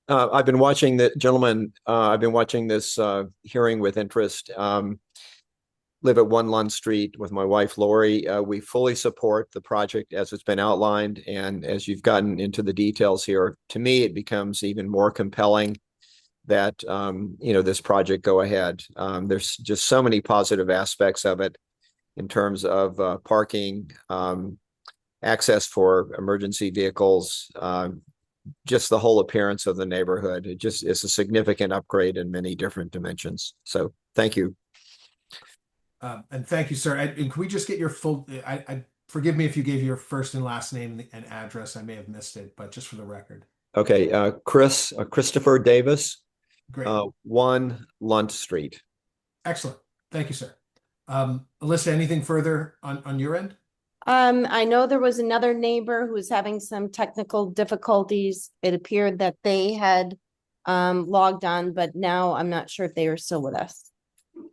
S14: I've been watching the gentleman. I've been watching this hearing with interest. live at 1 Lund Street with my wife, Lori. We fully support the project as it's been outlined. And as you've gotten into the details here, to me, it becomes even more compelling that, this project go ahead. There's just so many positive aspects of it in terms of parking, access for emergency vehicles, just the whole appearance of the neighborhood. It just is a significant upgrade in many different dimensions. So thank you.
S2: And thank you, sir. And can we just get your full, forgive me if you gave your first and last name and address. I may have missed it, but just for the record.
S14: Okay. Christopher Davis,
S2: Great.
S14: 1 Lund Street.
S2: Excellent. Thank you, sir. Alyssa, anything further on your end?
S11: I know there was another neighbor who was having some technical difficulties. It appeared that they had logged on, but now I'm not sure if they are still with us.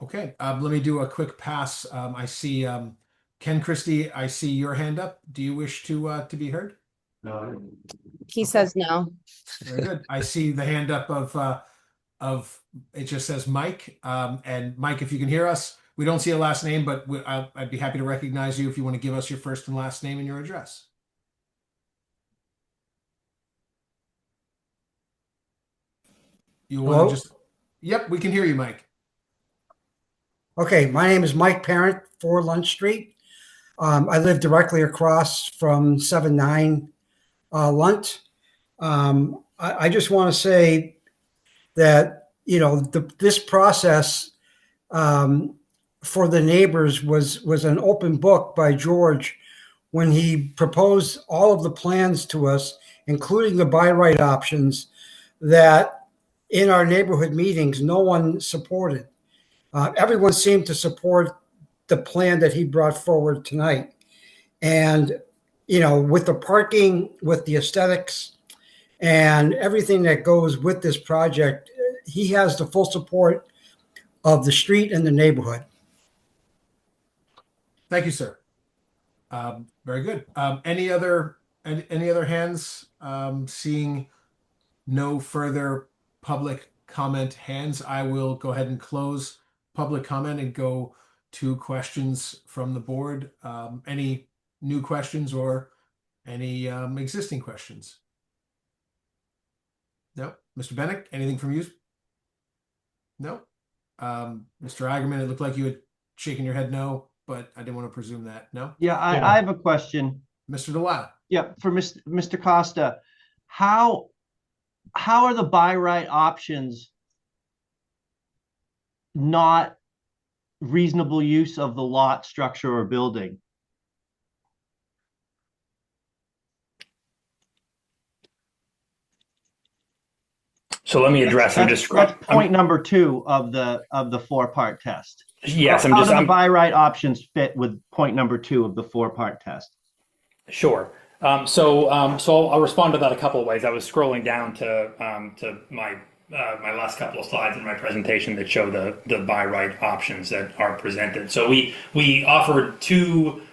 S2: Okay, let me do a quick pass. I see Ken Christie, I see your hand up. Do you wish to be heard?
S11: No. He says no.
S2: Very good. I see the hand up of it just says Mike. And Mike, if you can hear us, we don't see a last name, but I'd be happy to recognize you if you want to give us your first and last name and your address. You want to just? Yep, we can hear you, Mike.
S15: Okay, my name is Mike Parent, 4 Lund Street. I live directly across from 79 Lunt. I just want to say that, this process for the neighbors was an open book by George when he proposed all of the plans to us, including the by right options that in our neighborhood meetings, no one supported. Everyone seemed to support the plan that he brought forward tonight. And, with the parking, with the aesthetics, and everything that goes with this project, he has the full support of the street and the neighborhood.
S2: Thank you, sir. Very good. Any other hands? Seeing no further public comment hands, I will go ahead and close public comment and go to questions from the board. Any new questions or any existing questions? No. Mr. Bennett, anything from you? No. Mr. Eigerman, it looked like you had shaken your head no, but I didn't want to presume that. No?
S5: Yeah, I have a question.
S2: Mr. Delisle.
S5: Yeah, for Mr. Costa, how are the by right options not reasonable use of the lot, structure, or building?
S3: So let me address.
S5: That's point number 2 of the 4-part test.
S3: Yes,
S5: how do the by right options fit with point number 2 of the 4-part test?
S3: Sure. So I'll respond to that a couple of ways. I was scrolling down to my last couple of slides in my presentation that show the by right options that are presented. So we offered 2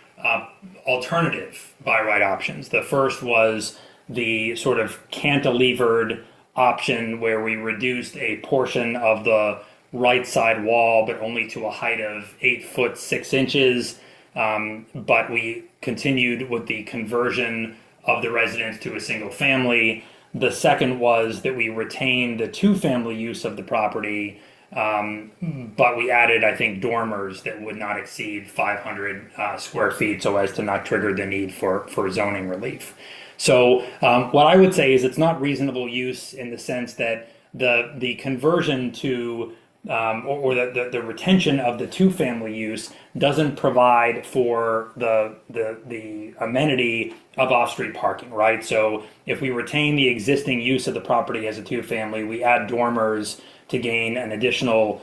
S3: alternative by right options. The first was the sort of cantilevered option where we reduced a portion of the right side wall, but only to a height of 8 foot 6 inches. But we continued with the conversion of the residence to a single family. The second was that we retained the 2-family use of the property, but we added, I think, dormers that would not exceed 500 square feet so as to not trigger the need for zoning relief. So what I would say is it's not reasonable use in the sense that the conversion to or the retention of the 2-family use doesn't provide for the amenity of off-street parking, right? So if we retain the existing use of the property as a 2-family, we add dormers to gain an additional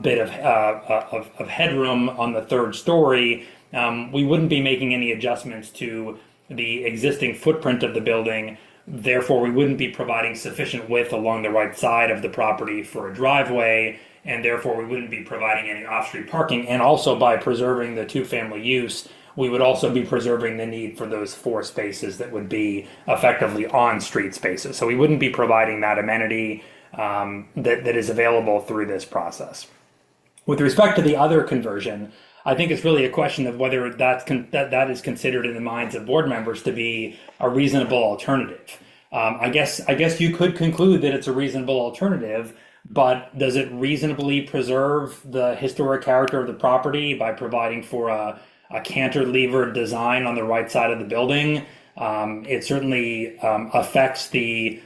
S3: bit of headroom on the 3rd story. We wouldn't be making any adjustments to the existing footprint of the building. Therefore, we wouldn't be providing sufficient width along the right side of the property for a driveway, and therefore we wouldn't be providing any off-street parking. And also, by preserving the 2-family use, we would also be preserving the need for those 4 spaces that would be effectively on-street spaces. So we wouldn't be providing that amenity that is available through this process. With respect to the other conversion, I think it's really a question of whether that is considered in the minds of board members to be a reasonable alternative. I guess you could conclude that it's a reasonable alternative, but does it reasonably preserve the historic character of the property by providing for a cantilever design on the right side of the building? It certainly affects the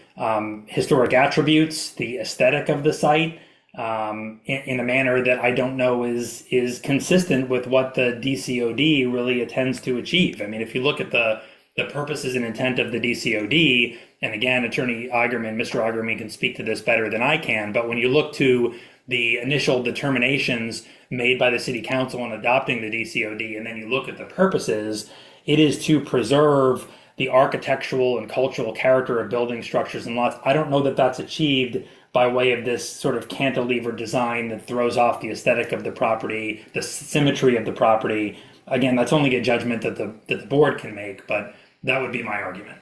S3: historic attributes, the aesthetic of the site, in a manner that I don't know is consistent with what the DCOD really intends to achieve. I mean, if you look at the purposes and intent of the DCOD, and again, Attorney Eigerman, Mr. Eigerman can speak to this better than I can, but when you look to the initial determinations made by the City Council in adopting the DCOD, and then you look at the purposes, it is to preserve the architectural and cultural character of building structures and lots. I don't know that that's achieved by way of this sort of cantilever design that throws off the aesthetic of the property, the symmetry of the property. Again, that's only a judgment that the board can make, but that would be my argument.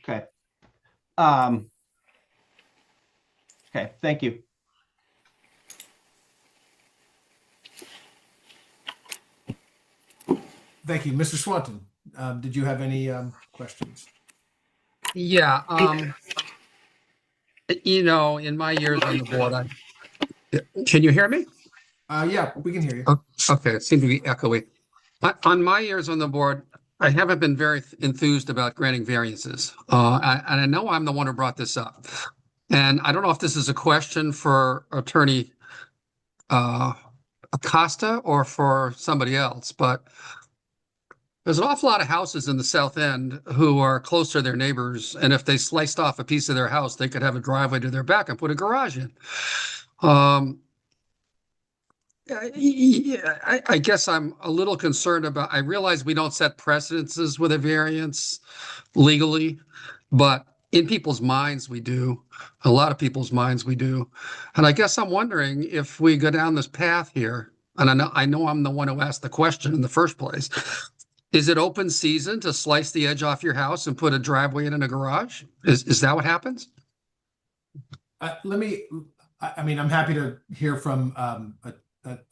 S5: Okay. Okay, thank you.
S2: Thank you. Mr. Swanton, did you have any questions?
S7: Yeah. You know, in my years on the board, can you hear me?
S2: Yeah, we can hear you.
S7: Okay, it seemed to be echoey. On my years on the board, I haven't been very enthused about granting variances. And I know I'm the one who brought this up. And I don't know if this is a question for Attorney Acosta or for somebody else, but there's an awful lot of houses in the South End who are close to their neighbors, and if they sliced off a piece of their house, they could have a driveway to their back and put a garage in. I guess I'm a little concerned about, I realize we don't set precedences with a variance legally, but in people's minds we do. A lot of people's minds we do. And I guess I'm wondering if we go down this path here, and I know I'm the one who asked the question in the first place. Is it open season to slice the edge off your house and put a driveway in and a garage? Is that what happens?
S2: I mean, I'm happy to hear from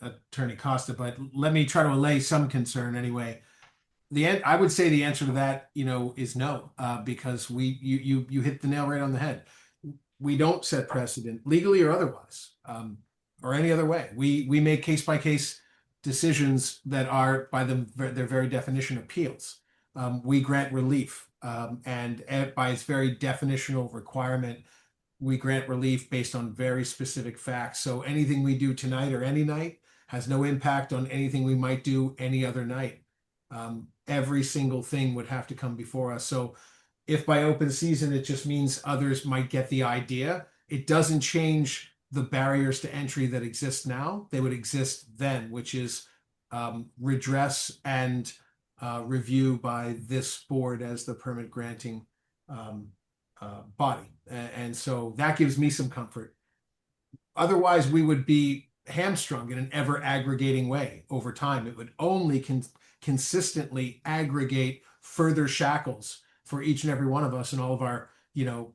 S2: Attorney Costa, but let me try to allay some concern anyway. I would say the answer to that, is no, because you hit the nail right on the head. We don't set precedent legally or otherwise, or any other way. We make case by case decisions that are, by their very definition, appeals. We grant relief, and by its very definitional requirement, we grant relief based on very specific facts. So anything we do tonight or any night has no impact on anything we might do any other night. Every single thing would have to come before us. So if by open season it just means others might get the idea, it doesn't change the barriers to entry that exist now. They would exist then, which is redress and review by this board as the permit granting body. And so that gives me some comfort. Otherwise, we would be hamstrung in an ever aggregating way over time. It would only consistently aggregate further shackles for each and every one of us and all of our,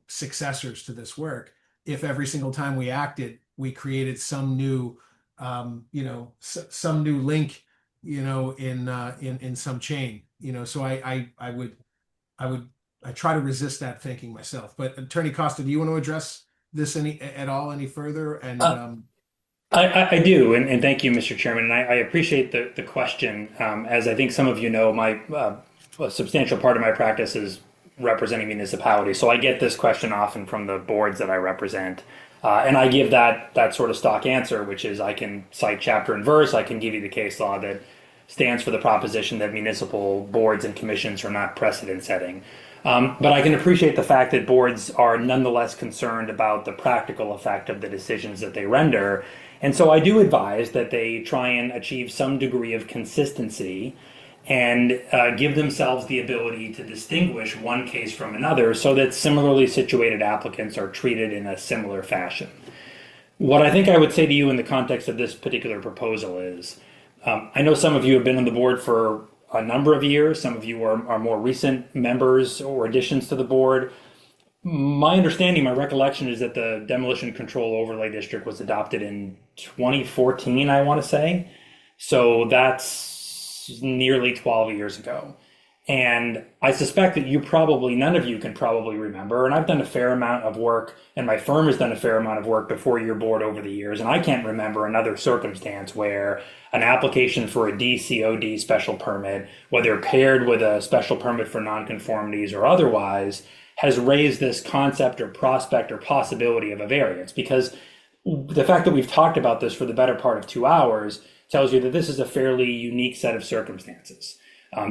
S2: successors to this work. If every single time we acted, we created some new, some new link, in some chain, so I try to resist that thinking myself. But Attorney Costa, do you want to address this any further? And
S3: I do, and thank you, Mr. Chairman. And I appreciate the question. As I think some of you know, a substantial part of my practice is representing municipalities. So I get this question often from the boards that I represent. And I give that sort of stock answer, which is I can cite chapter and verse. I can give you the case law that stands for the proposition that municipal boards and commissions are not precedent setting. But I can appreciate the fact that boards are nonetheless concerned about the practical effect of the decisions that they render. And so I do advise that they try and achieve some degree of consistency and give themselves the ability to distinguish one case from another so that similarly situated applicants are treated in a similar fashion. What I think I would say to you in the context of this particular proposal is, I know some of you have been on the board for a number of years. Some of you are more recent members or additions to the board. My understanding, my recollection is that the demolition control overlay district was adopted in 2014, I want to say. So that's nearly 12 years ago. And I suspect that none of you can probably remember. And I've done a fair amount of work, and my firm has done a fair amount of work before your board over the years. And I can't remember another circumstance where an application for a DCOD special permit, whether paired with a special permit for nonconformities or otherwise, has raised this concept or prospect or possibility of a variance. Because the fact that we've talked about this for the better part of 2 hours tells you that this is a fairly unique set of circumstances.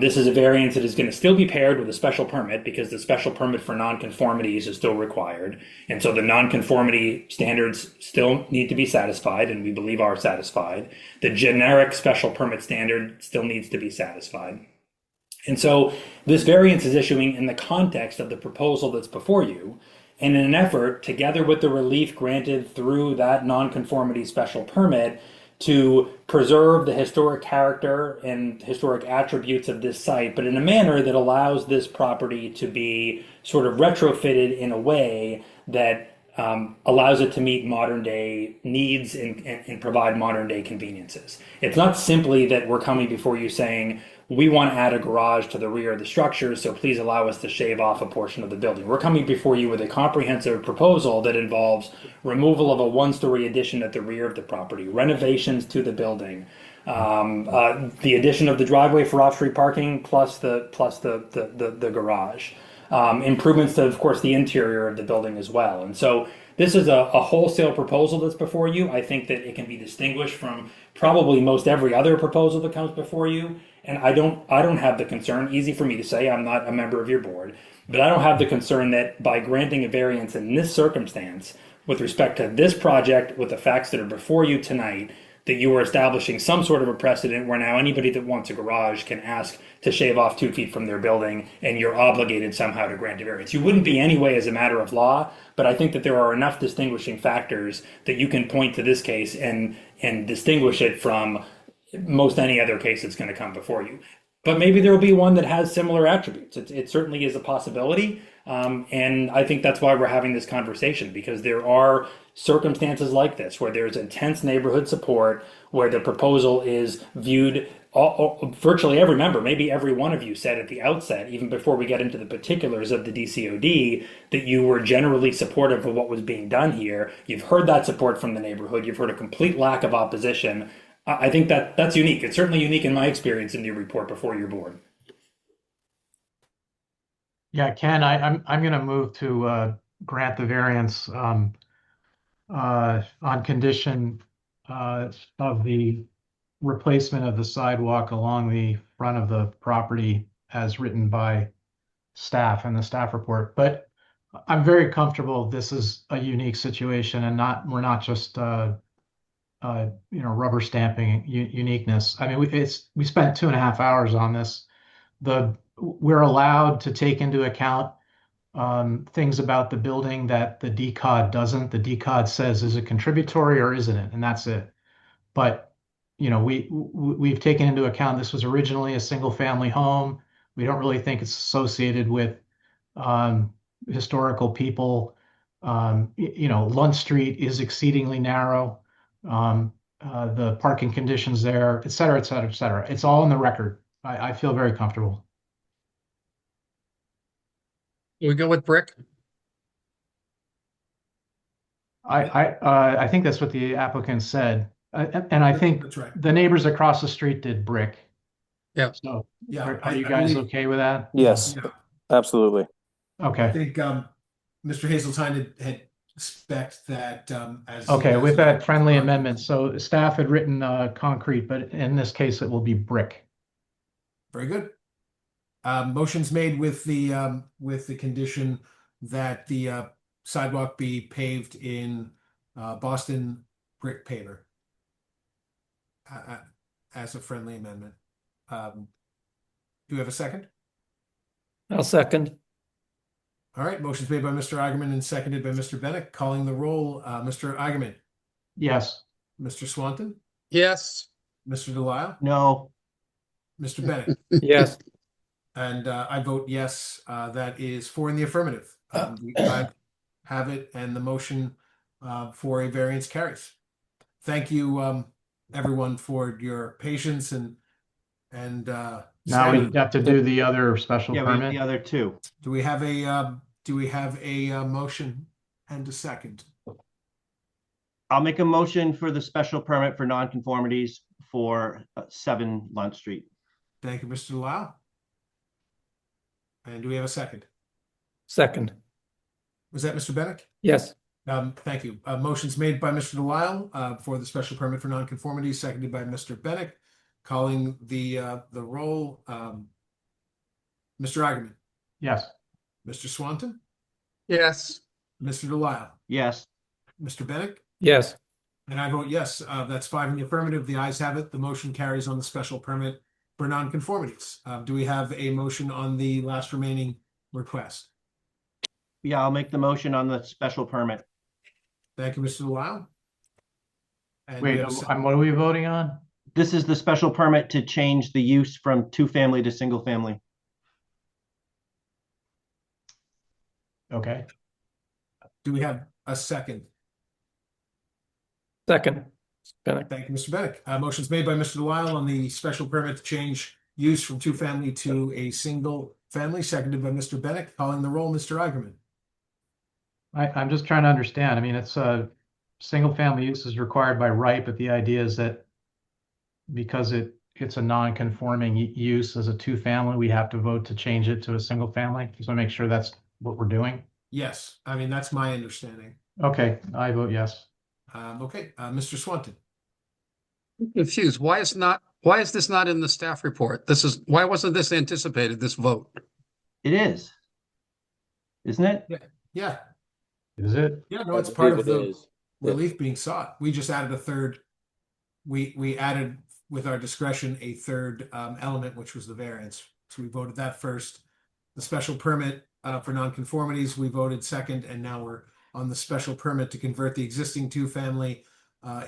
S3: This is a variance that is going to still be paired with a special permit because the special permit for nonconformities is still required. And so the nonconformity standards still need to be satisfied, and we believe are satisfied. The generic special permit standard still needs to be satisfied. And so this variance is issuing in the context of the proposal that's before you, and in an effort, together with the relief granted through that nonconformity special permit, to preserve the historic character and historic attributes of this site, but in a manner that allows this property to be sort of retrofitted in a way that allows it to meet modern day needs and provide modern day conveniences. It's not simply that we're coming before you saying, we want to add a garage to the rear of the structure, so please allow us to shave off a portion of the building. We're coming before you with a comprehensive proposal that involves removal of a one-story addition at the rear of the property, renovations to the building, the addition of the driveway for off-street parking, plus the garage, improvements to, of course, the interior of the building as well. And so this is a wholesale proposal that's before you. I think that it can be distinguished from probably most every other proposal that comes before you. And I don't have the concern, easy for me to say, I'm not a member of your board, but I don't have the concern that by granting a variance in this circumstance with respect to this project, with the facts that are before you tonight, that you are establishing some sort of a precedent where now anybody that wants a garage can ask to shave off 2 feet from their building, and you're obligated somehow to grant a variance. You wouldn't be anyway as a matter of law, but I think that there are enough distinguishing factors that you can point to this case and distinguish it from most any other case that's going to come before you. But maybe there will be one that has similar attributes. It certainly is a possibility. And I think that's why we're having this conversation, because there are circumstances like this where there's intense neighborhood support, where the proposal is viewed, virtually every member, maybe every one of you said at the outset, even before we get into the particulars of the DCOD, that you were generally supportive of what was being done here. You've heard that support from the neighborhood. You've heard a complete lack of opposition. I think that's unique. It's certainly unique in my experience in Newburyport before your board.
S4: Yeah, Ken, I'm going to move to grant the variance on condition of the replacement of the sidewalk along the front of the property as written by staff in the staff report. But I'm very comfortable this is a unique situation, and we're not just rubber stamping uniqueness. I mean, we spent 2.5 hours on this. We're allowed to take into account things about the building that the DCOD doesn't. The DCOD says, is it contributory or isn't it? And that's it. But we've taken into account this was originally a single family home. We don't really think it's associated with historical people. Lunt Street is exceedingly narrow. The parking conditions there, et cetera, et cetera, et cetera. It's all in the record. I feel very comfortable.
S7: We go with brick?
S4: I think that's what the applicant said. And I think
S2: That's right.
S4: the neighbors across the street did brick.
S7: Yeah.
S4: So
S2: Yeah.
S4: are you guys okay with that?
S13: Yes,
S2: Yeah.
S13: absolutely.
S2: I
S4: Okay.
S2: think Mr. Hazeltine had spec'd that as.
S4: Okay,
S2: as
S4: with
S2: a-
S4: that friendly amendment. So staff had written concrete, but in this case, it will be brick.
S2: Very good. Motion's made with the condition that the sidewalk be paved in Boston brick paver as a friendly amendment. Do we have a second?
S6: I'll second.
S2: All right, motion's made by Mr. Eigenman and seconded by Mr. Bennett. Calling the roll, Mr. Eigenman,
S4: Yes.
S2: Mr.
S7: Yes.
S2: Mr. Delisle,
S5: No.
S2: Mr. Bennett,
S6: Yes.
S2: And I vote yes. That is 4 in the affirmative. The ayes have it, and the motion for a variance carries. Thank you, everyone, for your patience and
S4: Now
S2: Sammy,
S4: we have to do the other special
S5: Yeah, we have
S4: permit.
S5: the other two.
S2: do we have a motion and a second?
S5: I'll make a motion for the special permit for nonconformities for 7 Lunt Street.
S2: Thank you, Mr. Delisle. And do we have a second?
S6: Second.
S2: Was that Mr. Bennett?
S6: Yes.
S2: Thank you. Motion's made by Mr. Delisle for the special permit for nonconformity, seconded by Mr. Bennett. Calling the roll, Mr. Eigenman,
S4: Yes.
S2: Mr. Swanton,
S7: Yes.
S2: Mr. Delisle,
S5: Yes.
S2: Mr. Bennett,
S6: Yes.
S2: and I vote yes. That's 5 in the affirmative. The ayes have it. The motion carries on the special permit for nonconformities. Do we have a motion on the last remaining request?
S5: Yeah, I'll make the motion on the special permit.
S2: Thank you, Mr. Delisle. And
S4: Wait,
S2: we have a
S4: what are we voting on?
S5: This is the special permit to change the use from 2-family to single-family.
S4: Okay.
S2: Do we have a second?
S6: Second. Bennett.
S2: Thank you, Mr. Bennett. Motion's made by Mr. Delisle on the special permit to change use from 2-family to a single family, seconded by Mr. Bennett. Calling the roll, Mr. Eigenman.
S4: I'm just trying to understand. I mean, it's a single family use is required by right, but the idea is that because it's a non-conforming use as a 2-family, we have to vote to change it to a single family. Just want to make sure that's what we're doing.
S2: Yes, I mean, that's my understanding.
S4: Okay, I vote yes.
S2: Okay, Mr. Swanton.
S7: I'm confused. Why is this not in the staff report? Why wasn't this anticipated, this vote?
S5: It is. Isn't it?
S2: Yeah,
S4: Is it?
S2: yeah, no, it's
S1: I
S2: part of
S1: believe it
S2: the
S1: is.
S2: relief being sought. We just added a third. We added with our discretion a third element, which was the variance. So we voted that first. The special permit for nonconformities, we voted second, and now we're on the special permit to convert the existing 2-family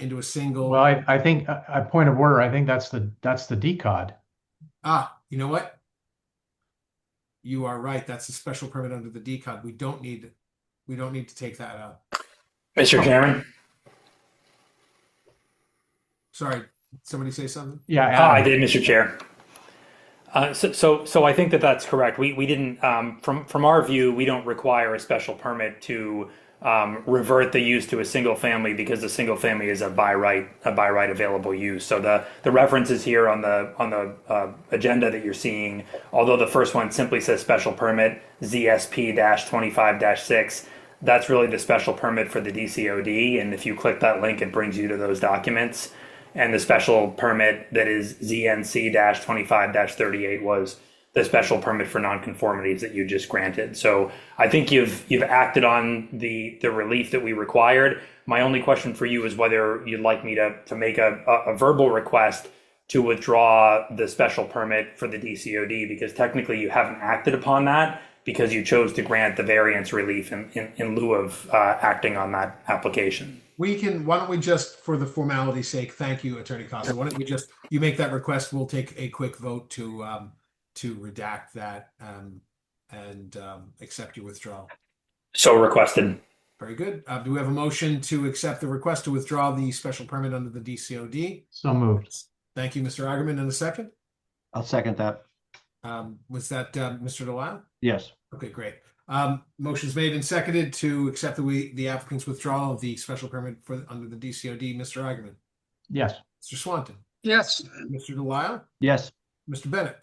S2: into a single.
S4: Well, I think a point of order. I think that's the decod.
S2: You know what? You are right. That's a special permit under the decod. We don't need to take that out.
S3: Mr. Chairman.
S2: Sorry, somebody say something?
S4: Yeah,
S3: I did, Mr. Chair. So I think that's correct. We didn't from our view, we don't require a special permit to revert the use to a single family because the single family is a by right available use. So the references here on the agenda that you're seeing, although the first one simply says special permit ZSP-25-6, that's really the special permit for the DCOD. And if you click that link, it brings you to those documents. And the special permit that is ZNC-25-38 was the special permit for nonconformities that you just granted. So I think you've acted on the relief that we required. My only question for you is whether you'd like me to make a verbal request to withdraw the special permit for the DCOD, because technically you haven't acted upon that because you chose to grant the variance relief in lieu of acting on that application.
S2: Why don't we just, for the formality's sake, thank you, Attorney Costa. Why don't we you make that request? We'll take a quick vote to redact that and accept your withdrawal.
S3: So requested.
S2: Very good. Do we have a motion to accept the request to withdraw the special permit under the DCOD?
S4: So moved.
S2: Thank you, Mr. Eigenman. In a second.
S5: I'll second that.
S2: Was that Mr. Delisle?
S5: Yes.
S2: Okay, great. Motion's made and seconded to accept the applicant's withdrawal of the special permit under the DCOD. Mr. Eigenman.
S4: Yes.
S2: Mr. Swanton.
S7: Yes.
S2: Mr. Delisle.
S5: Yes.
S2: Mr. Bennett.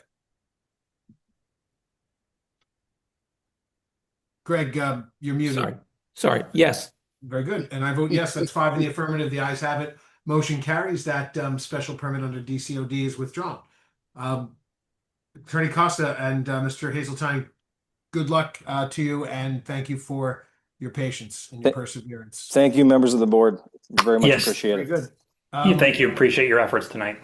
S2: Greg, you're muted.
S6: Sorry. Yes.
S2: Very good. And I vote yes. That's 5 in the affirmative. The ayes have it. Motion carries. That special permit under DCOD is withdrawn. Attorney Costa and Mr. Hazeltine, good luck to you, and thank you for your patience and your perseverance.
S13: Thank you, members of the board. Very much
S3: Yes.
S13: appreciate
S2: Very
S13: it.
S2: good.
S3: Thank you. Appreciate your efforts tonight.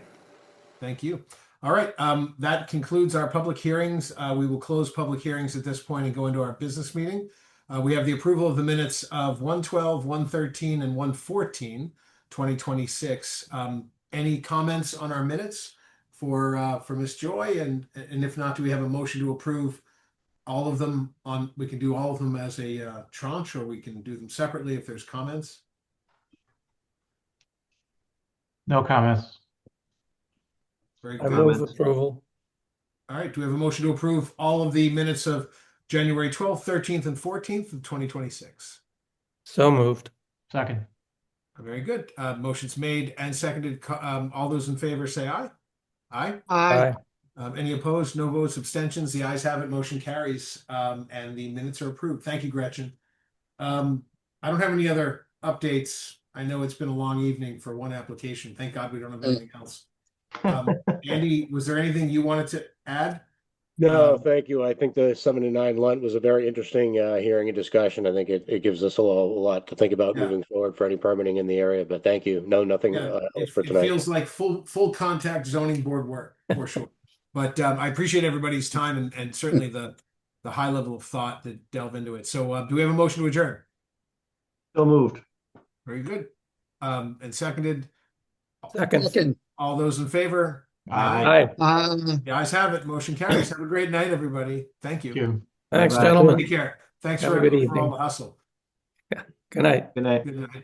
S2: Thank you. All right. That concludes our public hearings. We will close public hearings at this point and go into our business meeting. We have the approval of the minutes of 112, 113, and 114, 2026. Any comments on our minutes for Miss Joy? And if not, do we have a motion to approve all of them on, we can do all of them as a tranche, or we can do them separately if there's comments?
S4: No comments.
S2: Very
S6: I
S2: good.
S6: move approval.
S2: All right, do we have a motion to approve all of the minutes of January 12th, 13th, and 14th of 2026?
S6: So moved.
S4: Second.
S2: Very good. Motion's made and seconded. All those in favor say aye. Aye.
S7: Aye.
S2: Any opposed? No votes, abstentions? The ayes have it. Motion carries, and the minutes are approved. Thank you, Gretchen. I don't have any other updates. I know it's been a long evening for one application. Thank God we don't have anything else. Andy, was there anything you wanted to add?
S1: No, thank you. I think the 7 to 9 Lunt was a very interesting hearing and discussion. I think it gives us a lot to think about moving forward for any permitting in the area. But thank you. No, nothing else for
S2: It
S1: tonight.
S2: feels like full contact zoning board work for sure. But I appreciate everybody's time and certainly the high level of thought that delve into it. So do we have a motion to adjourn?
S5: So moved.
S2: Very good. And seconded.
S6: Second.
S2: All those in favor?
S6: Aye.
S2: The ayes have it. Motion carries. Have a great night, everybody. Thank you.
S4: Thank you.
S6: Thanks,
S5: Bye-bye.
S6: gentlemen.
S2: Take care. Thanks
S6: Have
S2: for
S6: a good
S2: all
S6: evening.
S2: the hustle.
S6: Good night.
S5: Good night.
S2: Good night.